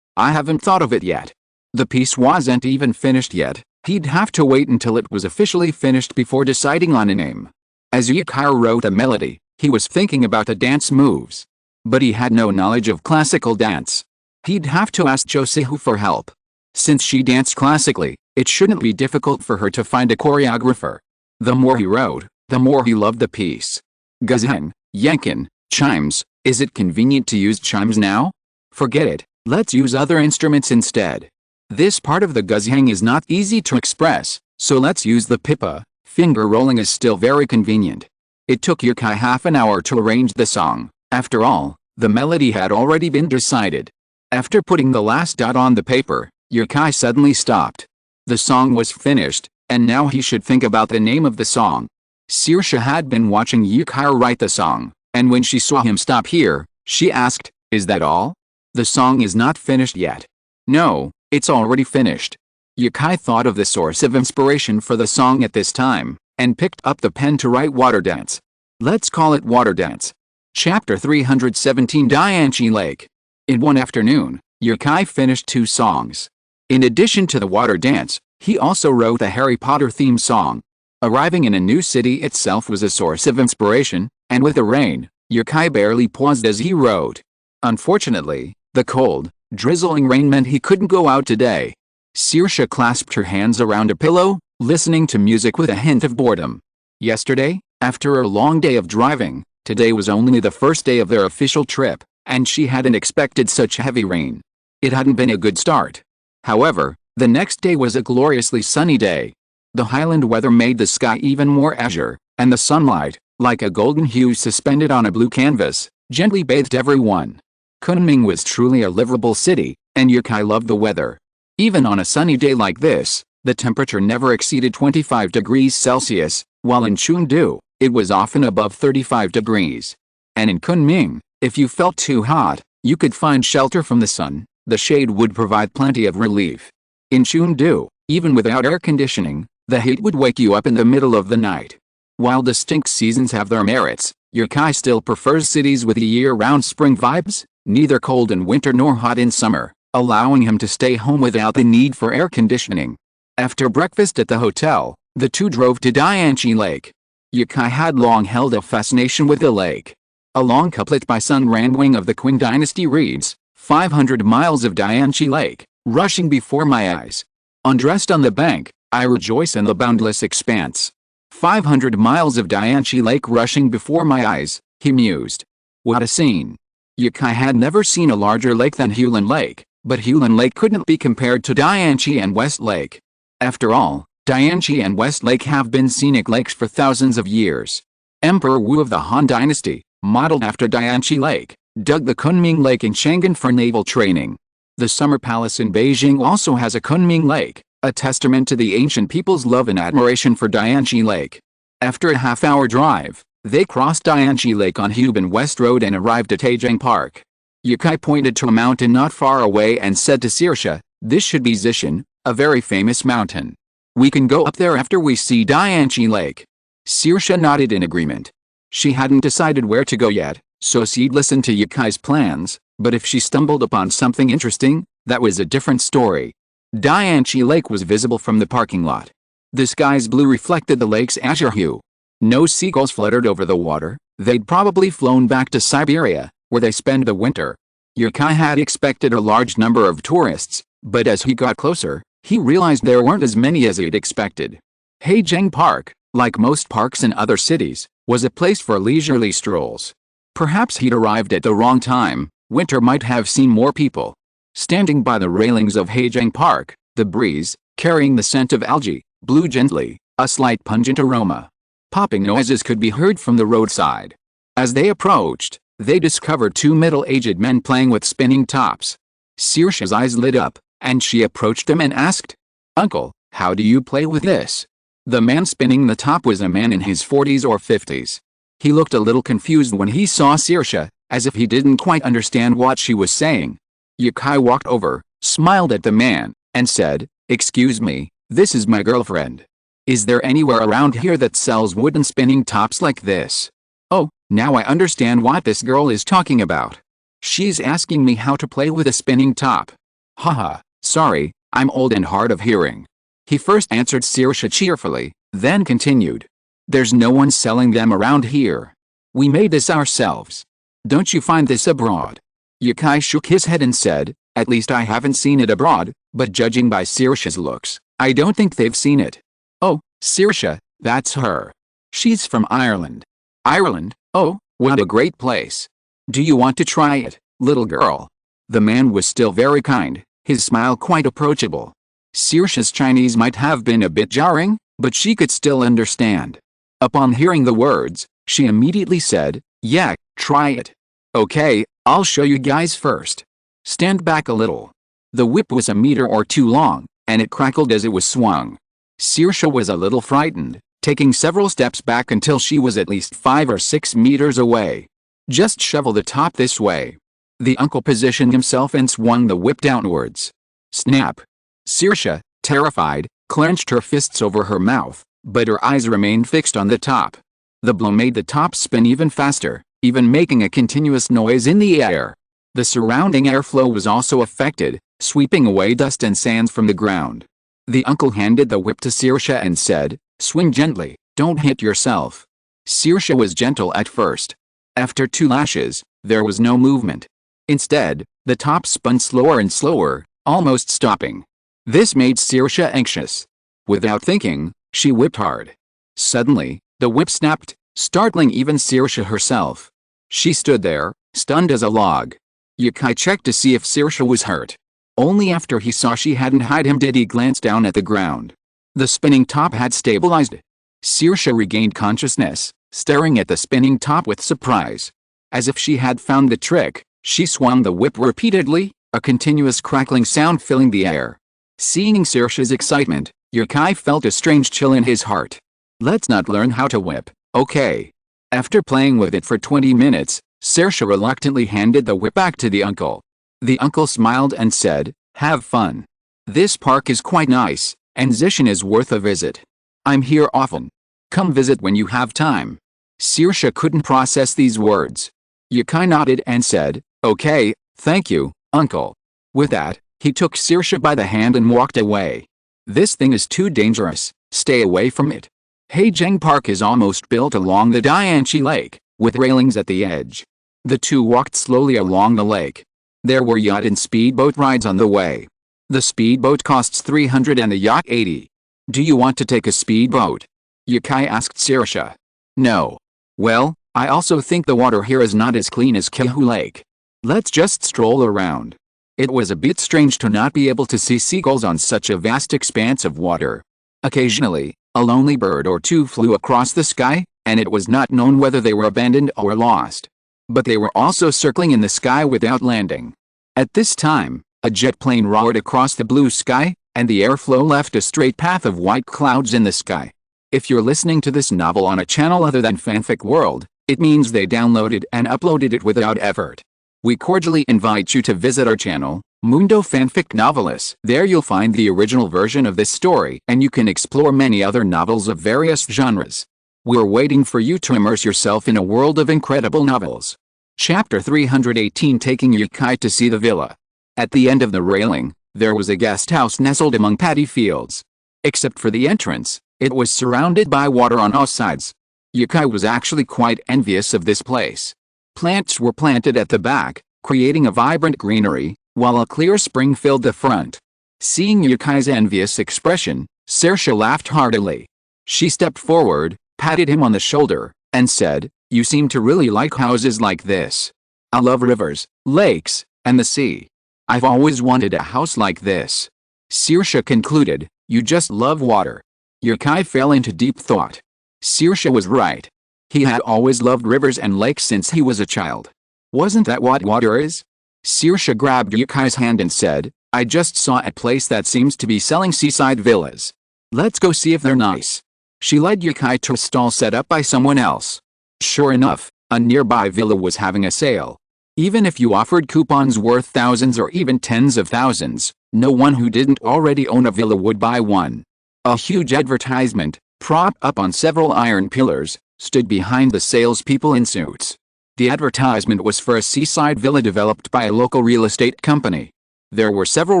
"I haven't thought of it yet. The piece wasn't even finished yet. He'd have to wait until it was officially finished before deciding on a name." As Ye Kai wrote the melody, he was thinking about the dance moves. But he had no knowledge of classical dance. He'd have to ask Josihu for help. Since she danced classically, it shouldn't be difficult for her to find a choreographer. The more he wrote, the more he loved the piece. "Gazheng, yankin, chimes, is it convenient to use chimes now? Forget it, let's use other instruments instead. This part of the gazheng is not easy to express, so let's use the pipa. Finger rolling is still very convenient." It took Ye Kai half an hour to arrange the song. After all, the melody had already been decided. After putting the last dot on the paper, Ye Kai suddenly stopped. The song was finished, and now he should think about the name of the song. Saoirse had been watching Ye Kai write the song, and when she saw him stop here, she asked, "Is that all? The song is not finished yet." "No, it's already finished." Ye Kai thought of the source of inspiration for the song at this time, and picked up the pen to write Water Dance. Let's call it Water Dance. Chapter 317 Dianchi Lake. In one afternoon, Ye Kai finished 2 songs. In addition to the Water Dance, he also wrote a Harry Potter theme song. Arriving in a new city itself was a source of inspiration, and with the rain, Ye Kai barely paused as he wrote. Unfortunately, the cold, drizzling rain meant he couldn't go out today. Saoirse clasped her hands around a pillow, listening to music with a hint of boredom. Yesterday, after a long day of driving, today was only the first day of their official trip, and she hadn't expected such heavy rain. It hadn't been a good start. However, the next day was a gloriously sunny day. The highland weather made the sky even more azure, and the sunlight, like a golden hue suspended on a blue canvas, gently bathed everyone. Kunming was truly a livable city, and Ye Kai loved the weather. Even on a sunny day like this, the temperature never exceeded 25 degrees Celsius, while in Chengdu, it was often above 35 degrees. And in Kunming, if you felt too hot, you could find shelter from the sun. The shade would provide plenty of relief. In Chengdu, even without air conditioning, the heat would wake you up in the middle of the night. While distinct seasons have their merits, Ye Kai still prefers cities with year-round spring vibes, neither cold in winter nor hot in summer, allowing him to stay home without the need for air conditioning. After breakfast at the hotel, the two drove to Dianchi Lake. Ye Kai had long held a fascination with the lake. A long couplet by Sun Ranwing of the Qing dynasty reads, 500 miles of Dianchi Lake, rushing before my eyes. Undressed on the bank, I rejoice in the boundless expanse. 500 miles of Dianchi Lake rushing before my eyes, he mused. What a scene. Ye Kai had never seen a larger lake than Hulan Lake, but Hulan Lake couldn't be compared to Dianchi and West Lake. After all, Dianchi and West Lake have been scenic lakes for thousands of years. Emperor Wu of the Han Dynasty, modeled after Dianchi Lake, dug the Kunming Lake in Chang'an for naval training. The Summer Palace in Beijing also has a Kunming Lake, a testament to the ancient people's love and admiration for Dianchi Lake. After a half-hour drive, they crossed Dianchi Lake on Huban West Road and arrived at Hajang Park. Yukai pointed to a mountain not far away and said to Saoirse, "This should be Zishan, a very famous mountain. We can go up there after we see Dianchi Lake." Saoirse nodded in agreement. She hadn't decided where to go yet, so she'd listen to Yukai's plans, but if she stumbled upon something interesting, that was a different story. Dianchi Lake was visible from the parking lot. The sky's blue reflected the lake's azure hue. No seagulls fluttered over the water. They'd probably flown back to Siberia, where they spend the winter. Yukai had expected a large number of tourists, but as he got closer, he realized there weren't as many as he'd expected. Hajang Park, like most parks in other cities, was a place for leisurely strolls. Perhaps he'd arrived at the wrong time. Winter might have seen more people. Standing by the railings of Hajang Park, the breeze, carrying the scent of algae, blew gently, a slight pungent aroma. Popping noises could be heard from the roadside. As they approached, they discovered two middle-aged men playing with spinning tops. Saoirse's eyes lit up, and she approached them and asked, "Uncle, how do you play with this?" The man spinning the top was a man in his 40s or 50s. He looked a little confused when he saw Saoirse, as if he didn't quite understand what she was saying. Yukai walked over, smiled at the man, and said, "Excuse me, this is my girlfriend. Is there anywhere around here that sells wooden spinning tops like this?" "Oh, now I understand what this girl is talking about. She's asking me how to play with a spinning top. Haha, sorry, I'm old and hard of hearing." He first answered Saoirse cheerfully, then continued, "There's no one selling them around here. We made this ourselves. Don't you find this abroad?" Yukai shook his head and said, "At least I haven't seen it abroad, but judging by Saoirse's looks, I don't think they've seen it." "Oh, Saoirse, that's her. She's from Ireland." "Ireland? Oh, what a great place. Do you want to try it, little girl?" The man was still very kind, his smile quite approachable. Saoirse's Chinese might have been a bit jarring, but she could still understand. Upon hearing the words, she immediately said, "Yeah, try it." "Okay, I'll show you guys first. Stand back a little." The whip was a meter or two long, and it crackled as it was swung. Saoirse was a little frightened, taking several steps back until she was at least 5 or 6 meters away. "Just shovel the top this way." The uncle positioned himself and swung the whip downwards. Snap! Saoirse, terrified, clenched her fists over her mouth, but her eyes remained fixed on the top. The blow made the top spin even faster, even making a continuous noise in the air. The surrounding airflow was also affected, sweeping away dust and sand from the ground. The uncle handed the whip to Saoirse and said, "Swing gently, don't hit yourself." Saoirse was gentle at first. After 2 lashes, there was no movement. Instead, the top spun slower and slower, almost stopping. This made Saoirse anxious. Without thinking, she whipped hard. Suddenly, the whip snapped, startling even Saoirse herself. She stood there, stunned as a log. Yukai checked to see if Saoirse was hurt. Only after he saw she hadn't hit him did he glance down at the ground. The spinning top had stabilized. Saoirse regained consciousness, staring at the spinning top with surprise. As if she had found the trick, she swung the whip repeatedly, a continuous crackling sound filling the air. Seeing Saoirse's excitement, Yukai felt a strange chill in his heart. "Let's not learn how to whip, okay?" After playing with it for 20 minutes, Saoirse reluctantly handed the whip back to the uncle. The uncle smiled and said, "Have fun. This park is quite nice, and Zishan is worth a visit. I'm here often. Come visit when you have time." Saoirse couldn't process these words. Yukai nodded and said, "Okay, thank you, uncle." With that, he took Saoirse by the hand and walked away. "This thing is too dangerous, stay away from it." Hajang Park is almost built along the Dianchi Lake, with railings at the edge. The two walked slowly along the lake. There were yacht and speedboat rides on the way. The speedboat costs 300 and the yacht 80. "Do you want to take a speedboat?" Yukai asked Saoirse. "No. Well, I also think the water here is not as clean as Kehu Lake. Let's just stroll around." It was a bit strange to not be able to see seagulls on such a vast expanse of water. Occasionally, a lonely bird or two flew across the sky, and it was not known whether they were abandoned or lost. But they were also circling in the sky without landing. At this time, a jet plane roared across the blue sky, and the airflow left a straight path of white clouds in the sky. If you're listening to this novel on a channel other than Fanfic World, it means they downloaded and uploaded it without effort. We cordially invite you to visit our channel, Mundo Fanfic Novelists. There you'll find the original version of this story, and you can explore many other novels of various genres. We're waiting for you to immerse yourself in a world of incredible novels. Chapter 318, Taking Yukai to See the Villa. At the end of the railing, there was a guest house nestled among paddy fields. Except for the entrance, it was surrounded by water on all sides. Yukai was actually quite envious of this place. Plants were planted at the back, creating a vibrant greenery, while a clear spring filled the front. Seeing Yukai's envious expression, Saoirse laughed heartily. She stepped forward, patted him on the shoulder, and said, "You seem to really like houses like this. I love rivers, lakes, and the sea. I've always wanted a house like this." Saoirse concluded, "You just love water." Yukai fell into deep thought. Saoirse was right. He had always loved rivers and lakes since he was a child. Wasn't that what water is? Saoirse grabbed Yukai's hand and said, "I just saw a place that seems to be selling seaside villas. Let's go see if they're nice." She led Yukai to a stall set up by someone else. Sure enough, a nearby villa was having a sale. Even if you offered coupons worth thousands or even tens of thousands, no one who didn't already own a villa would buy one. A huge advertisement, propped up on several iron pillars, stood behind the salespeople in suits. The advertisement was for a seaside villa developed by a local real estate company. There were several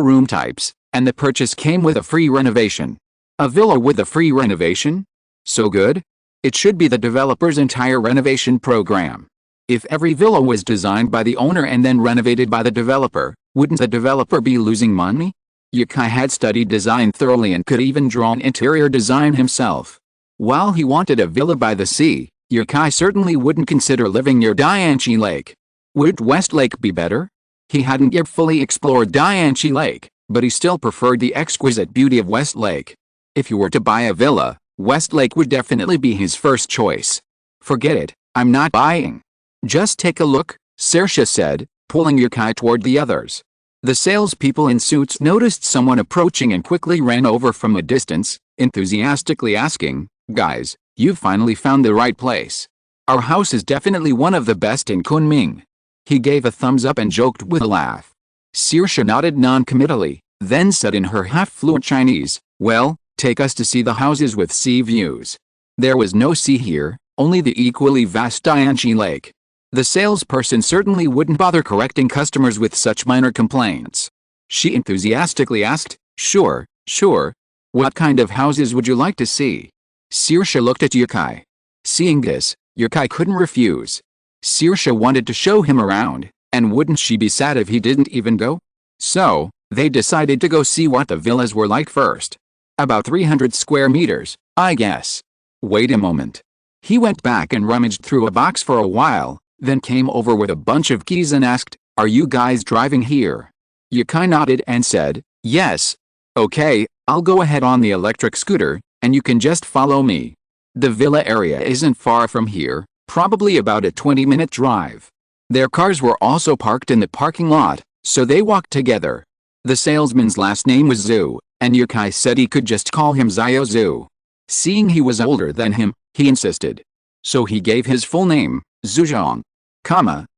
room types, and the purchase came with a free renovation. A villa with a free renovation? So good? It should be the developer's entire renovation program. If every villa was designed by the owner and then renovated by the developer, wouldn't the developer be losing money? Yukai had studied design thoroughly and could even draw an interior design himself. While he wanted a villa by the sea, Yukai certainly wouldn't consider living near Dianchi Lake. Would Westlake be better? He hadn't yet fully explored Dianchi Lake, but he still preferred the exquisite beauty of Westlake. If he were to buy a villa, Westlake would definitely be his first choice. "Forget it, I'm not buying. Just take a look," Saoirse said, pulling Yukai toward the others. The salespeople in suits noticed someone approaching and quickly ran over from a distance, enthusiastically asking, "Guys, you've finally found the right place. Our house is definitely one of the best in Kunming." He gave a thumbs up and joked with a laugh. Saoirse nodded non-committally, then said in her half-fluent Chinese, "Well, take us to see the houses with sea views." There was no sea here, only the equally vast Dianchi Lake. The salesperson certainly wouldn't bother correcting customers with such minor complaints. She enthusiastically asked, Sure. What kind of houses would you like to see?" Saoirse looked at Yukai. Seeing this, Yukai couldn't refuse. Saoirse wanted to show him around, and wouldn't she be sad if he didn't even go? So, they decided to go see what the villas were like first. About 300 square meters, I guess. Wait a moment. He went back and rummaged through a box for a while, then came over with a bunch of keys and asked, "Are you guys driving here?" Yukai nodded and said, "Yes." "Okay, I'll go ahead on the electric scooter, and you can just follow me. The villa area isn't far from here, probably about a 20-minute drive." Their cars were also parked in the parking lot, so they walked together. The salesman's last name was Zhu, and Yukai said he could just call him Zio Zhu. Seeing he was older than him, he insisted. So he gave his full name, Zhuzhong.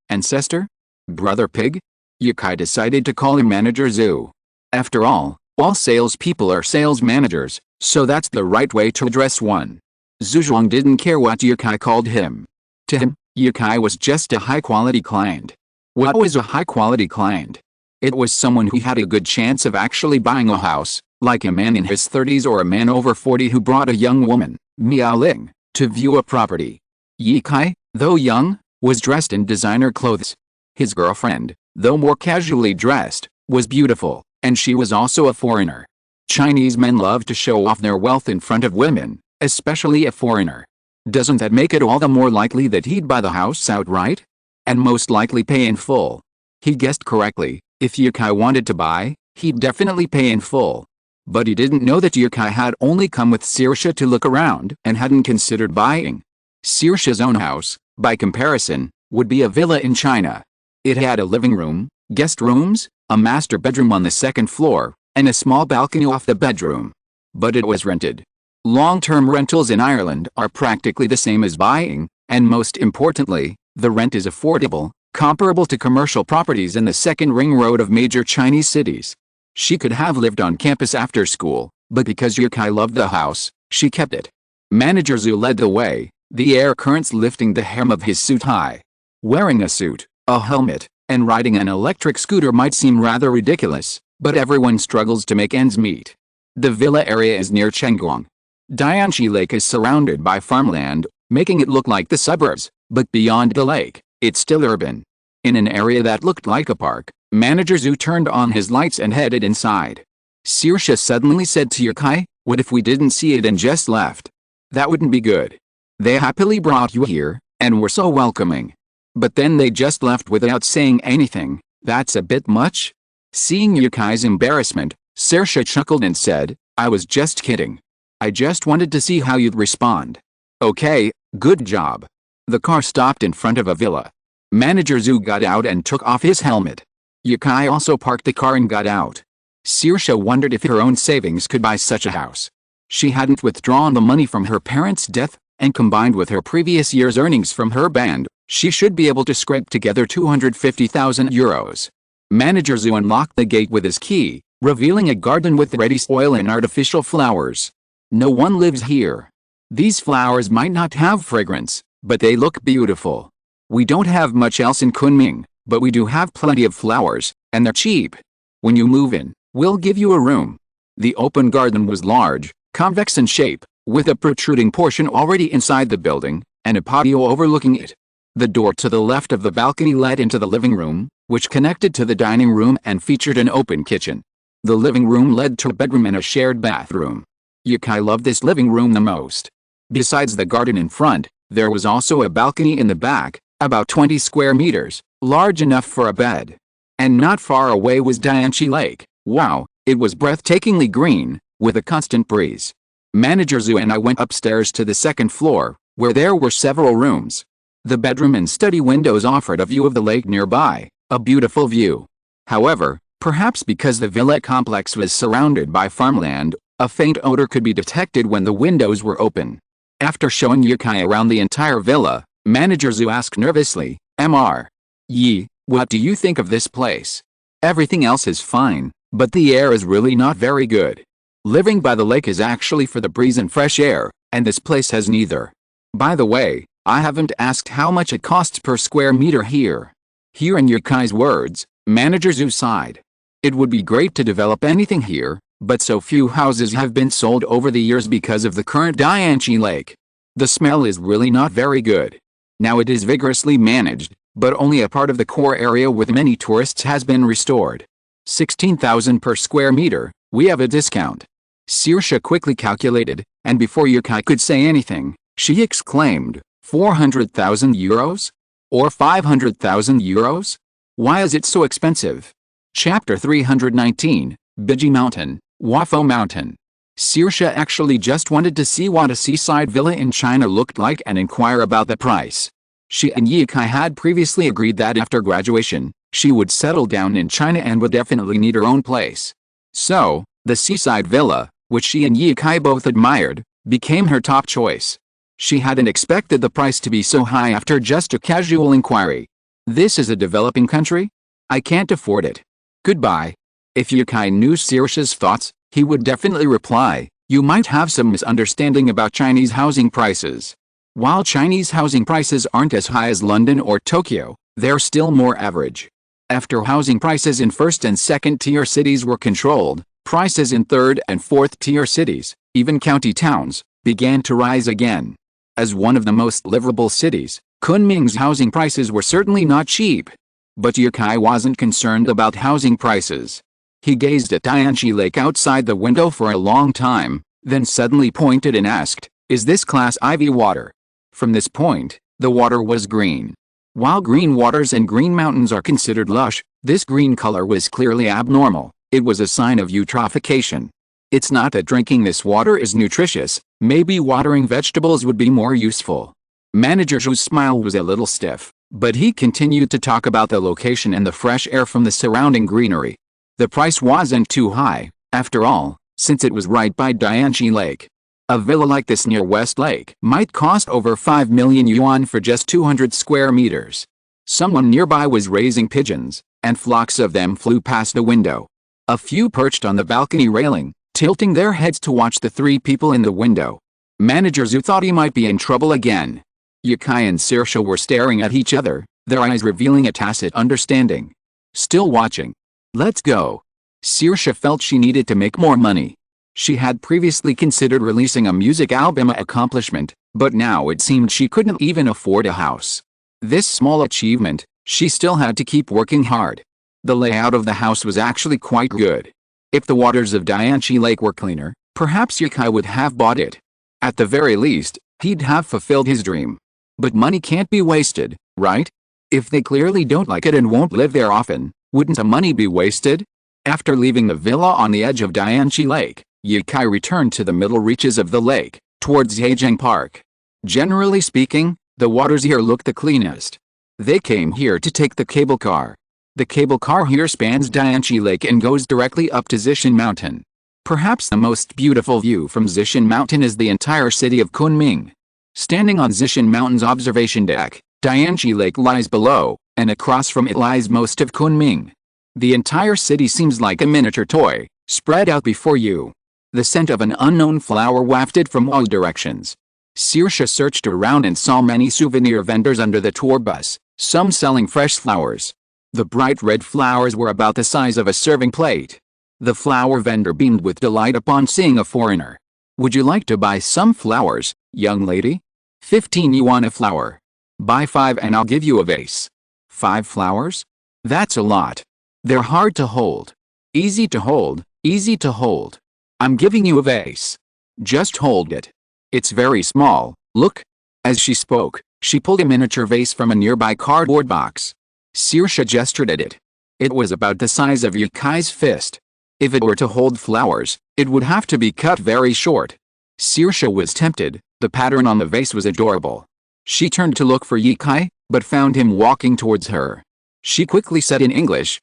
Ancestor? Brother Pig? Yukai decided to call him Manager Zhu. After all salespeople are sales managers, so that's the right way to address one. Zhuzhong didn't care what Yukai called him. To him, Yukai was just a high-quality client. What was a high-quality client? It was someone who had a good chance of actually buying a house, like a man in his 30s or a man over 40 who brought a young woman, Miao Ling, to view a property. Yukai, though young, was dressed in designer clothes. His girlfriend, though more casually dressed, was beautiful, and she was also a foreigner. Chinese men love to show off their wealth in front of women, especially a foreigner. Doesn't that make it all the more likely that he'd buy the house outright? And most likely pay in full. He guessed correctly. If Yukai wanted to buy, he'd definitely pay in full. But he didn't know that Yukai had only come with Saoirse to look around and hadn't considered buying. Saoirse's own house, by comparison, would be a villa in China. It had a living room, guest rooms, a master bedroom on the second floor, and a small balcony off the bedroom. But it was rented. Long-term rentals in Ireland are practically the same as buying, and most importantly, the rent is affordable, comparable to commercial properties in the second ring road of major Chinese cities. She could have lived on campus after school, but because Yukai loved the house, she kept it. Manager Zhu led the way, the air currents lifting the hem of his suit high. Wearing a suit, a helmet, and riding an electric scooter might seem rather ridiculous, but everyone struggles to make ends meet. The villa area is near Chengguang. Dianchi Lake is surrounded by farmland, making it look like the suburbs, but beyond the lake, it's still urban. In an area that looked like a park, Manager Zhu turned on his lights and headed inside. Saoirse suddenly said to Yukai, "What if we didn't see it and just left? That wouldn't be good. They happily brought you here, and were so welcoming. But then they just left without saying anything. That's a bit much?" Seeing Yukai's embarrassment, Saoirse chuckled and said, "I was just kidding. I just wanted to see how you'd respond." "Okay, good job." The car stopped in front of a villa. Manager Zhu got out and took off his helmet. Yukai also parked the car and got out. Saoirse wondered if her own savings could buy such a house. She hadn't withdrawn the money from her parents' death, and combined with her previous year's earnings from her band, she should be able to scrape together €250,000. Manager Zhu unlocked the gate with his key, revealing a garden with ready soil and artificial flowers. "No one lives here. These flowers might not have fragrance, but they look beautiful. We don't have much else in Kunming, but we do have plenty of flowers, and they're cheap. When you move in, we'll give you a room." The open garden was large, convex in shape, with a protruding portion already inside the building, and a patio overlooking it. The door to the left of the balcony led into the living room, which connected to the dining room and featured an open kitchen. The living room led to a bedroom and a shared bathroom. Yukai loved this living room the most. Besides the garden in front, there was also a balcony in the back, about 20 square meters, large enough for a bed. And not far away was Dianchi Lake. Wow, it was breathtakingly green, with a constant breeze. Manager Zhu and I went upstairs to the second floor, where there were several rooms. The bedroom and study windows offered a view of the lake nearby, a beautiful view. However, perhaps because the villa complex was surrounded by farmland, a faint odor could be detected when the windows were open. After showing Yukai around the entire villa, Manager Zhu asked nervously, "Mr. Yi, what do you think of this place? Everything else is fine, but the air is really not very good. Living by the lake is actually for the breeze and fresh air, and this place has neither. By the way, I haven't asked how much it costs per square meter here." Hearing Yukai's words, Manager Zhu sighed. It would be great to develop anything here, but so few houses have been sold over the years because of the current Dianchi Lake. The smell is really not very good. Now it is vigorously managed, but only a part of the core area with many tourists has been restored. 16,000 per square meter, we have a discount. Saoirse quickly calculated, and before Yukai could say anything, she exclaimed, €400,000? Or €500,000? Why is it so expensive? Chapter 319, Biji Mountain, Wafo Mountain. Saoirse actually just wanted to see what a seaside villa in China looked like and inquire about the price. She and Yukai had previously agreed that after graduation, she would settle down in China and would definitely need her own place. So, the seaside villa, which she and Yukai both admired, became her top choice. She hadn't expected the price to be so high after just a casual inquiry. "This is a developing country? I can't afford it. Goodbye." If Yukai knew Saoirse's thoughts, he would definitely reply, "You might have some misunderstanding about Chinese housing prices. While Chinese housing prices aren't as high as London or Tokyo, they're still more average. After housing prices in first and second tier cities were controlled, prices in third and fourth tier cities, even county towns, began to rise again. As one of the most livable cities, Kunming's housing prices were certainly not cheap. But Yukai wasn't concerned about housing prices. He gazed at Dianchi Lake outside the window for a long time, then suddenly pointed and asked, "Is this Class IV water?" From this point, the water was green. While green waters and green mountains are considered lush, this green color was clearly abnormal. It was a sign of eutrophication. It's not that drinking this water is nutritious, maybe watering vegetables would be more useful. Manager Zhu's smile was a little stiff, but he continued to talk about the location and the fresh air from the surrounding greenery. The price wasn't too high, After all, since it was right by Dianchi Lake. A villa like this near West Lake might cost over 5 million yuan for just 200 square meters. Someone nearby was raising pigeons, and flocks of them flew past the window. A few perched on the balcony railing, tilting their heads to watch the three people in the window. Manager Zhu thought he might be in trouble again. Yukai and Saoirse were staring at each other, their eyes revealing a tacit understanding. Still watching. Let's go. Saoirse felt she needed to make more money. She had previously considered releasing a music album, an accomplishment, but now it seemed she couldn't even afford a house. This small achievement, she still had to keep working hard. The layout of the house was actually quite good. If the waters of Dianchi Lake were cleaner, perhaps Yukai would have bought it. At the very least, he'd have fulfilled his dream. But money can't be wasted, right? If they clearly don't like it and won't live there often, wouldn't the money be wasted? After leaving the villa on the edge of Dianchi Lake, Yukai returned to the middle reaches of the lake, towards Zhejiang Park. Generally speaking, the waters here look the cleanest. They came here to take the cable car. The cable car here spans Dianchi Lake and goes directly up to Zishan Mountain. Perhaps the most beautiful view from Zishan Mountain is the entire city of Kunming. Standing on Zishan Mountain's observation deck, Dianchi Lake lies below, and across from it lies most of Kunming. The entire city seems like a miniature toy, spread out before you. The scent of an unknown flower wafted from all directions. Saoirse searched around and saw many souvenir vendors under the tour bus, some selling fresh flowers. The bright red flowers were about the size of a serving plate. The flower vendor beamed with delight upon seeing a foreigner. Would you like to buy some flowers, young lady? 15 yuan a flower. Buy 5 and I'll give you a vase. 5 flowers? That's a lot. They're hard to hold. Easy to hold, easy to hold. I'm giving you a vase. Just hold it. It's very small, look. As she spoke, she pulled a miniature vase from a nearby cardboard box. Saoirse gestured at it. It was about the size of Yukai's fist. If it were to hold flowers, it would have to be cut very short. Saoirse was tempted, the pattern on the vase was adorable. She turned to look for Yukai, but found him walking towards her. She quickly said in English,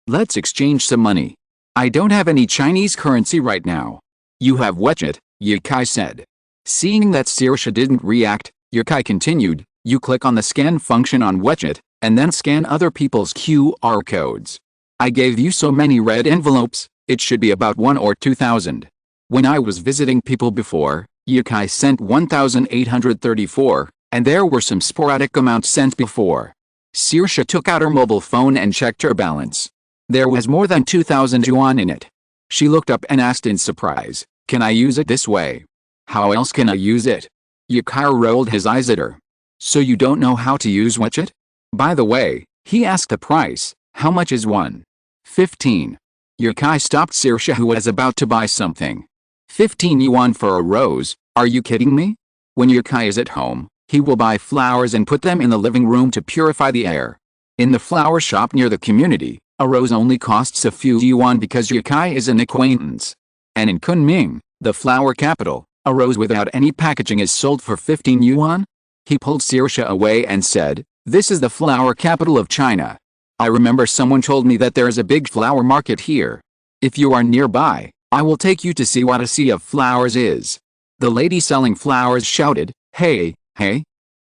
let's exchange some money. I don't have any Chinese currency right now. You have WeChat, Yukai said. Seeing that Saoirse didn't react, Yukai continued, you click on the scan function on WeChat, and then scan other people's QR codes. I gave you so many red envelopes, it should be about 1 or 2,000. When I was visiting people before, Yukai sent 1,834, and there were some sporadic amounts sent before. Saoirse took out her mobile phone and checked her balance. There was more than 2,000 yuan in it. She looked up and asked in surprise, can I use it this way? How else can I use it? Yukai rolled his eyes at her. So you don't know how to use WeChat? By the way, he asked the price, how much is one? 15. Yukai stopped Saoirse who was about to buy something. 15 yuan for a rose, are you kidding me? When Yukai is at home, he will buy flowers and put them in the living room to purify the air. In the flower shop near the community, a rose only costs a few yuan because Yukai is an acquaintance. And in Kunming, the flower capital, a rose without any packaging is sold for 15 yuan? He pulled Saoirse away and said, this is the flower capital of China. I remember someone told me that there is a big flower market here. If you are nearby, I will take you to see what a sea of flowers is. The lady selling flowers shouted, hey,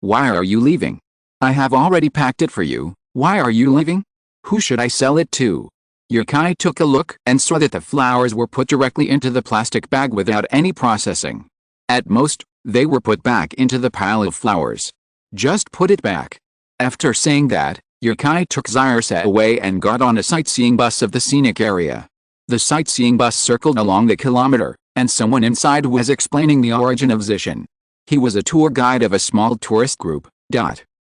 why are you leaving? I have already packed it for you, why are you leaving? Who should I sell it to? Yukai took a look and saw that the flowers were put directly into the plastic bag without any processing. At most, they were put back into the pile of flowers. Just put it back. After saying that, Yukai took Saoirse away and got on a sightseeing bus of the scenic area. The sightseeing bus circled along the kilometer, and someone inside was explaining the origin of Zishan. He was a tour guide of a small tourist group.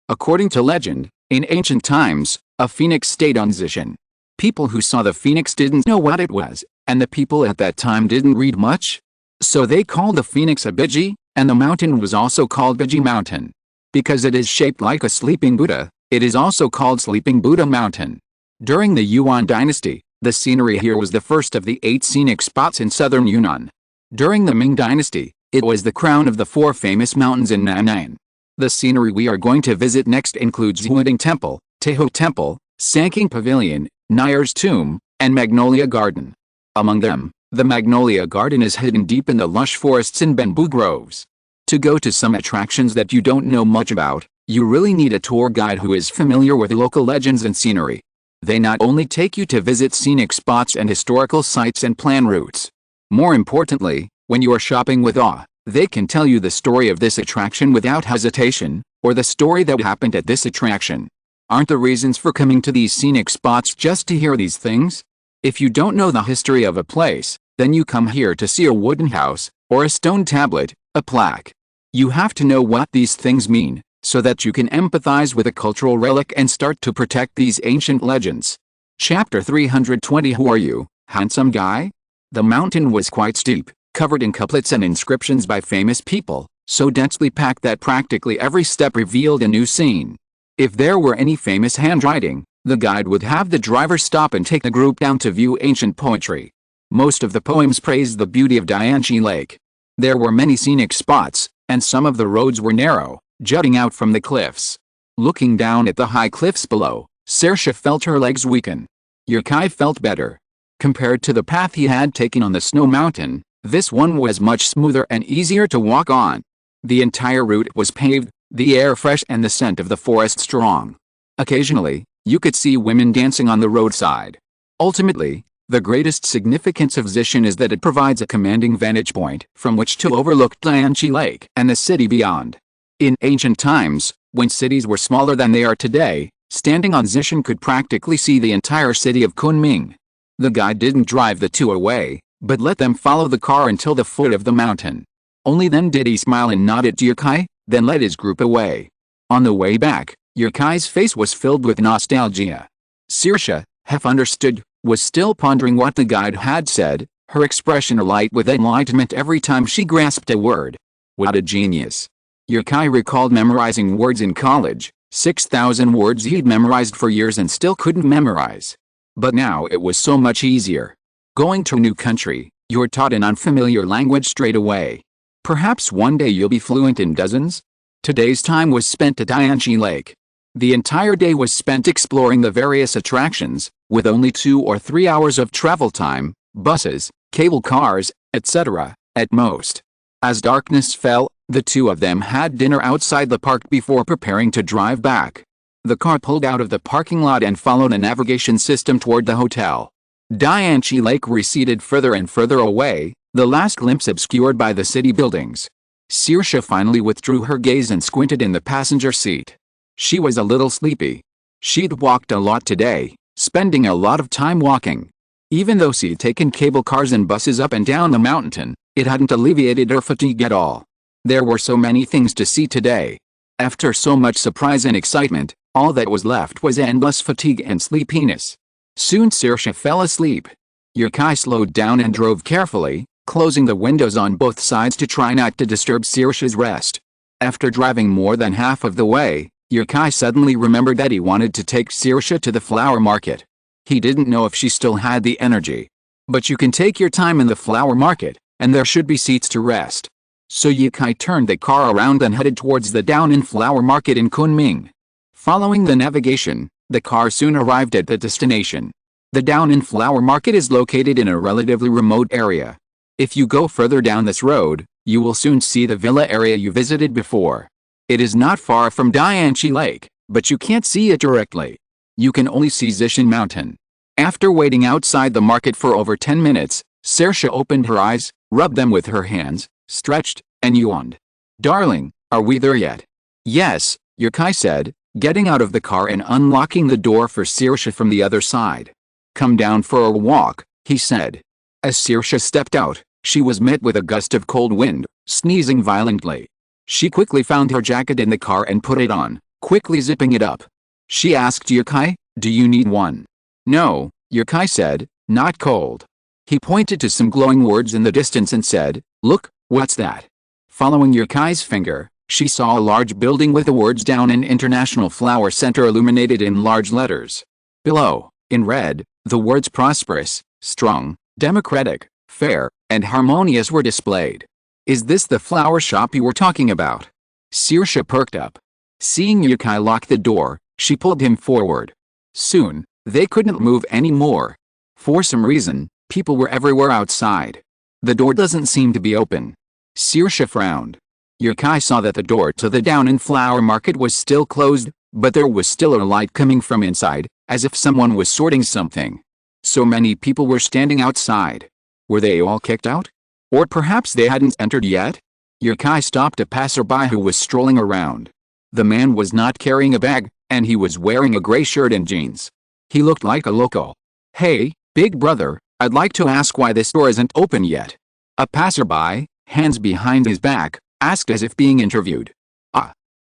According to legend, in ancient times, a phoenix stayed on Zishan. People who saw the phoenix didn't know what it was, and the people at that time didn't read much. So they called the phoenix a Biji, and the mountain was also called Biji Mountain. Because it is shaped like a sleeping Buddha, it is also called Sleeping Buddha Mountain. During the Yuan dynasty, the scenery here was the first of the 8 scenic spots in southern Yunnan. During the Ming dynasty, it was the crown of the 4 famous mountains in Nan'an. The scenery we are going to visit next includes Huading Temple, Teho Temple, Sanking Pavilion, Nayar's Tomb, and Magnolia Garden. Among them, the Magnolia Garden is hidden deep in the lush forests and bamboo groves. To go to some attractions that you don't know much about, you really need a tour guide who is familiar with local legends and scenery. They not only take you to visit scenic spots and historical sites and plan routes. More importantly, when you are shopping with awe, they can tell you the story of this attraction without hesitation, or the story that happened at this attraction. Aren't the reasons for coming to these scenic spots just to hear these things? If you don't know the history of a place, then you come here to see a wooden house, or a stone tablet, a plaque. You have to know what these things mean, so that you can empathize with a cultural relic and start to protect these ancient legends. Chapter 320. Who are you, handsome guy? The mountain was quite steep, covered in couplets and inscriptions by famous people, so densely packed that practically every step revealed a new scene. If there were any famous handwriting, the guide would have the driver stop and take the group down to view ancient poetry. Most of the poems praised the beauty of Dianchi Lake. There were many scenic spots, and some of the roads were narrow, jutting out from the cliffs. Looking down at the high cliffs below, Saoirse felt her legs weaken. Yukai felt better. Compared to the path he had taken on the snow mountain, this one was much smoother and easier to walk on. The entire route was paved, the air fresh and the scent of the forest strong. Occasionally, you could see women dancing on the roadside. Ultimately, the greatest significance of Zishan is that it provides a commanding vantage point from which to overlook Dianchi Lake and the city beyond. In ancient times, when cities were smaller than they are today, standing on Zishan could practically see the entire city of Kunming. The guide didn't drive the two away, but let them follow the car until the foot of the mountain. Only then did he smile and nod at Yukai, then led his group away. On the way back, Yukai's face was filled with nostalgia. Saoirse, half understood, was still pondering what the guide had said, her expression alight with enlightenment every time she grasped a word. What a genius. Yukai recalled memorizing words in college, 6,000 words he'd memorized for years and still couldn't memorize. But now it was so much easier. Going to a new country, you're taught an unfamiliar language straight away. Perhaps one day you'll be fluent in dozens. Today's time was spent at Dianchi Lake. The entire day was spent exploring the various attractions, with only 2 or 3 hours of travel time, buses, cable cars, etc., at most. As darkness fell, the two of them had dinner outside the park before preparing to drive back. The car pulled out of the parking lot and followed a navigation system toward the hotel. Dianchi Lake receded further and further away, the last glimpse obscured by the city buildings. Saoirse finally withdrew her gaze and squinted in the passenger seat. She was a little sleepy. She'd walked a lot today, spending a lot of time walking. Even though she'd taken cable cars and buses up and down the mountain, it hadn't alleviated her fatigue at all. There were so many things to see today. After so much surprise and excitement, all that was left was endless fatigue and sleepiness. Soon Saoirse fell asleep. Yukai slowed down and drove carefully, closing the windows on both sides to try not to disturb Saoirse's rest. After driving more than half of the way, Yukai suddenly remembered that he wanted to take Saoirse to the flower market. He didn't know if she still had the energy. But you can take your time in the flower market, and there should be seats to rest. So Yukai turned the car around and headed towards the Down-in Flower Market in Kunming. Following the navigation, the car soon arrived at the destination. The Down-in Flower Market is located in a relatively remote area. If you go further down this road, you will soon see the villa area you visited before. It is not far from Dianchi Lake, but you can't see it directly. You can only see Zishan Mountain. After waiting outside the market for over 10 minutes, Saoirse opened her eyes, rubbed them with her hands, stretched, and yawned. Darling, are we there yet? Yes, Yukai said, getting out of the car and unlocking the door for Saoirse from the other side. Come down for a walk, he said. As Saoirse stepped out, she was met with a gust of cold wind, sneezing violently. She quickly found her jacket in the car and put it on, quickly zipping it up. She asked Yukai, do you need one? No, Yukai said, not cold. He pointed to some glowing words in the distance and said, look, what's that? Following Yukai's finger, she saw a large building with the words Down-in International Flower Center illuminated in large letters. Below, in red, the words prosperous, strong, democratic, fair, and harmonious were displayed. Is this the flower shop you were talking about? Saoirse perked up. Seeing Yukai lock the door, she pulled him forward. Soon, they couldn't move any more. For some reason, People were everywhere outside. The door doesn't seem to be open. Saoirse frowned. Yukai saw that the door to the Down and Flower Market was still closed, but there was still a light coming from inside, as if someone was sorting something. So many people were standing outside. Were they all kicked out? Or perhaps they hadn't entered yet? Yukai stopped a passerby who was strolling around. The man was not carrying a bag, and he was wearing a gray shirt and jeans. He looked like a local. "Hey, big brother, I'd like to ask why this door isn't open yet." A passerby, hands behind his back, asked as if being interviewed.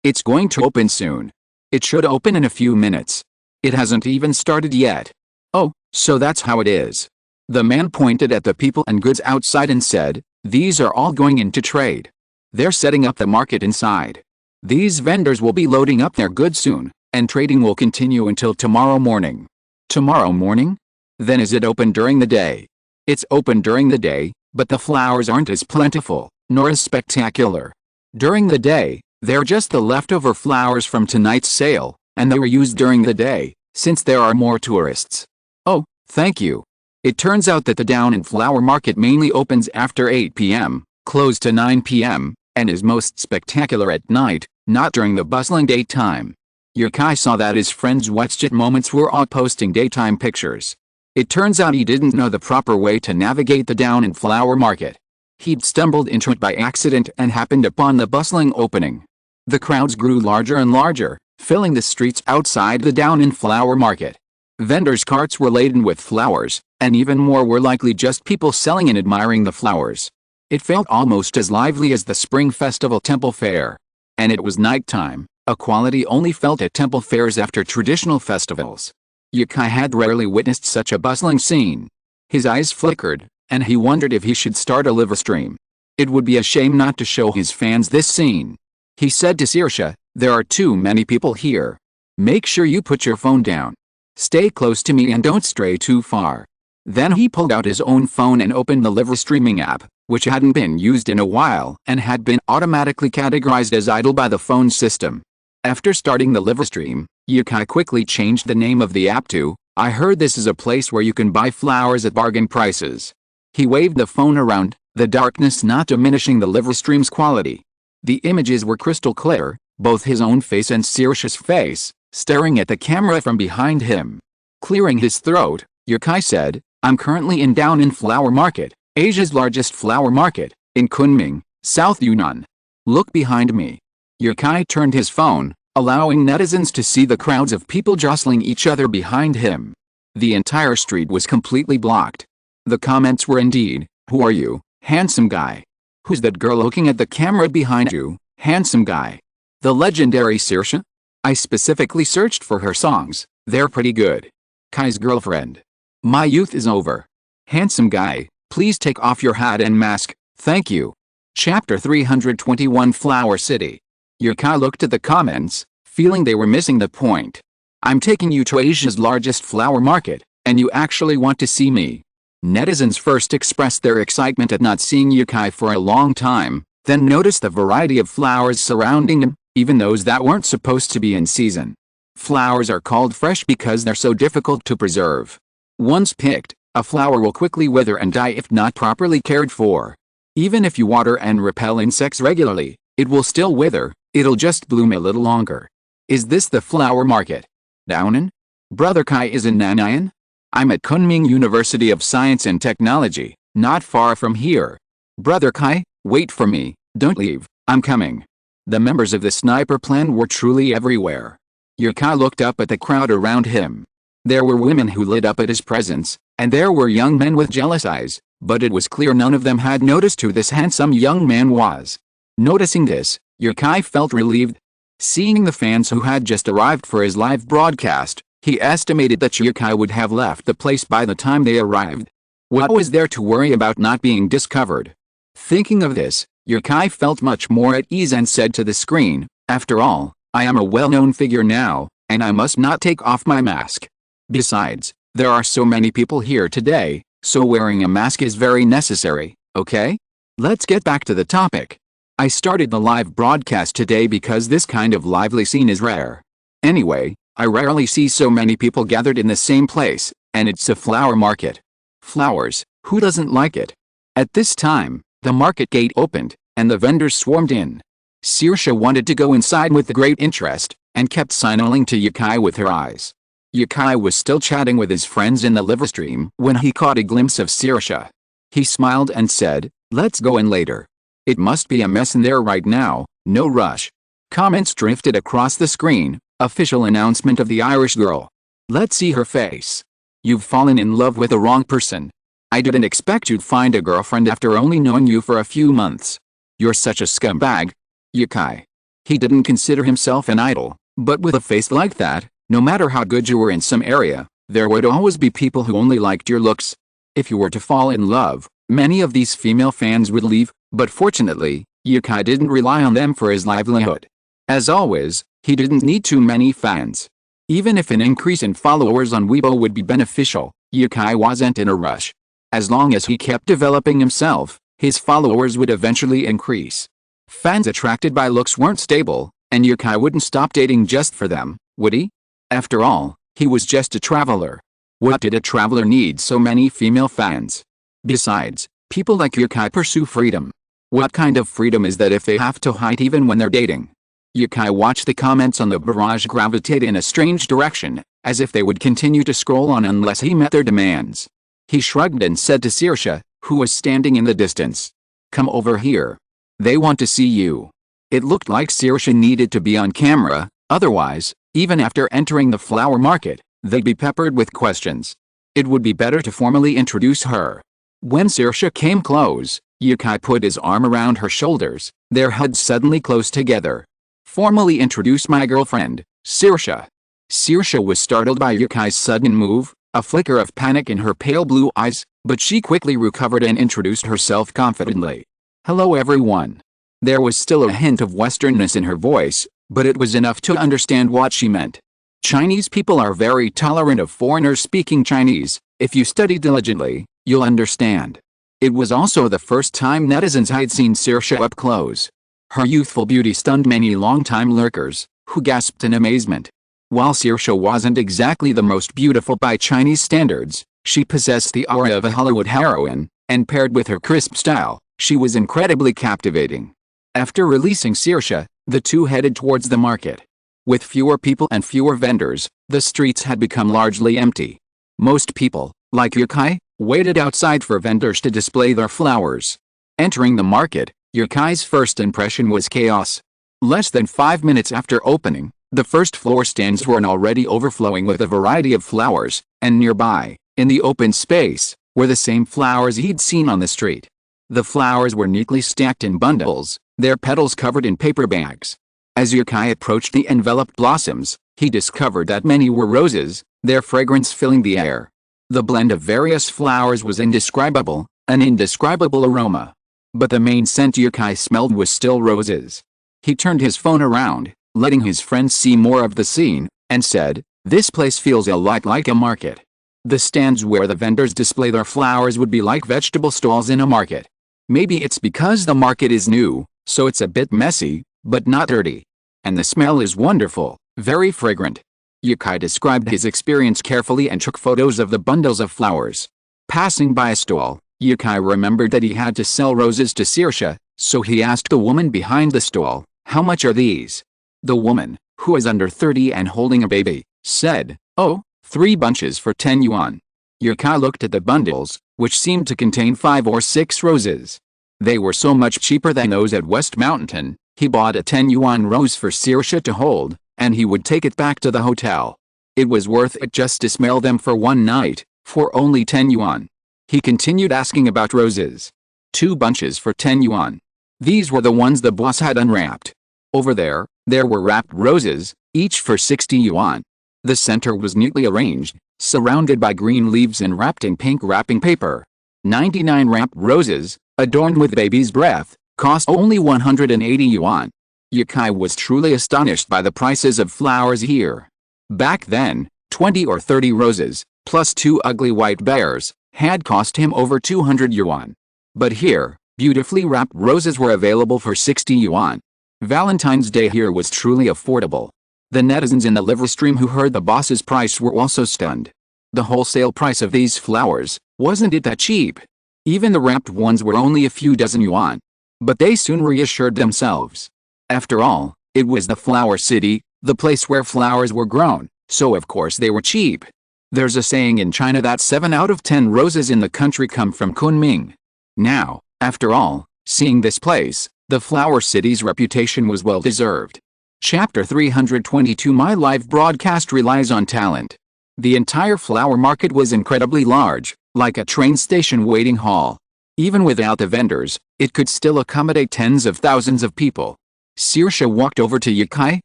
It's going to open soon. It should open in a few minutes. It hasn't even started yet." "Oh, so that's how it is." The man pointed at the people and goods outside and said, "These are all going into trade. They're setting up the market inside. These vendors will be loading up their goods soon, and trading will continue until tomorrow morning." "Tomorrow morning? Then is it open during the day?" "It's open during the day, but the flowers aren't as plentiful, nor as spectacular. During the day, they're just the leftover flowers from tonight's sale, and they were used during the day, since there are more tourists." "Oh, thank you." It turns out that the Down and Flower Market mainly opens after 8 p.m., closed to 9 p.m., and is most spectacular at night, not during the bustling daytime. Yukai saw that his friends' WhatsApp moments were all posting daytime pictures. It turns out he didn't know the proper way to navigate the Down and Flower Market. He'd stumbled into it by accident and happened upon the bustling opening. The crowds grew larger and larger, filling the streets outside the Down and Flower Market. Vendors' carts were laden with flowers, and even more were likely just people selling and admiring the flowers. It felt almost as lively as the Spring Festival Temple Fair. And it was nighttime, a quality only felt at temple fairs after traditional festivals. Yukai had rarely witnessed such a bustling scene. His eyes flickered, and he wondered if he should start a live stream. It would be a shame not to show his fans this scene. He said to Saoirse, "There are too many people here. Make sure you put your phone down. Stay close to me and don't stray too far." Then he pulled out his own phone and opened the live streaming app, which hadn't been used in a while and had been automatically categorized as idle by the phone system. After starting the live stream, Yukai quickly changed the name of the app to, "I heard this is a place where you can buy flowers at bargain prices." He waved the phone around, the darkness not diminishing the live stream's quality. The images were crystal clear, both his own face and Saoirse's face, staring at the camera from behind him. Clearing his throat, Yukai said, "I'm currently in Down and Flower Market, Asia's largest flower market, in Kunming, South Yunnan. Look behind me." Yukai turned his phone, allowing netizens to see the crowds of people jostling each other behind him. The entire street was completely blocked. The comments were indeed, "Who are you, handsome guy? Who's that girl looking at the camera behind you, handsome guy? The legendary Saoirse? I specifically searched for her songs, they're pretty good. Kai's girlfriend. My youth is over. Handsome guy, please take off your hat and mask, thank you." Chapter 321 Flower City. Yukai looked at the comments, feeling they were missing the point. "I'm taking you to Asia's largest flower market, and you actually want to see me." Netizens first expressed their excitement at not seeing Yukai for a long time, then noticed the variety of flowers surrounding him, even those that weren't supposed to be in season. Flowers are called fresh because they're so difficult to preserve. Once picked, a flower will quickly wither and die if not properly cared for. Even if you water and repel insects regularly, it will still wither, it'll just bloom a little longer. Is this the flower market? Downen? Brother Kai is in Nanayan? I'm at Kunming University of Science and Technology, not far from here. Brother Kai, wait for me, don't leave, I'm coming. The members of the sniper clan were truly everywhere. Yukai looked up at the crowd around him. There were women who lit up at his presence, and there were young men with jealous eyes, but it was clear none of them had noticed who this handsome young man was. Noticing this, Yukai felt relieved. Seeing the fans who had just arrived for his live broadcast, he estimated that Yukai would have left the place by the time they arrived. What was there to worry about not being discovered? Thinking of this, Yukai felt much more at ease and said to the screen, "After all, I am a well-known figure now, and I must not take off my mask. Besides, there are so many people here today, so wearing a mask is very necessary, okay? Let's get back to the topic. I started the live broadcast today because this kind of lively scene is rare. Anyway, I rarely see so many people gathered in the same place, and it's a flower market. Flowers, who doesn't like it? At this time, the market gate opened, and the vendors swarmed in. Saoirse wanted to go inside with great interest, and kept signaling to Yukai with her eyes. Yukai was still chatting with his friends in the live stream when he caught a glimpse of Saoirse. He smiled and said, "Let's go in later. It must be a mess in there right now, no rush." Comments drifted across the screen. Official announcement of the Irish girl. "Let's see her face. You've fallen in love with the wrong person. I didn't expect you'd find a girlfriend after only knowing you for a few months. You're such a scumbag." Yukai. He didn't consider himself an idol, but with a face like that, no matter how good you were in some area, there would always be people who only liked your looks. If you were to fall in love, many of these female fans would leave, but fortunately, Yukai didn't rely on them for his livelihood. As always, he didn't need too many fans. Even if an increase in followers on Weibo would be beneficial, Yukai wasn't in a rush. As long as he kept developing himself, his followers would eventually increase. Fans attracted by looks weren't stable, and Yukai wouldn't stop dating just for them, would he? After all, he was just a traveler. What did a traveler need so many female fans? Besides, people like Yukai pursue freedom. What kind of freedom is that if they have to hide even when they're dating? Yukai watched the comments on the barrage gravitate in a strange direction, as if they would continue to scroll on unless he met their demands. He shrugged and said to Saoirse, who was standing in the distance, "Come over here. They want to see you." It looked like Saoirse needed to be on camera, otherwise, even after entering the flower market, they'd be peppered with questions. It would be better to formally introduce her. When Saoirse came close, Yukai put his arm around her shoulders, their heads suddenly close together. "Formally introduce my girlfriend, Saoirse." Saoirse was startled by Yukai's sudden move, a flicker of panic in her pale blue eyes, but she quickly recovered and introduced herself confidently. "Hello everyone." There was still a hint of Westernness in her voice, but it was enough to understand what she meant. Chinese people are very tolerant of foreigners speaking Chinese. If you study diligently, you'll understand. It was also the first time netizens had seen Saoirse up close. Her youthful beauty stunned many long-time lurkers, who gasped in amazement. While Saoirse wasn't exactly the most beautiful by Chinese standards, she possessed the aura of a Hollywood heroine, and paired with her crisp style, she was incredibly captivating. After releasing Saoirse, the two headed towards the market. With fewer people and fewer vendors, the streets had become largely empty. Most people, like Yukai, waited outside for vendors to display their flowers. Entering the market, Yukai's first impression was chaos. Less than 5 minutes after opening, the first floor stands were already overflowing with a variety of flowers, and nearby, in the open space, were the same flowers he'd seen on the street. The flowers were neatly stacked in bundles, their petals covered in paper bags. As Yukai approached the enveloped blossoms, he discovered that many were roses, their fragrance filling the air. The blend of various flowers was indescribable, an indescribable aroma. But the main scent Yukai smelled was still roses. He turned his phone around, letting his friends see more of the scene, and said, "This place feels a lot like a market." The stands where the vendors display their flowers would be like vegetable stalls in a market. Maybe it's because the market is new, so it's a bit messy, but not dirty. And the smell is wonderful, very fragrant. Yukai described his experience carefully and took photos of the bundles of flowers. Passing by a stall, Yukai remembered that he had to sell roses to Saoirse, so he asked the woman behind the stall, "How much are these?" The woman, who was under 30 and holding a baby, said, "Oh, 3 bunches for 10 yuan." Yukai looked at the bundles, which seemed to contain 5 or 6 roses. They were so much cheaper than those at West Mountain. He bought a 10 yuan rose for Saoirse to hold, and he would take it back to the hotel. It was worth it just to smell them for one night, for only 10 yuan. He continued asking about roses. 2 bunches for 10 yuan. These were the ones the boss had unwrapped. Over there were wrapped roses, each for 60 yuan. The center was neatly arranged, surrounded by green leaves and wrapped in pink wrapping paper. 99 wrapped roses, adorned with baby's breath, cost only 180 yuan. Yukai was truly astonished by the prices of flowers here. Back then, 20 or 30 roses, plus 2 ugly white bears, had cost him over 200 yuan. But here, beautifully wrapped roses were available for 60 yuan. Valentine's Day here was truly affordable. The netizens in the live stream who heard the boss's price were also stunned. The wholesale price of these flowers, wasn't it that cheap? Even the wrapped ones were only a few dozen yuan. But they soon reassured themselves. After all, it was the flower city, the place where flowers were grown, so of course they were cheap. There's a saying in China that 7 out of 10 roses in the country come from Kunming. Now, after all, seeing this place, the flower city's reputation was well deserved. Chapter 322 My live broadcast relies on talent. The entire flower market was incredibly large, like a train station waiting hall. Even without the vendors, it could still accommodate tens of thousands of people. Saoirse walked over to Yukai,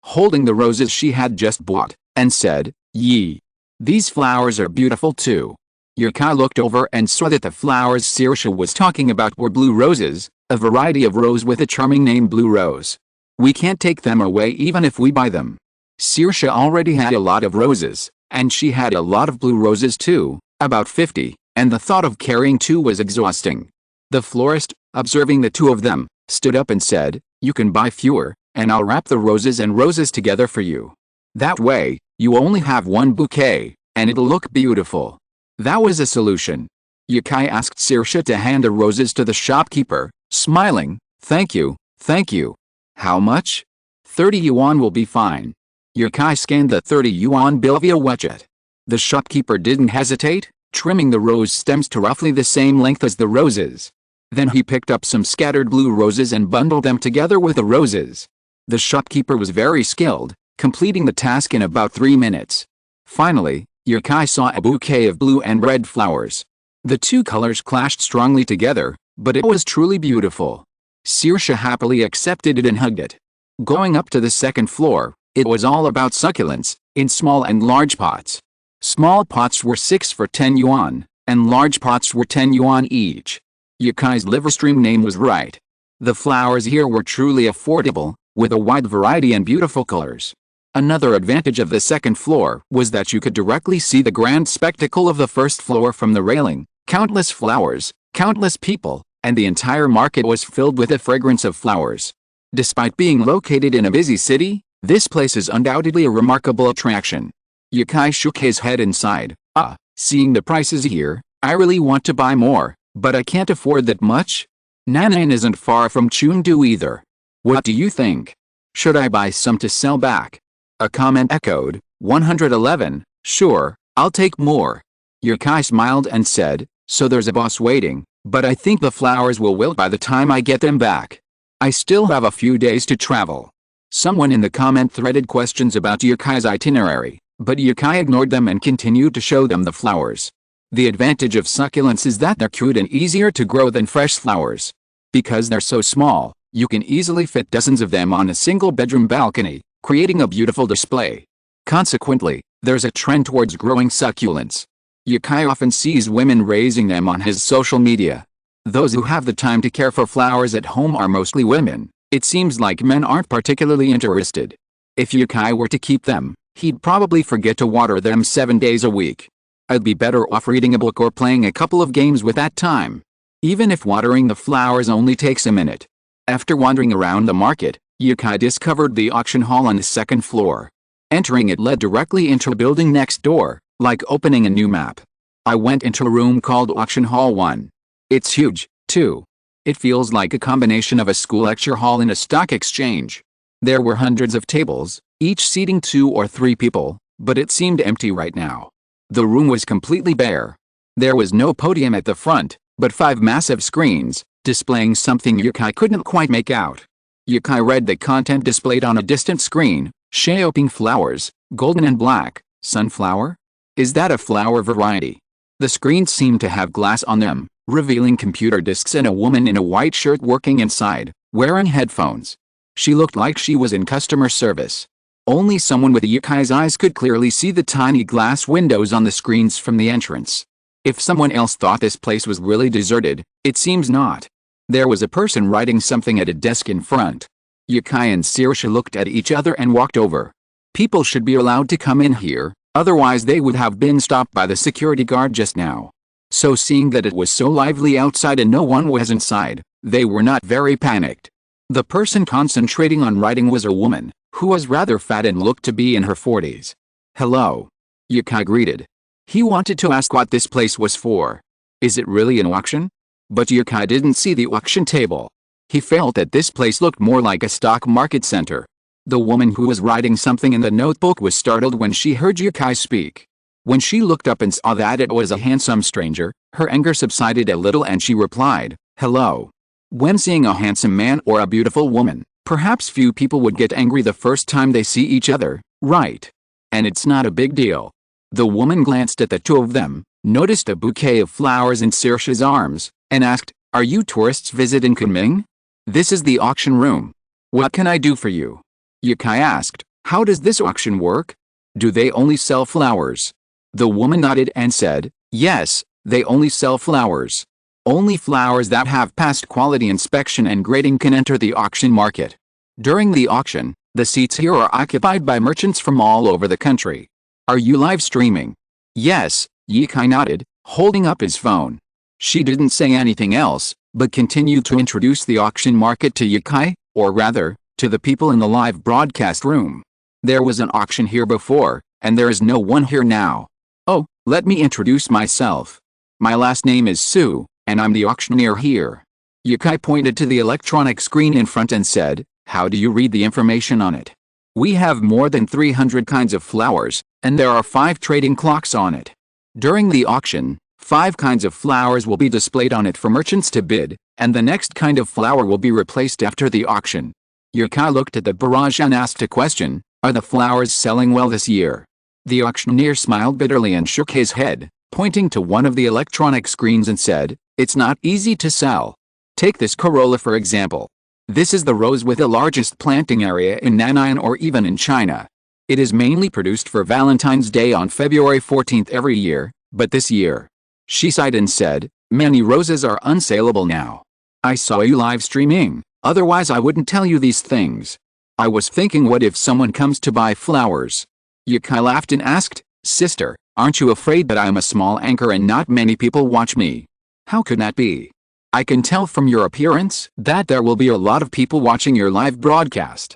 holding the roses she had just bought, and said, "Yee. These flowers are beautiful too." Yukai looked over and saw that the flowers Saoirse was talking about were blue roses, a variety of rose with a charming name Blue Rose. "We can't take them away even if we buy them." Saoirse already had a lot of roses, and she had a lot of blue roses too, about 50, and the thought of carrying 2 was exhausting. The florist, observing the 2 of them, stood up and said, "You can buy fewer, and I'll wrap the roses and roses together for you. That way, you only have 1 bouquet, and it'll look beautiful." That was a solution. Yukai asked Saoirse to hand the roses to the shopkeeper, smiling, "Thank you, thank you. How much?" 30 yuan will be fine." Yukai scanned the 30 yuan bill via WeChat. The shopkeeper didn't hesitate, trimming the rose stems to roughly the same length as the roses. Then he picked up some scattered blue roses and bundled them together with the roses. The shopkeeper was very skilled, completing the task in about 3 minutes. Finally, Yukai saw a bouquet of blue and red flowers. The 2 colors clashed strongly together, but it was truly beautiful. Saoirse happily accepted it and hugged it. Going up to the second floor, it was all about succulents, in small and large pots. Small pots were 6 for 10 yuan, and large pots were 10 yuan each. Yukai's liver stream name was right. The flowers here were truly affordable, with a wide variety and beautiful colors. Another advantage of the second floor was that you could directly see the grand spectacle of the first floor from the railing. Countless flowers, countless people, and the entire market was filled with the fragrance of flowers. Despite being located in a busy city, this place is undoubtedly a remarkable attraction. Yukai shook his head and sighed. Seeing the prices here, I really want to buy more, but I can't afford that much. Nan'an isn't far from Chengdu either. What do you think? Should I buy some to sell back?" A comment echoed, 111, "Sure, I'll take more." Yukai smiled and said, "So there's a boss waiting, but I think the flowers will wilt by the time I get them back. I still have a few days to travel." Someone in the comment threaded questions about Yukai's itinerary, but Yukai ignored them and continued to show them the flowers. The advantage of succulents is that they're cute and easier to grow than fresh flowers. Because they're so small, you can easily fit dozens of them on a single bedroom balcony, creating a beautiful display. Consequently, there's a trend towards growing succulents. Yukai often sees women raising them on his social media. Those who have the time to care for flowers at home are mostly women. It seems like men aren't particularly interested. If Yukai were to keep them, he'd probably forget to water them 7 days a week. I'd be better off reading a book or playing a couple of games with that time. Even if watering the flowers only takes a minute. After wandering around the market, Yukai discovered the auction hall on the second floor. Entering it led directly into a building next door, like opening a new map. I went into a room called Auction Hall 1. It's huge, too. It feels like a combination of a school lecture hall and a stock exchange. There were hundreds of tables, each seating 2 or 3 people, but it seemed empty right now. The room was completely bare. There was no podium at the front, but 5 massive screens, displaying something Yukai couldn't quite make out. Yukai read the content displayed on a distant screen: Xiaoping flowers, golden and black, sunflower? Is that a flower variety? The screens seemed to have glass on them, revealing computer disks and a woman in a white shirt working inside, wearing headphones. She looked like she was in customer service. Only someone with Yukai's eyes could clearly see the tiny glass windows on the screens from the entrance. If someone else thought this place was really deserted, it seems not. There was a person writing something at a desk in front. Yukai and Saoirse looked at each other and walked over. People should be allowed to come in here, otherwise they would have been stopped by the security guard just now. So seeing that it was so lively outside and no one was inside, they were not very panicked. The person concentrating on writing was a woman, who was rather fat and looked to be in her 40s. "Hello." Yukai greeted. He wanted to ask what this place was for. Is it really an auction? But Yukai didn't see the auction table. He felt that this place looked more like a stock market center. The woman who was writing something in the notebook was startled when she heard Yukai speak. When she looked up and saw that it was a handsome stranger, her anger subsided a little and she replied, "Hello." When seeing a handsome man or a beautiful woman, perhaps few people would get angry the first time they see each other, right? And it's not a big deal. The woman glanced at the two of them, noticed a bouquet of flowers in Saoirse's arms, and asked, "Are you tourists visiting Kunming? This is the auction room. What can I do for you?" Yukai asked, "How does this auction work? Do they only sell flowers?" The woman nodded and said, "Yes, they only sell flowers. Only flowers that have passed quality inspection and grading can enter the auction market. During the auction, the seats here are occupied by merchants from all over the country. Are you live streaming?" "Yes," Yukai nodded, holding up his phone. She didn't say anything else, but continued to introduce the auction market to Yukai, or rather, to the people in the live broadcast room. "There was an auction here before, and there is no one here now. Oh, let me introduce myself. My last name is Sue, and I'm the auctioneer here." Yukai pointed to the electronic screen in front and said, "How do you read the information on it?" "We have more than 300 kinds of flowers, and there are 5 trading clocks on it. During the auction, 5 kinds of flowers will be displayed on it for merchants to bid, and the next kind of flower will be replaced after the auction." Yukai looked at the barrage and asked a question, "Are the flowers selling well this year?" The auctioneer smiled bitterly and shook his head, pointing to one of the electronic screens and said, "It's not easy to sell. Take this corolla for example. This is the rose with the largest planting area in Nanayan or even in China. It is mainly produced for Valentine's Day on February 14th every year, but this year," she sighed and said, "many roses are unsaleable now. I saw you live streaming, otherwise I wouldn't tell you these things. I was thinking, what if someone comes to buy flowers?" Yukai laughed and asked, "Sister, aren't you afraid that I'm a small anchor and not many people watch me?" "How could that be? I can tell from your appearance that there will be a lot of people watching your live broadcast.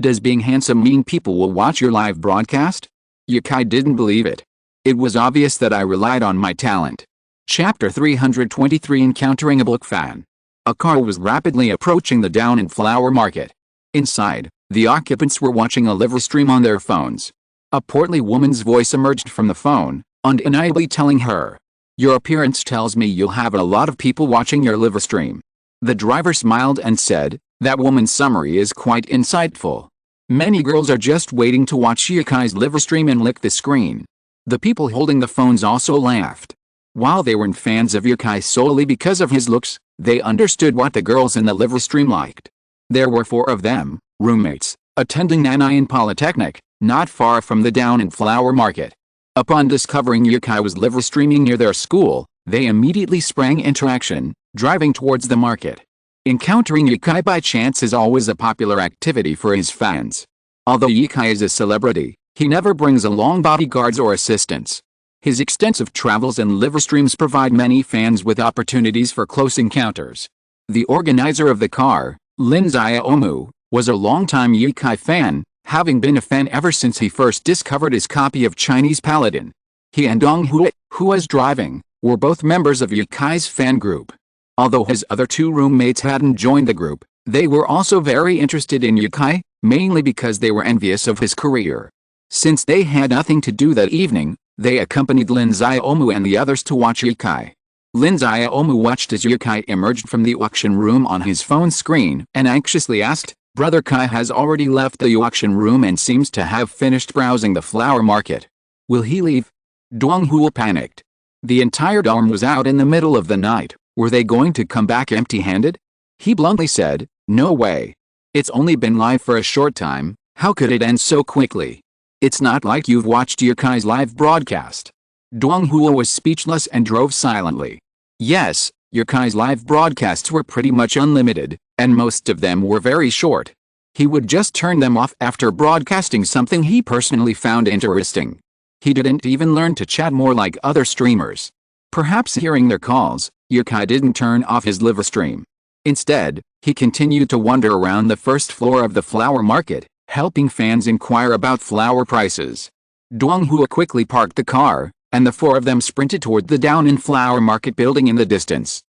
Does being handsome mean people will watch your live broadcast?" Yukai didn't believe it. It was obvious that I relied on my talent. Chapter 323, Encountering a Book Fan. A car was rapidly approaching the Down and Flower Market. Inside, the occupants were watching a live stream on their phones. A portly woman's voice emerged from the phone, undeniably telling her, "Your appearance tells me you'll have a lot of people watching your live stream." The driver smiled and said, "That woman's summary is quite insightful. Many girls are just waiting to watch Yukai's live stream and lick the screen." The people holding the phones also laughed. While they weren't fans of Yukai solely because of his looks, they understood what the girls in the live stream liked. There were 4 of them, roommates, attending Nanayan Polytechnic, not far from the Down and Flower Market. Upon discovering Yukai was live streaming near their school, they immediately sprang into action, driving towards the market. Encountering Yukai by chance is always a popular activity for his fans. Although Yukai is a celebrity, he never brings along bodyguards or assistants. His extensive travels and live streams provide many fans with opportunities for close encounters. The organizer of the car, Linzaya Omu, was a longtime Yukai fan, having been a fan ever since he first discovered his copy of Chinese Paladin. He and Dong Hui, who was driving, were both members of Yukai's fan group. Although his other 2 roommates hadn't joined the group, they were also very interested in Yukai, mainly because they were envious of his career. Since they had nothing to do that evening, they accompanied Linzaya Omu and the others to watch Yukai. Linzaya Omu watched as Yukai emerged from the auction room on his phone screen and anxiously asked, "Brother Kai has already left the auction room and seems to have finished browsing the flower market. Will he leave?" Dong Hui panicked. The entire dorm was out in the middle of the night. Were they going to come back empty-handed? He bluntly said, "No way. It's only been live for a short time, how could it end so quickly? It's not like you've watched Yukai's live broadcast." Dong Hui was speechless and drove silently. Yes, Yukai's live broadcasts were pretty much unlimited, and most of them were very short. He would just turn them off after broadcasting something he personally found interesting. He didn't even learn to chat more like other streamers. Perhaps hearing their calls, Yukai didn't turn off his live stream. Instead, he continued to wander around the first floor of the flower market, helping fans inquire about flower prices. Dong Hui quickly parked the car, and the four of them sprinted toward the Down and Flower Market building in the distance.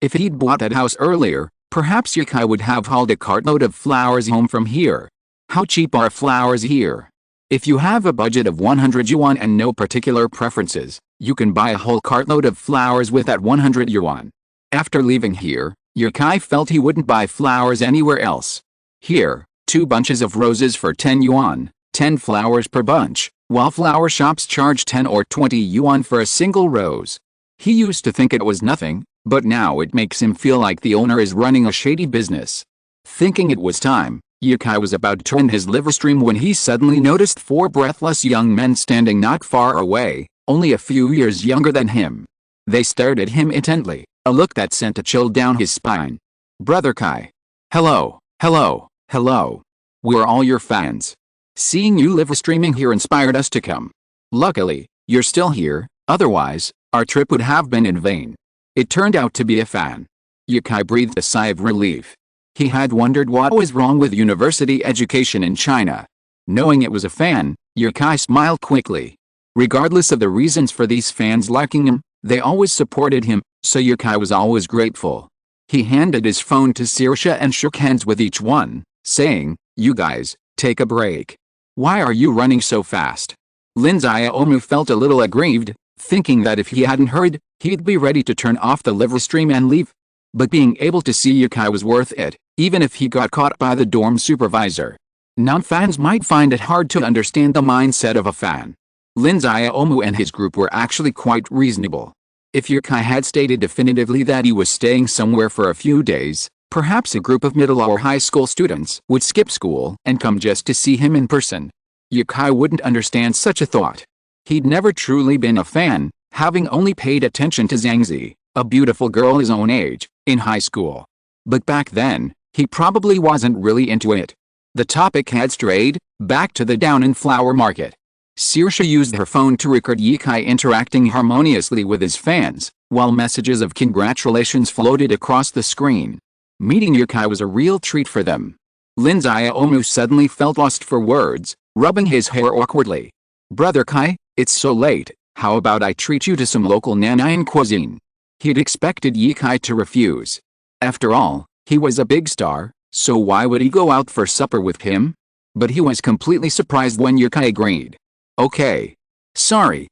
If he'd bought that house earlier, perhaps Yukai would have hauled a cartload of flowers home from here. How cheap are flowers here? If you have a budget of 100 yuan and no particular preferences, you can buy a whole cartload of flowers with that 100 yuan. After leaving here, Yukai felt he wouldn't buy flowers anywhere else. Here, 2 bunches of roses for 10 yuan, 10 flowers per bunch, while flower shops charge 10 or 20 yuan for a single rose. He used to think it was nothing, but now it makes him feel like the owner is running a shady business. Thinking it was time, Yukai was about to end his liver stream when he suddenly noticed 4 breathless young men standing not far away, only a few years younger than him. They stared at him intently, a look that sent a chill down his spine. "Brother Kai. Hello, hello, hello. We're all your fans. Seeing you live streaming here inspired us to come. Luckily, you're still here, otherwise, our trip would have been in vain." It turned out to be a fan. Yukai breathed a sigh of relief. He had wondered what was wrong with university education in China. Knowing it was a fan, Yukai smiled quickly. Regardless of the reasons for these fans liking him, they always supported him, so Yukai was always grateful. He handed his phone to Saoirse and shook hands with each one, saying, "You guys, take a break. Why are you running so fast?" Lin Xiaomu felt a little aggrieved, thinking that if he hadn't heard, he'd be ready to turn off the live stream and leave. But being able to see Yukai was worth it, even if he got caught by the dorm supervisor. Non-fans might find it hard to understand the mindset of a fan. Lin Xiaomu and his group were actually quite reasonable. If Yukai had stated definitively that he was staying somewhere for a few days, perhaps a group of middle or high school students would skip school and come just to see him in person. Yukai wouldn't understand such a thought. He'd never truly been a fan, having only paid attention to Zhangzi, a beautiful girl his own age, in high school. But back then, he probably wasn't really into it. The topic had strayed back to the Down and Flower Market. Saoirse used her phone to record Yukai interacting harmoniously with his fans, while messages of congratulations floated across the screen. Meeting Yukai was a real treat for them. Lin Xiaomu suddenly felt lost for words, rubbing his hair awkwardly. "Brother Kai, it's so late, how about I treat you to some local Nanayan cuisine?" He'd expected Yukai to refuse. After all, he was a big star, so why would he go out for supper with him? But he was completely surprised when Yukai agreed. "Okay. Sorry,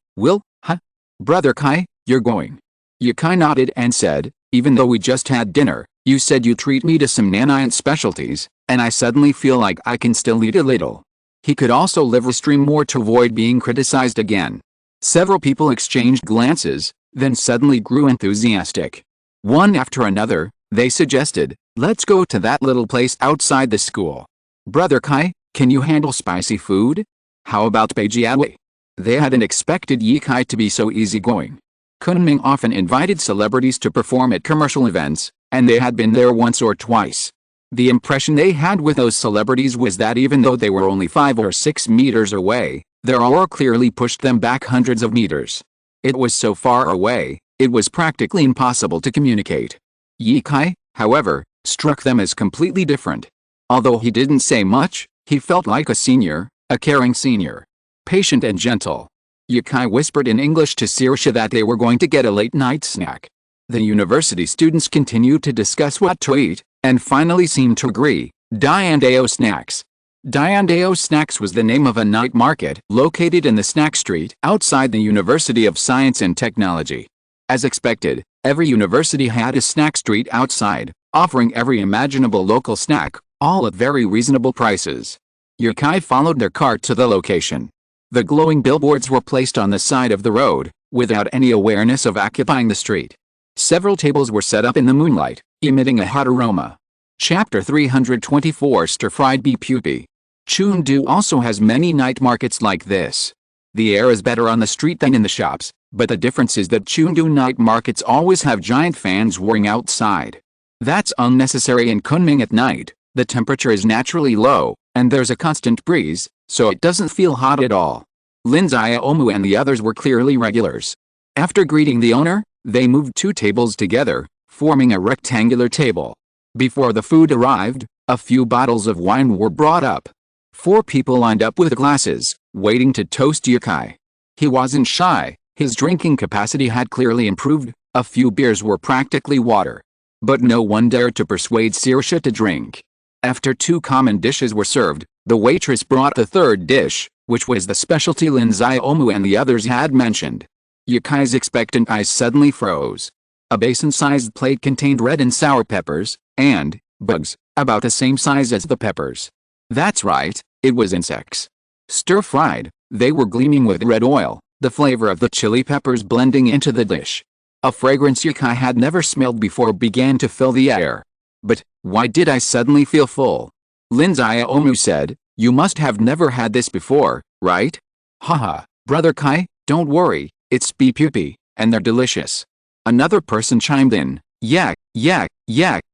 Brother Kai, you're going." Yukai nodded and said, "Even though we just had dinner, you said you'd treat me to some Nanayan specialties, and I suddenly feel like I can still eat a little." He could also live stream more to avoid being criticized again. Several people exchanged glances, then suddenly grew enthusiastic. One after another, they suggested, "Let's go to that little place outside the school." "Brother Kai, can you handle spicy food? How about getaway?" They hadn't expected Yukai to be so easygoing. Kunming often invited celebrities to perform at commercial events, and they had been there once or twice. The impression they had with those celebrities was that even though they were only 5 or 6 meters away, their aura clearly pushed them back hundreds of meters. It was so far away, it was practically impossible to communicate. Yukai, however, struck them as completely different. Although he didn't say much, he felt like a senior, a caring senior. Patient and gentle. Yukai whispered in English to Saoirse that they were going to get a late-night snack. The university students continued to discuss what to eat, and finally seemed to agree, Diandeo Snacks. Diandeo Snacks was the name of a night market located in the snack street outside the University of Science and Technology. As expected, every university had a snack street outside, offering every imaginable local snack, all at very reasonable prices. Yukai followed their cart to the location. The glowing billboards were placed on the side of the road, without any awareness of occupying the street. Several tables were set up in the moonlight, emitting a hot aroma. Chapter 324 Stir-fried beef pupae. Chengdu also has many night markets like this. The air is better on the street than in the shops, but the difference is that Chengdu night markets always have giant fans whirring outside. That's unnecessary in Kunming at night. The temperature is naturally low, and there's a constant breeze, so it doesn't feel hot at all. Lin Xiaomu and the others were clearly regulars. After greeting the owner, they moved 2 tables together, forming a rectangular table. Before the food arrived, a few bottles of wine were brought up. 4 people lined up with glasses, waiting to toast Yukai. He wasn't shy, his drinking capacity had clearly improved, a few beers were practically water. But no one dared to persuade Saoirse to drink. After 2 common dishes were served, the waitress brought the 3rd dish, which was the specialty Linzaomu and the others had mentioned. Yukai's expectant eyes suddenly froze. A basin-sized plate contained red and sour peppers, and bugs, about the same size as the peppers. That's right, it was insects. Stir-fried, they were gleaming with red oil, the flavor of the chili peppers blending into the dish. A fragrance Yukai had never smelled before began to fill the air. But, why did I suddenly feel full? Linzaomu said, you must have never had this before, right? Haha, Brother Kai, don't worry, it's beef pupae, and they're delicious. Another person chimed in, yeah,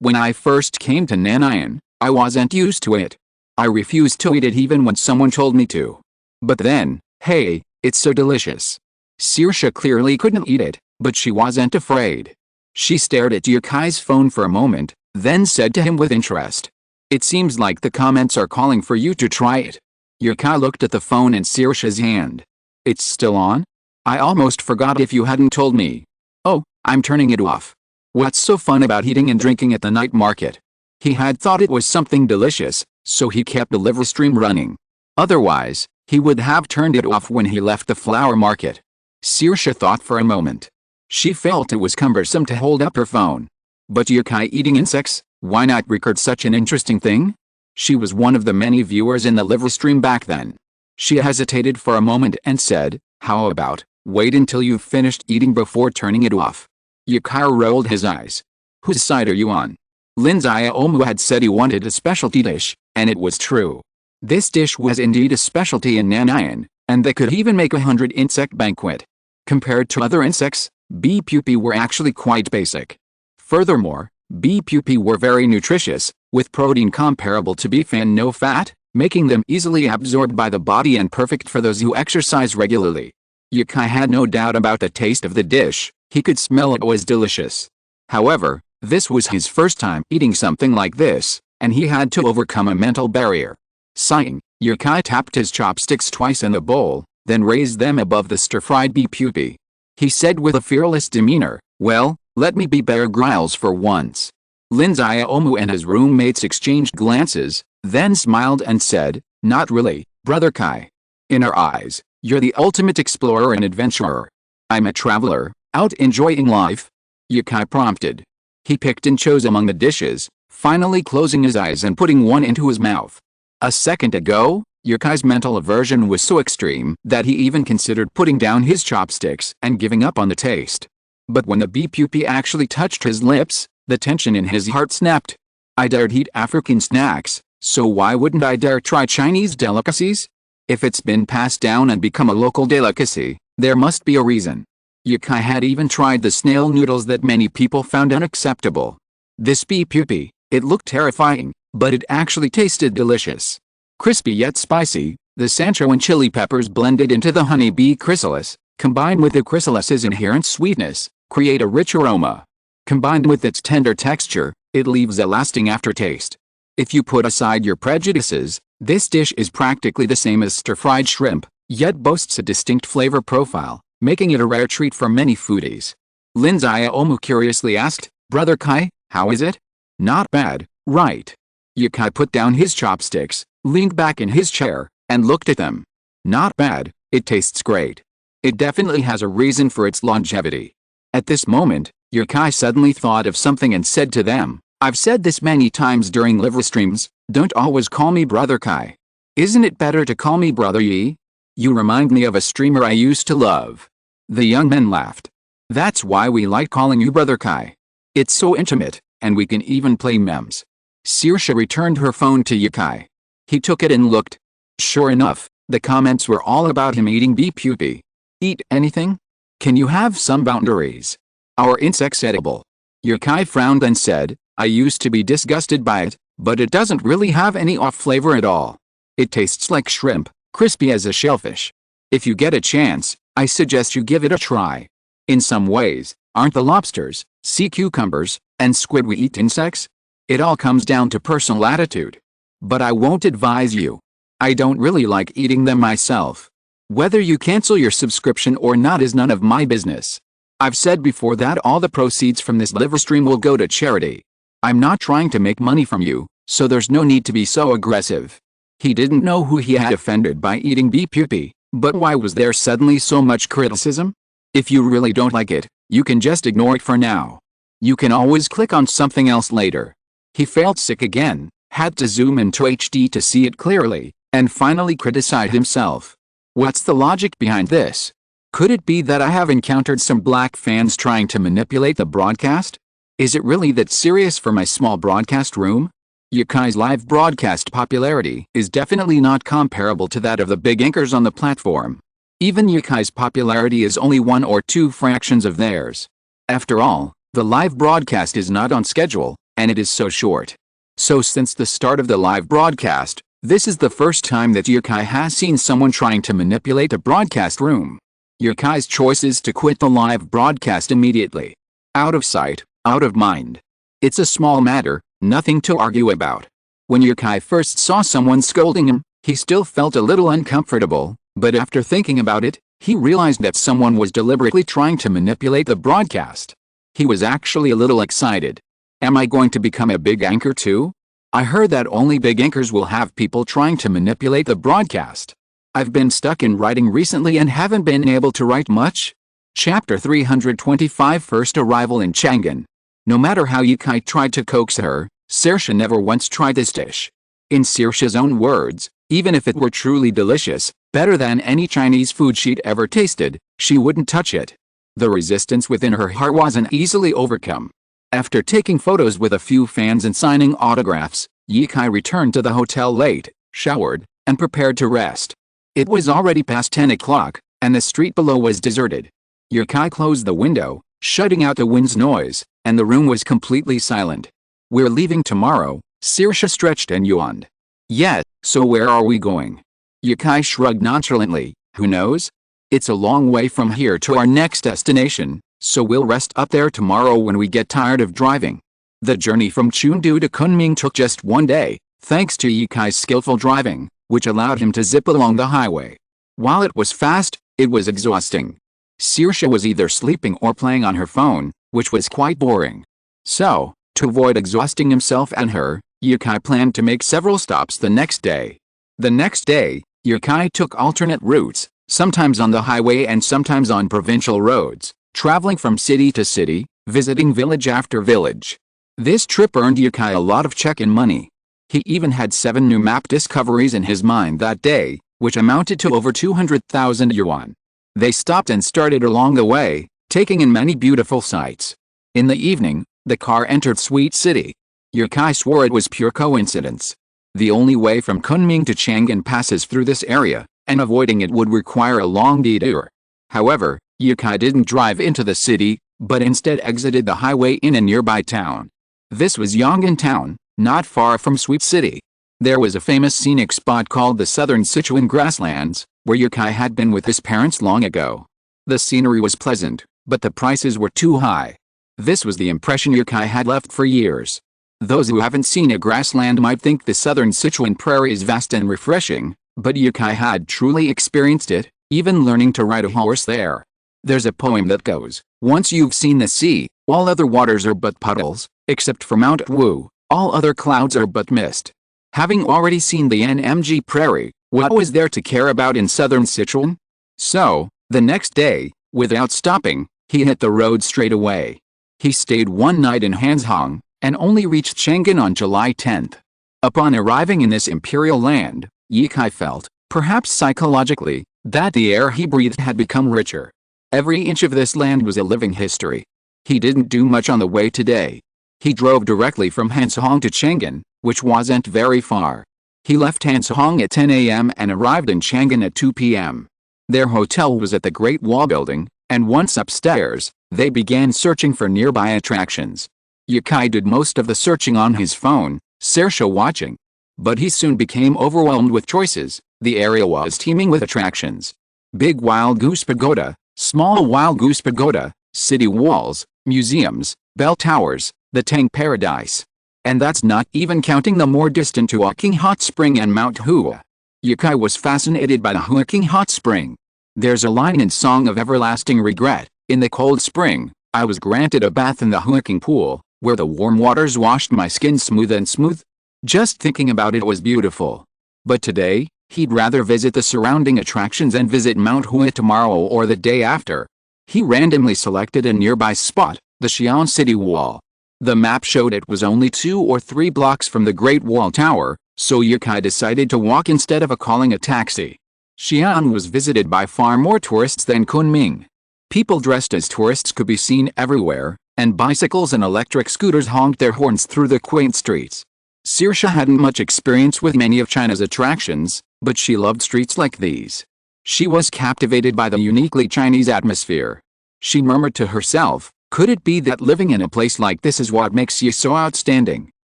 when I first came to Nanayan, I wasn't used to it. I refused to eat it even when someone told me to. But then, hey, it's so delicious. Saoirse clearly couldn't eat it, but she wasn't afraid. She stared at Yukai's phone for a moment, then said to him with interest, it seems like the comments are calling for you to try it. Yukai looked at the phone in Saoirse's hand. It's still on? I almost forgot if you hadn't told me. Oh, I'm turning it off. What's so fun about eating and drinking at the night market? He had thought it was something delicious, so he kept the live stream running. Otherwise, he would have turned it off when he left the flower market. Saoirse thought for a moment. She felt it was cumbersome to hold up her phone. But Yukai eating insects, why not record such an interesting thing? She was one of the many viewers in the live stream back then. She hesitated for a moment and said, how about, wait until you've finished eating before turning it off? Yukai rolled his eyes. Whose side are you on? Linzaomu had said he wanted a specialty dish, and it was true. This dish was indeed a specialty in Nanayan, and they could even make 100 insect banquet. Compared to other insects, bee pupae were actually quite basic. Furthermore, bee pupae were very nutritious, with protein comparable to beef and no fat, making them easily absorbed by the body and perfect for those who exercise regularly. Yukai had no doubt about the taste of the dish, he could smell it was delicious. However, this was his first time eating something like this, and he had to overcome a mental barrier. Sighing, Yukai tapped his chopsticks twice in the bowl, then raised them above the stir-fried bee pupae. He said with a fearless demeanor, well, let me be Bear Grylls for once. Linzaomu and his roommates exchanged glances, then smiled and said, not really, Brother Kai. In our eyes, you're the ultimate explorer and adventurer. I'm a traveler, out enjoying life. Yukai prompted. He picked and chose among the dishes, finally closing his eyes and putting one into his mouth. A second ago, Yukai's mental aversion was so extreme that he even considered putting down his chopsticks and giving up on the taste. But when the bee pupae actually touched his lips, the tension in his heart snapped. I dared eat African snacks, so why wouldn't I dare try Chinese delicacies? If it's been passed down and become a local delicacy, there must be a reason. Yukai had even tried the snail noodles that many people found unacceptable. This bee pupae, it looked terrifying, but it actually tasted delicious. Crispy yet spicy, the Sancho and chili peppers blended into the honey bee chrysalis, combined with the chrysalis's inherent sweetness, create a rich aroma. Combined with its tender texture, it leaves a lasting aftertaste. If you put aside your prejudices, this dish is practically the same as stir-fried shrimp, yet boasts a distinct flavor profile, making it a rare treat for many foodies. Linzaomu curiously asked, Brother Kai, how is it? Not bad, right? Yukai put down his chopsticks, leaned back in his chair, and looked at them. Not bad, it tastes great. It definitely has a reason for its longevity. At this moment, Yukai suddenly thought of something and said to them, I've said this many times during live streams, don't always call me Brother Kai. Isn't it better to call me Brother Yi? You remind me of a streamer I used to love. The young men laughed. That's why we like calling you Brother Kai. It's so intimate, and we can even play memes. Saoirse returned her phone to Yukai. He took it and looked. Sure enough, the comments were all about him eating bee pupae. Eat anything? Can you have some boundaries? Are insects edible? Yukai frowned and said, I used to be disgusted by it, but it doesn't really have any off flavor at all. It tastes like shrimp, crispy as a shellfish. If you get a chance, I suggest you give it a try. In some ways, aren't the lobsters, sea cucumbers, and squid we eat insects? It all comes down to personal attitude. But I won't advise you. I don't really like eating them myself. Whether you cancel your subscription or not is none of my business. I've said before that all the proceeds from this live stream will go to charity. I'm not trying to make money from you, so there's no need to be so aggressive. He didn't know who he had offended by eating bee pupae, but why was there suddenly so much criticism? If you really don't like it, you can just ignore it for now. You can always click on something else later. He felt sick again, had to zoom into HD to see it clearly, and finally criticized himself. What's the logic behind this? Could it be that I have encountered some black fans trying to manipulate the broadcast? Is it really that serious for my small broadcast room? Yukai's live broadcast popularity is definitely not comparable to that of the big anchors on the platform. Even Yukai's popularity is only 1 or 2 fractions of theirs. After all, the live broadcast is not on schedule, and it is so short. So since the start of the live broadcast, this is the first time that Yukai has seen someone trying to manipulate the broadcast room. Yukai's choice is to quit the live broadcast immediately. Out of sight, out of mind. It's a small matter, nothing to argue about. When Yukai first saw someone scolding him, he still felt a little uncomfortable, but after thinking about it, he realized that someone was deliberately trying to manipulate the broadcast. He was actually a little excited. Am I going to become a big anchor too? I heard that only big anchors will have people trying to manipulate the broadcast. I've been stuck in writing recently and haven't been able to write much. Chapter 325 First Arrival in Chang'an. No matter how Yukai tried to coax her, Saoirse never once tried this dish. In Saoirse's own words, even if it were truly delicious, better than any Chinese food she'd ever tasted, she wouldn't touch it. The resistance within her heart wasn't easily overcome. After taking photos with a few fans and signing autographs, Yukai returned to the hotel late, showered, and prepared to rest. It was already past 10 o'clock, and the street below was deserted. Yukai closed the window, shutting out the wind's noise, and the room was completely silent. We're leaving tomorrow, Saoirse stretched and yawned. Yes, so where are we going? Yukai shrugged nonchalantly. Who knows? It's a long way from here to our next destination, so we'll rest up there tomorrow when we get tired of driving. The journey from Chengdu to Kunming took just 1 day, thanks to Yukai's skillful driving, which allowed him to zip along the highway. While it was fast, it was exhausting. Saoirse was either sleeping or playing on her phone, which was quite boring. So, to avoid exhausting himself and her, Yukai planned to make several stops the next day. The next day, Yukai took alternate routes, sometimes on the highway and sometimes on provincial roads, traveling from city to city, visiting village after village. This trip earned Yukai a lot of check-in money. He even had 7 new map discoveries in his mind that day, which amounted to over 200,000 yuan. They stopped and started along the way, taking in many beautiful sights. In the evening, the car entered Sweet City. Yukai swore it was pure coincidence. The only way from Kunming to Chang'an passes through this area, and avoiding it would require a long detour. However, Yukai didn't drive into the city, but instead exited the highway in a nearby town. This was Yong'an Town, not far from Sweet City. There was a famous scenic spot called the Southern Sichuan Grasslands, where Yukai had been with his parents long ago. The scenery was pleasant, but the prices were too high. This was the impression Yukai had left for years. Those who haven't seen a grassland might think the Southern Sichuan prairie is vast and refreshing, but Yukai had truly experienced it, even learning to ride a horse there. There's a poem that goes, once you've seen the sea, all other waters are but puddles, except for Mount Wu, all other clouds are but mist. Having already seen the NMG prairie, what was there to care about in Southern Sichuan? So, the next day, without stopping, he hit the road straight away. He stayed 1 night in Hanzhong, and only reached Chang'an on July 10th. Upon arriving in this imperial land, Yukai felt, perhaps psychologically, that the air he breathed had become richer. Every inch of this land was a living history. He didn't do much on the way today. He drove directly from Hanzhong to Chang'an, which wasn't very far. He left Hanzhong at 10 a.m. and arrived in Chang'an at 2 p.m. Their hotel was at the Great Wall Building, and once upstairs, they began searching for nearby attractions. Yukai did most of the searching on his phone, Saoirse watching. But he soon became overwhelmed with choices. The area was teeming with attractions. Big Wild Goose Pagoda, Small Wild Goose Pagoda, city walls, museums, bell towers, the Tang Paradise. And that's not even counting the more distant Tuaking Hot Spring and Mount Hua. Yukai was fascinated by the Huaking hot spring. There's a line in Song of Everlasting Regret, "In the cold spring, I was granted a bath in the Huaking pool, where the warm waters washed my skin smooth and smooth." Just thinking about it was beautiful. But today, he'd rather visit the surrounding attractions and visit Mount Hua tomorrow or the day after. He randomly selected a nearby spot, the Xi'an City Wall. The map showed it was only 2 or 3 blocks from the Great Wall Tower, so Yukai decided to walk instead of calling a taxi. Xi'an was visited by far more tourists than Kunming. People dressed as tourists could be seen everywhere, and bicycles and electric scooters honked their horns through the quaint streets. Saoirse hadn't much experience with many of China's attractions, but she loved streets like these. She was captivated by the uniquely Chinese atmosphere. She murmured to herself, "Could it be that living in a place like this is what makes you so outstanding?"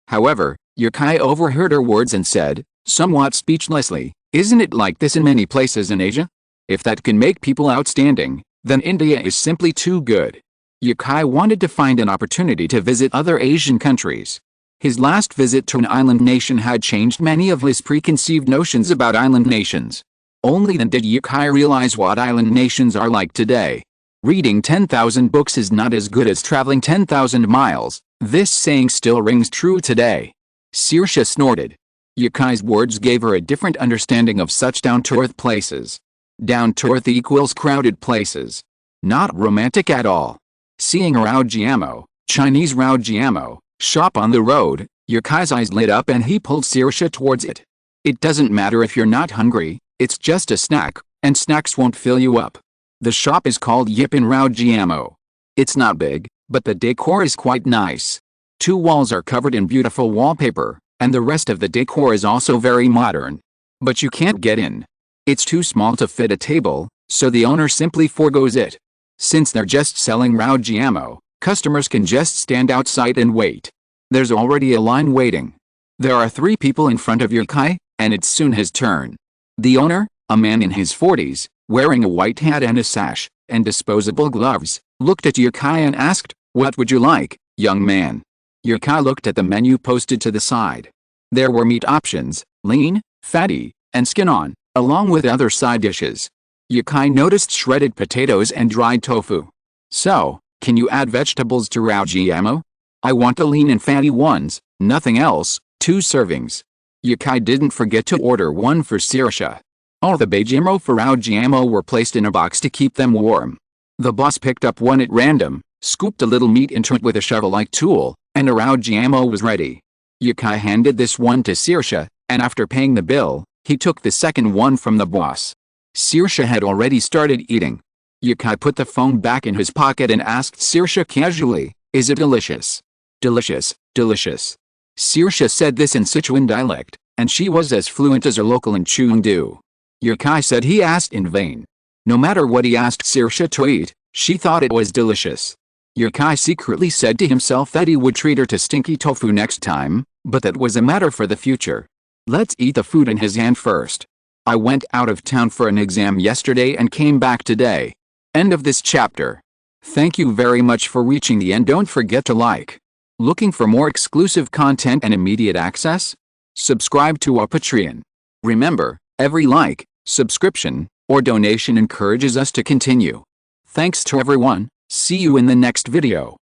However, Yukai overheard her words and said, somewhat speechlessly, "Isn't it like this in many places in Asia? If that can make people outstanding, then India is simply too good." Yukai wanted to find an opportunity to visit other Asian countries. His last visit to an island nation had changed many of his preconceived notions about island nations. Only then did Yukai realize what island nations are like today. Reading 10,000 books is not as good as traveling 10,000 miles. This saying still rings true today. Saoirse snorted. Yukai's words gave her a different understanding of such down-to-earth places. Down-to-earth equals crowded places. Not romantic at all. Seeing a Rao Giamo, Chinese Rao Giamo, shop on the road, Yukai's eyes lit up and he pulled Saoirse towards it. It doesn't matter if you're not hungry, it's just a snack, and snacks won't fill you up. The shop is called Yipin Rao Giamo. It's not big, but the decor is quite nice. 2 walls are covered in beautiful wallpaper, and the rest of the decor is also very modern. But you can't get in. It's too small to fit a table, so the owner simply forgoes it. Since they're just selling Rao Giamo, customers can just stand outside and wait. There's already a line waiting. There are 3 people in front of Yukai, and it's soon his turn. The owner, a man in his 40s, wearing a white hat and a sash, and disposable gloves, looked at Yukai and asked, "What would you like, young man?" Yukai looked at the menu posted to the side. There were meat options, lean, fatty, and skin-on, along with other side dishes. Yukai noticed shredded potatoes and dried tofu. "So, can you add vegetables to Rao Giamo? I want the lean and fatty ones, nothing else, 2 servings." Yukai didn't forget to order one for Saoirse. All the bejimro for Rao Giamo were placed in a box to keep them warm. The boss picked up one at random, scooped a little meat into it with a shovel-like tool, and a Rao Giamo was ready. Yukai handed this one to Saoirse, and after paying the bill, he took the second one from the boss. Saoirse had already started eating. Yukai put the phone back in his pocket and asked Saoirse casually, "Is it delicious?" "Delicious, delicious." Saoirse said this in Sichuan dialect, and she was as fluent as a local in Chengdu. Yukai said he asked in vain. No matter what he asked Saoirse to eat, she thought it was delicious. Yukai secretly said to himself that he would treat her to stinky tofu next time, but that was a matter for the future. Let's eat the food in his hand first. I went out of town for an exam yesterday and came back today. End of this chapter. Thank you very much for reaching the end. Don't forget to like. Looking for more exclusive content and immediate access? Subscribe to our Patreon. Remember, every like, subscription, or donation encourages us to continue. Thanks to everyone. See you in the next video.